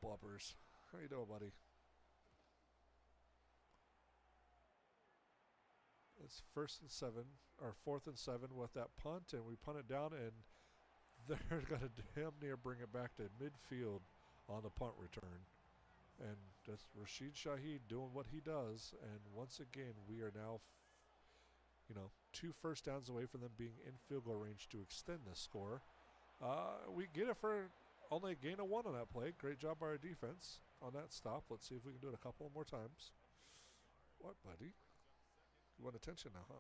Blubbers. How you doing, buddy? It's 1st and 7, or 4th and 7 with that punt, and we punt it down, and they're going to damn near bring it back to midfield on the punt return. And that's Rashid Shaheed doing what he does. And once again, we are now, 2 first downs away from them being in field goal range to extend this score. We get it for only a gain of 1 on that play. Great job by our defense on that stop. Let's see if we can do it a couple more times. What, buddy? You want attention now, huh?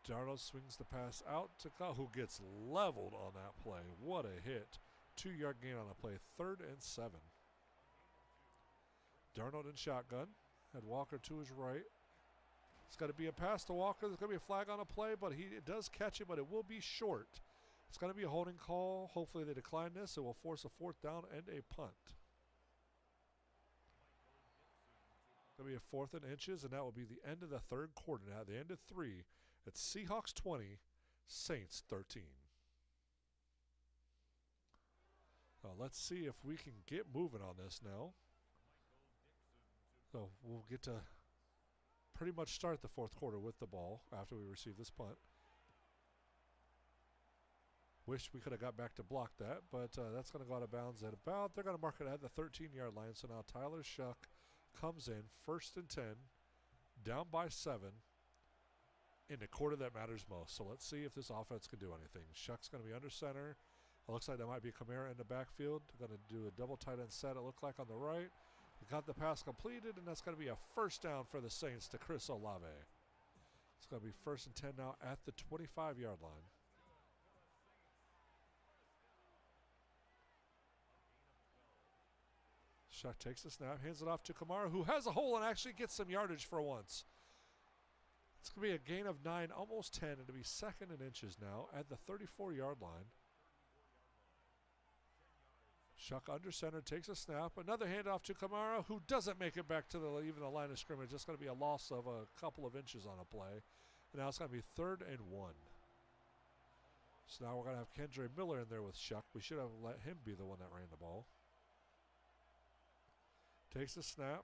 Darnold swings the pass out to Kyle, who gets leveled on that play. What a hit. 2-yard gain on the play. 3rd and 7. Darnold in shotgun. Had Walker to his right. It's got to be a pass to Walker. There's going to be a flag on a play, but he does catch it, but it will be short. It's going to be a holding call. Hopefully they decline this. It will force a 4th down and a punt. It'll be a 4th and inches, and that will be the end of the third quarter. Now, at the end of 3, it's Seahawks 20, Saints 13. Let's see if we can get moving on this now. So we'll get to pretty much start the fourth quarter with the ball after we receive this punt. Wish we could have got back to block that, but that's going to go out of bounds at about, they're going to mark it at the 13-yard line. So now Tyler Shuck comes in, 1st and 10, down by 7, in the quarter that matters most. So let's see if this offense can do anything. Shuck's going to be under center. It looks like there might be Kamara in the backfield. Going to do a double tight end set, it looked like, on the right. He got the pass completed, and that's going to be a 1st down for the Saints to Chris Olave. It's going to be 1st and 10 now at the 25-yard line. Shuck takes the snap, hands it off to Kamara, who has a hole and actually gets some yardage for once. It's going to be a gain of 9, almost 10, and it'll be 2nd and inches now at the 34-yard line. Shuck under center, takes a snap. Another handoff to Kamara, who doesn't make it back to even the line of scrimmage. It's going to be a loss of a couple of inches on a play. And now it's going to be 3rd and 1. So now we're going to have Kendre Miller in there with Shuck. We should have let him be the one that ran the ball. Takes a snap.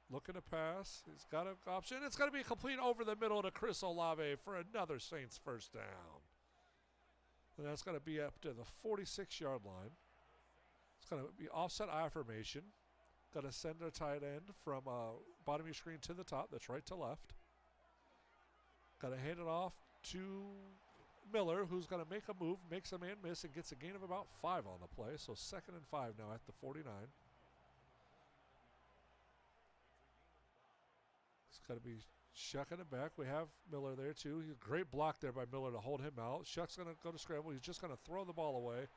Looking to pass. He's got an option. It's going to be complete over the middle to Chris Olave for another Saints 1st down. And that's going to be up to the 46-yard line. It's going to be offset I formation. Going to send a tight end from bottom of your screen to the top. That's right to left. Going to hand it off to Miller, who's going to make a move, makes a man miss, and gets a gain of about 5 on the play. So 2nd and 5 now at the 49. It's got to be Shuck in the back. We have Miller there too. Great block there by Miller to hold him out. Shuck's going to go to scramble. He's just going to throw the ball away.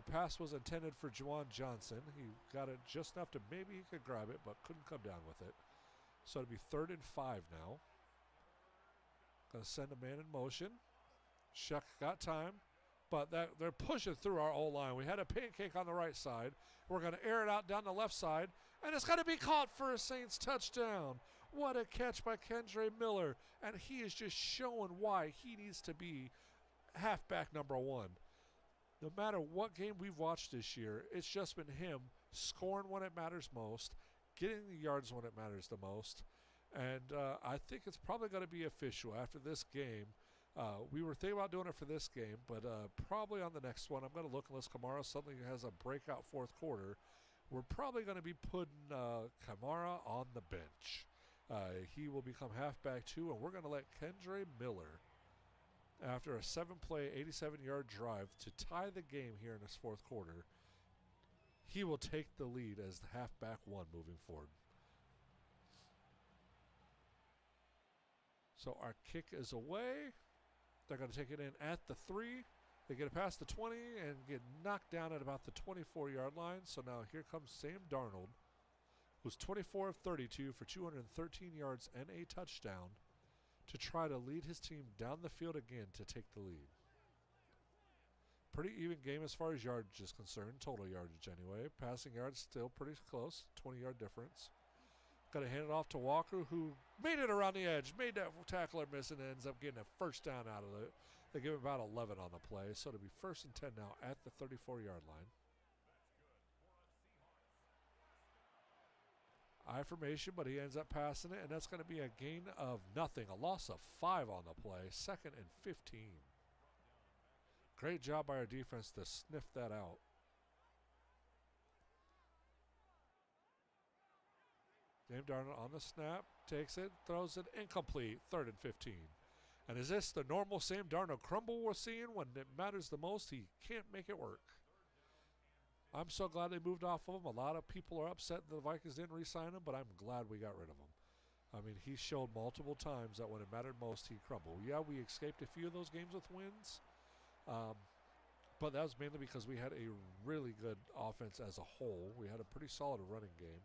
Pass was intended for Juwan Johnson. He got it just enough to maybe he could grab it, but couldn't come down with it. So it'll be 3rd and 5 now. Going to send a man in motion. Shuck got time, but they're pushing through our O-line. We had a pancake on the right side. We're going to air it out down the left side, and it's going to be caught for a Saints touchdown. What a catch by Kendre Miller, and he is just showing why he needs to be halfback number 1. No matter what game we've watched this year, it's just been him scoring when it matters most, getting the yards when it matters the most. And I think it's probably going to be official after this game. We were thinking about doing it for this game, but probably on the next one, I'm going to look unless Kamara suddenly has a breakout fourth quarter. We're probably going to be putting Kamara on the bench. He will become halfback 2, and we're going to let Kendre Miller, after a 7-play, 87-yard drive to tie the game here in this fourth quarter, he will take the lead as the halfback 1 moving forward. So our kick is away. They're going to take it in at the 3. They get it past the 20 and get knocked down at about the 24-yard line. So now here comes Sam Darnold, who's 24 of 32 for 213 yards and a touchdown, to try to lead his team down the field again to take the lead. Pretty even game as far as yardage is concerned, total yardage anyway. Passing yards still pretty close, 20-yard difference. Got to hand it off to Walker, who made it around the edge, made that tackler miss, and ends up getting a first down out of it. They give him about 11 on the play, so it'll be 1st and 10 now at the 34-yard line. I formation, but he ends up passing it, and that's going to be a gain of nothing, a loss of 5 on the play, 2nd and 15. Great job by our defense to sniff that out. Sam Darnold on the snap, takes it, throws it incomplete, 3rd and 15. And is this the normal Sam Darnold crumble we're seeing when it matters the most? He can't make it work. I'm so glad they moved off of him. A lot of people are upset the Vikings didn't re-sign him, but I'm glad we got rid of him. I mean, he showed multiple times that when it mattered most, he crumbled. Yeah, we escaped a few of those games with wins, but that was mainly because we had a really good offense as a whole. We had a pretty solid running game.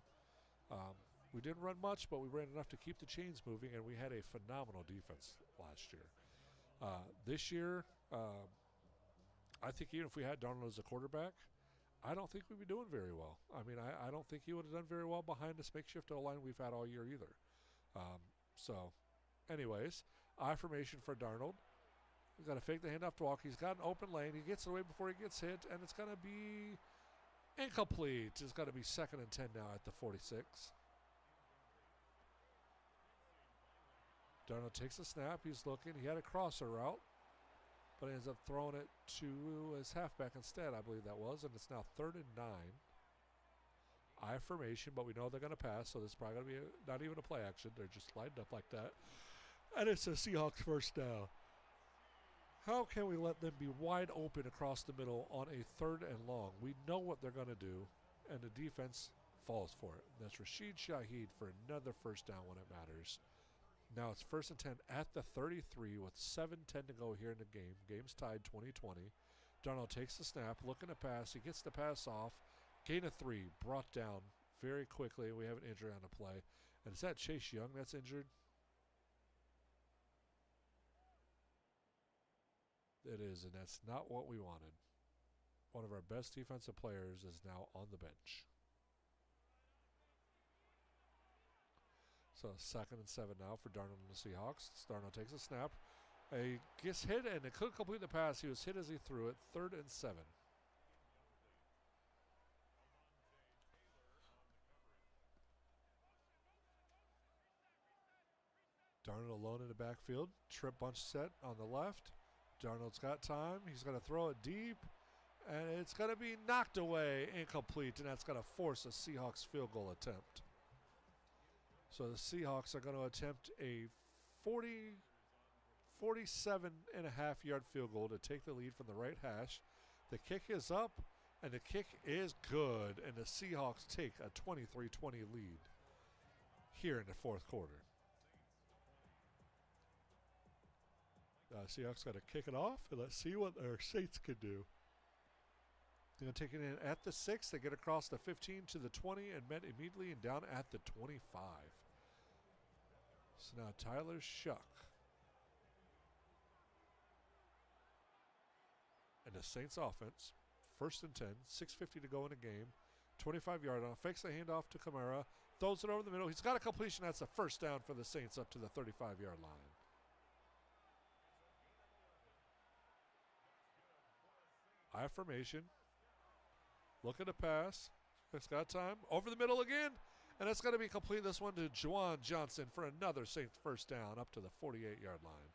We didn't run much, but we ran enough to keep the chains moving, and we had a phenomenal defense last year. This year, I think even if we had Darnold as a quarterback, I don't think we'd be doing very well. I mean, I don't think he would have done very well behind this makeshift O-line we've had all year either. So, anyways, I formation for Darnold. We've got to fake the handoff to Walker. He's got an open lane. He gets away before he gets hit, and it's going to be incomplete. It's got to be 2nd and 10 now at the 46. Darnold takes a snap. He's looking. He had a crosser route, but he ends up throwing it to his halfback instead, I believe that was, and it's now 3rd and 9. I formation, but we know they're going to pass, so this is probably going to be not even a play action. They're just lined up like that. And it's a Seahawks first down. How can we let them be wide open across the middle on a 3rd and long? We know what they're going to do, and the defense falls for it. And that's Rashid Shaheed for another first down when it matters. Now it's 1st and 10 at the 33 with 7:10 to go here in the game. Game's tied 20-20. Darnold takes the snap, looking to pass. He gets the pass off. Gain of 3, brought down very quickly. We have an injury on the play. And is that Chase Young that's injured? It is, and that's not what we wanted. One of our best defensive players is now on the bench. So 2nd and 7 now for Darnold and the Seahawks. Darnold takes a snap. He gets hit, and it couldn't complete the pass. He was hit as he threw it. 3rd and 7. Darnold alone in the backfield. Trip bunch set on the left. Darnold's got time. He's going to throw it deep, and it's going to be knocked away, incomplete, and that's going to force a Seahawks field goal attempt. So the Seahawks are going to attempt a 47.5-yard field goal to take the lead from the right hash. The kick is up, and the kick is good, and the Seahawks take a 23-20 lead here in the fourth quarter. Seahawks got to kick it off, and let's see what our Saints can do. They're going to take it in at the 6. They get across the 15 to the 20 and met immediately and down at the 25. So now Tyler Shuck. And the Saints offense, 1st and 10, 6:50 to go in the game. 25-yard on, fakes the handoff to Kamara, throws it over the middle. He's got a completion. That's a first down for the Saints up to the 35-yard line. I formation. Look at the pass. It's got time. Over the middle again. And it's going to be complete. This one to Juwan Johnson for another Saints first down up to the 48-yard line.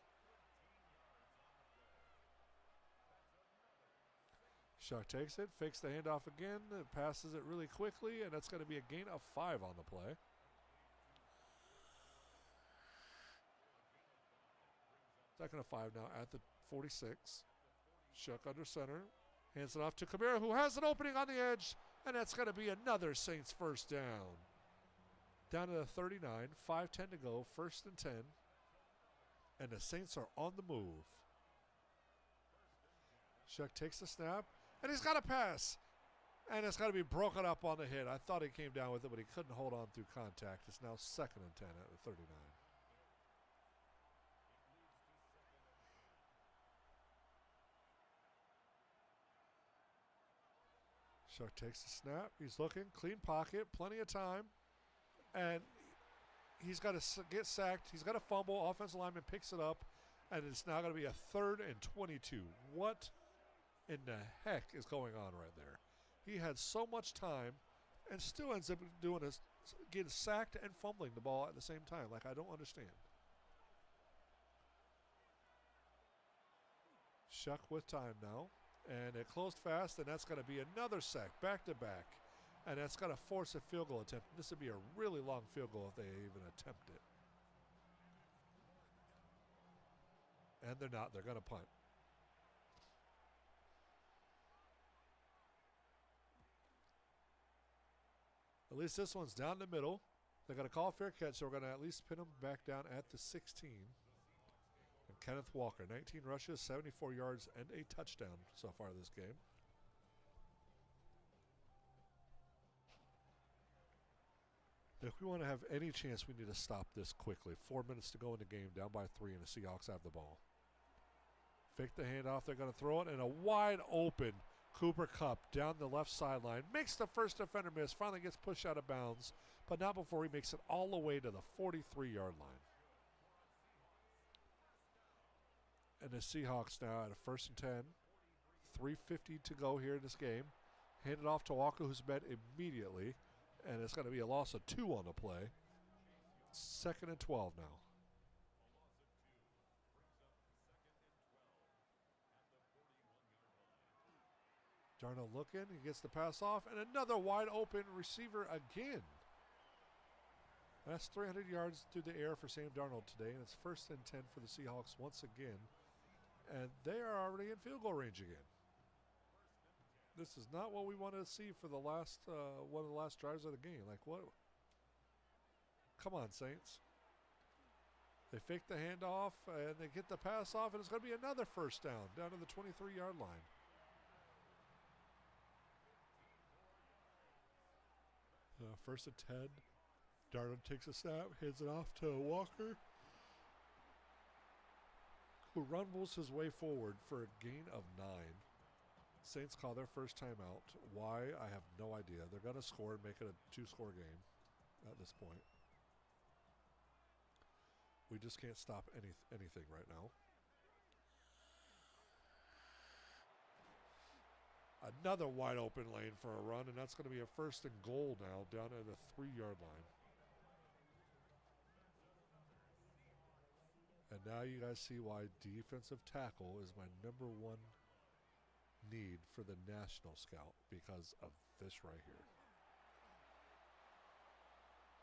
Shuck takes it, fakes the handoff again, passes it really quickly, and that's going to be a gain of 5 on the play. 2nd and 5 now at the 46. Shook under center. Hands it off to Kamara, who has an opening on the edge, and that's going to be another Saints first down. Down to the 39, 5:10 to go, 1st and 10. And the Saints are on the move. Shook takes the snap, and he's got a pass. And it's got to be broken up on the hit. I thought he came down with it, but he couldn't hold on through contact. It's now 2nd and 10 at the 39. Shuck takes the snap. He's looking. Clean pocket. Plenty of time. And he's got to get sacked. He's got a fumble. Offensive lineman picks it up. And it's now going to be a 3rd and 22. What in the heck is going on right there? He had so much time and still ends up getting sacked and fumbling the ball at the same time. Like, I don't understand. Shuck with time now. And it closed fast, and that's going to be another sack, back-to-back. And that's going to force a field goal attempt. This would be a really long field goal if they even attempt it. And they're not. They're going to punt. At least this one's down the middle. They're going to call fair catch, so we're going to at least pin them back down at the 16. And Kenneth Walker, 19 rushes, 74 yards, and a touchdown so far this game. If we want to have any chance, we need to stop this quickly. 4 minutes to go in the game, down by 3, and the Seahawks have the ball. Fake the handoff. They're going to throw it, and a wide open Cooper Kupp down the left sideline. Makes the first defender miss. Finally gets pushed out of bounds, but not before he makes it all the way to the 43-yard line. And the Seahawks now at a 1st and 10. 3:50 to go here in this game. Hand it off to Walker, who's met immediately. And it's going to be a loss of 2 on the play. 2nd and 12 now. Darnold looking. He gets the pass off. And another wide open receiver again. That's 300 yards through the air for Sam Darnold today. And it's 1st and 10 for the Seahawks once again. And they are already in field goal range again. This is not what we wanted to see for the last one of the last drives of the game. Like, what? Come on, Saints. They fake the handoff, and they get the pass off, and it's going to be another first down to the 23-yard line. First and 10. Darnold takes a snap, hands it off to Walker, who rumbles his way forward for a gain of 9. Saints call their first timeout. Why? I have no idea. They're going to score and make it a 2-score game at this point. We just can't stop anything right now. Another wide open lane for a run, and that's going to be a 1st and goal now down at the 3-yard line. And now you guys see why defensive tackle is my #1 need for the National Scout, because of this right here.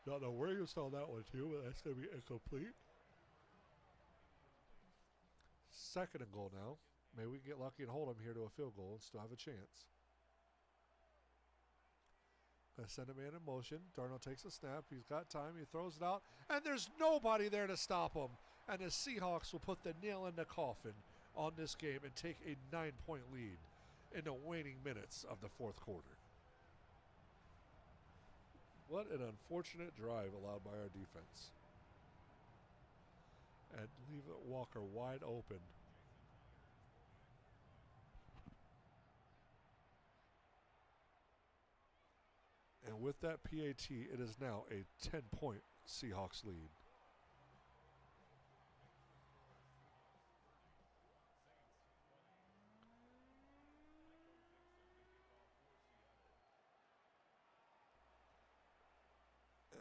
Don't know where you saw that one too, but that's going to be incomplete. 2nd and goal now. Maybe we get lucky and hold them here to a field goal and still have a chance. I send a man in motion. Darnold takes a snap. He's got time. He throws it out, and there's nobody there to stop him. And the Seahawks will put the nail in the coffin on this game and take a 9-point lead in the waning minutes of the 4th quarter. What an unfortunate drive allowed by our defense. And leave Walker wide open. And with that PAT, it is now a 10-point Seahawks lead.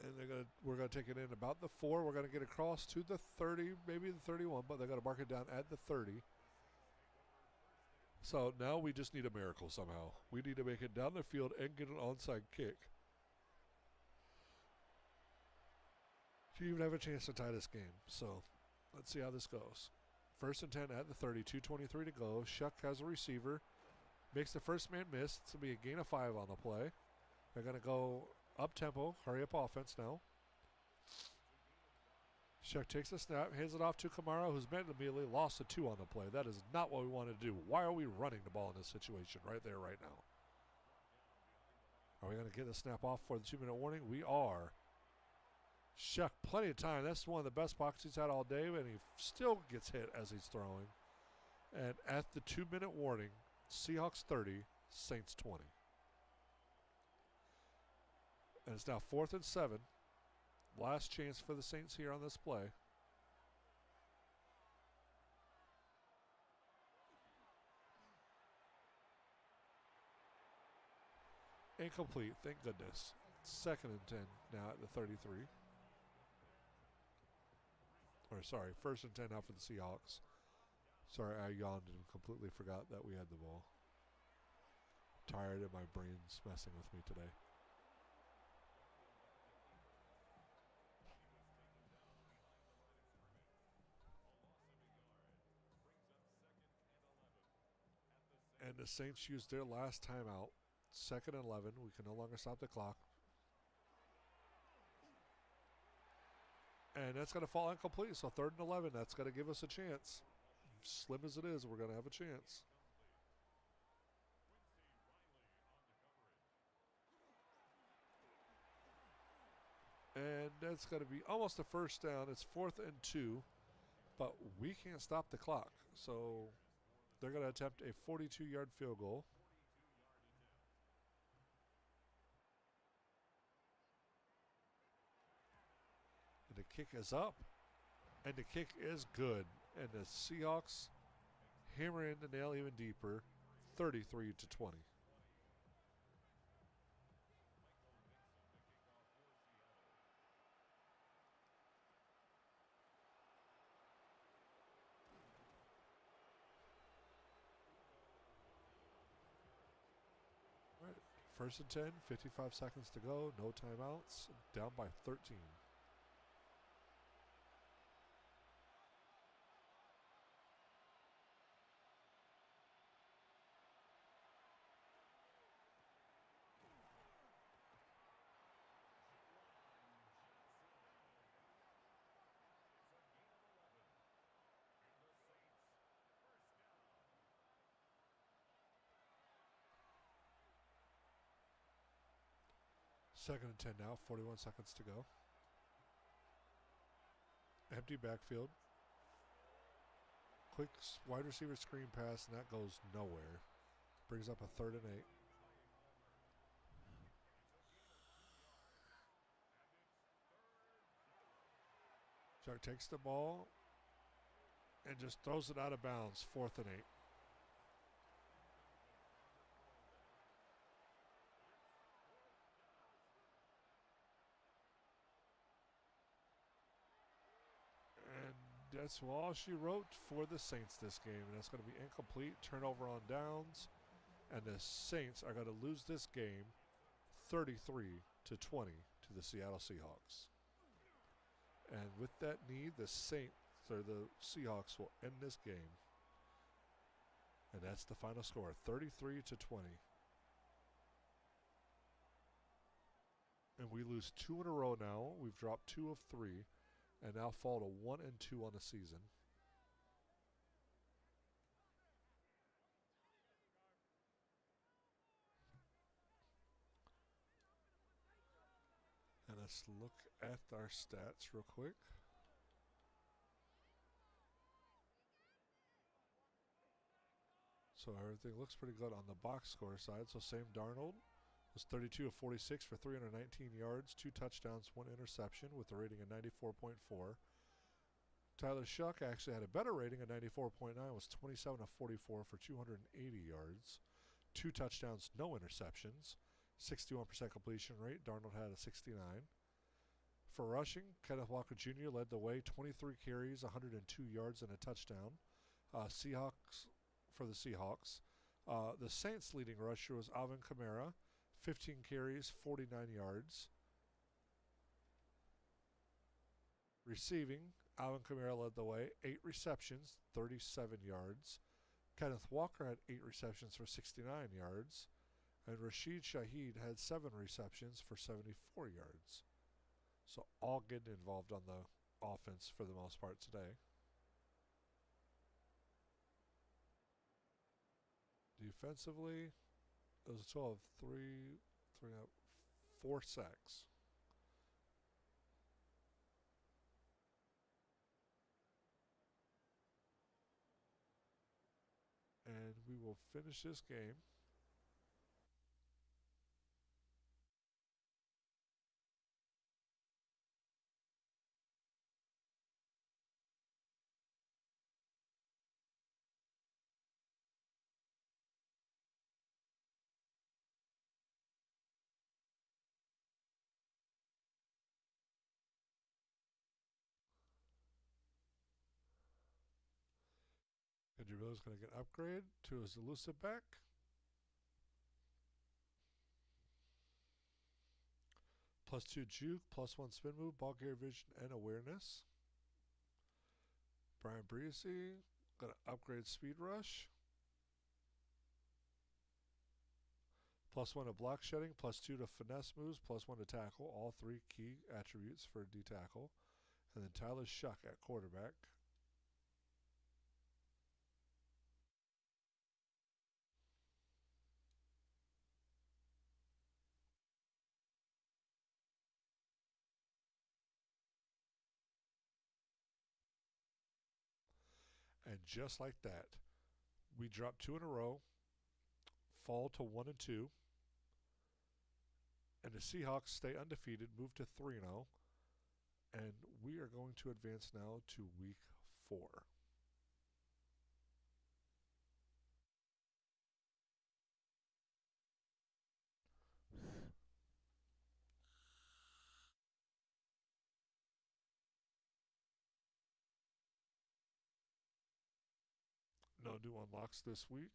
And we're going to take it in about the 4. We're going to get across to the 30, maybe the 31, but they're going to mark it down at the 30. So now we just need a miracle somehow. We need to make it down the field and get an onside kick to even have a chance to tie this game. So let's see how this goes. First and 10 at the 30, 2:23 to go. Shuck has a receiver. Makes the first man miss. It's going to be a gain of 5 on the play. They're going to go up-tempo, hurry-up offense now. Shuck takes a snap, hands it off to Kamara, who's met immediately, lost a 2 on the play. That is not what we want to do. Why are we running the ball in this situation right there, right now? Are we going to get the snap off for the 2-minute warning? We are. Shuck, plenty of time. That's one of the best pockets he's had all day, and he still gets hit as he's throwing. And at the 2-minute warning, Seahawks 30, Saints 20. And it's now 4th and 7. Last chance for the Saints here on this play. Incomplete, thank goodness. 2nd and 10 now at the 33. Or sorry, 1st and 10 now for the Seahawks. Sorry, I yawned and completely forgot that we had the ball. Tired and my brain's messing with me today. And the Saints used their last timeout. 2nd and 11. We can no longer stop the clock. And that's going to fall incomplete. So 3rd and 11. That's going to give us a chance. Slim as it is, we're going to have a chance. And that's going to be almost a first down. It's 4th and 2. But we can't stop the clock. So they're going to attempt a 42-yard field goal. And the kick is up. And the kick is good. And the Seahawks hammer in the nail even deeper, 33 to 20. All right, 1st and 10, 55 seconds to go, no timeouts, down by 13. Second and 10 now, 41 seconds to go. Empty backfield. Quick wide receiver screen pass, and that goes nowhere. Brings up a 3rd and 8. Chuck takes the ball and just throws it out of bounds, 4th and 8. That's all she wrote for the Saints this game, and that's going to be incomplete. Turnover on downs, and the Saints are going to lose this game 33 to 20 to the Seattle Seahawks. And with that need, the Seahawks will end this game. And that's the final score, 33 to 20. And we lose 2 in a row now. We've dropped 2 of 3. And now fall to 1 and 2 on the season. And let's look at our stats real quick. So everything looks pretty good on the box score side. So Sam Darnold was 32 of 46 for 319 yards, 2 touchdowns, 1 interception with a rating of 94.4. Tyler Shuck actually had a better rating of 94.9, was 27 of 44 for 280 yards, 2 touchdowns, no interceptions, 61% completion rate. Darnold had a 69. For rushing, Kenneth Walker Jr. led the way, 23 carries, 102 yards, and a touchdown. For the Seahawks. The Saints' leading rusher was Alvin Kamara, 15 carries, 49 yards. Receiving, Alvin Kamara led the way, 8 receptions, 37 yards. Kenneth Walker had 8 receptions for 69 yards. And Rashid Shaheed had 7 receptions for 74 yards. So all getting involved on the offense for the most part today. Defensively, it was a total of 4 sacks. And we will finish this game. Andrew is going to get an upgrade to his elusive back. +2 juke, +1 spin move, ball carrier vision, and awareness. Brian Breesy, going to upgrade speed rush. +1 to block shedding, +2 to finesse moves, +1 to tackle. All 3 key attributes for D-tackle. And then Tyler Shuck at quarterback. And just like that, we drop 2 in a row, fall to 1-2, and the Seahawks stay undefeated, move to 3-0, and we are going to advance now to week 4. No new unlocks this week.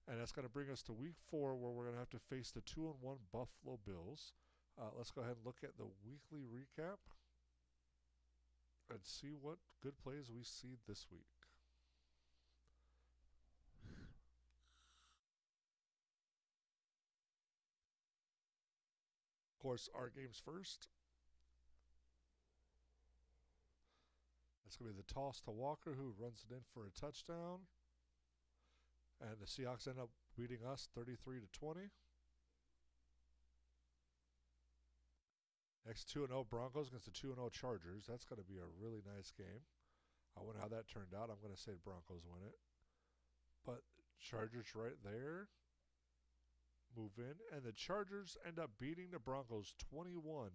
And that's going to bring us to week 4, where we're going to have to face the 2-1 Buffalo Bills. Let's go ahead and look at the weekly recap and see what good plays we see this week. Of course, our game's first. That's going to be the toss to Walker, who runs it in for a touchdown. And the Seahawks end up beating us 33-20. Next 2-0 Broncos against the 2-0 Chargers. That's going to be a really nice game. I wonder how that turned out. I'm going to say the Broncos win it. But Chargers right there move in, and the Chargers end up beating the Broncos 21-20.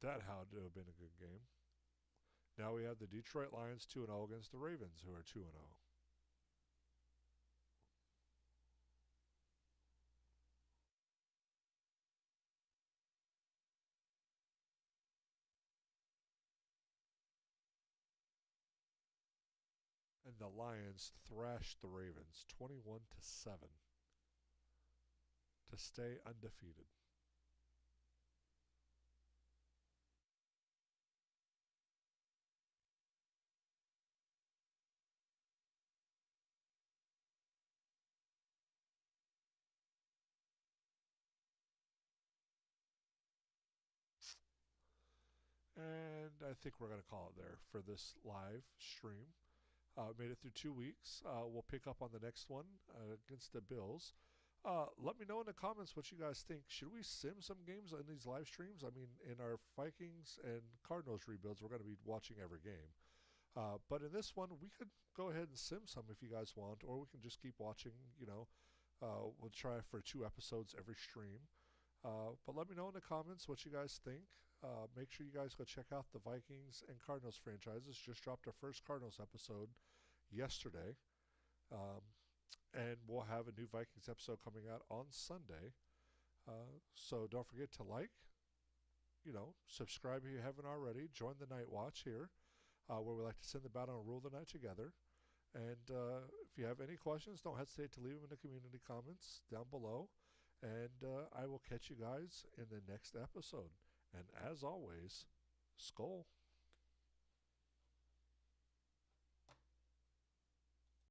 That had to have been a good game. Now we have the Detroit Lions 2-0 against the Ravens, who are 2-0. And the Lions thrashed the Ravens 21-7 to stay undefeated. And I think we're going to call it there for this live stream. Made it through 2 weeks. We'll pick up on the next one against the Bills. Let me know in the comments what you guys think. Should we sim some games in these live streams? I mean, in our Vikings and Cardinals rebuilds, we're going to be watching every game. But in this one, we could go ahead and sim some if you guys want, or we can just keep watching, we'll try for 2 episodes every stream. But let me know in the comments what you guys think. Make sure you guys go check out the Vikings and Cardinals franchises. Just dropped our first Cardinals episode yesterday. And we'll have a new Vikings episode coming out on Sunday. So don't forget to subscribe if you haven't already. Join the Night Watch here, where we like to send the battle and rule the night together. And if you have any questions, don't hesitate to leave them in the community comments down below. And I will catch you guys in the next episode. And as always, Skull.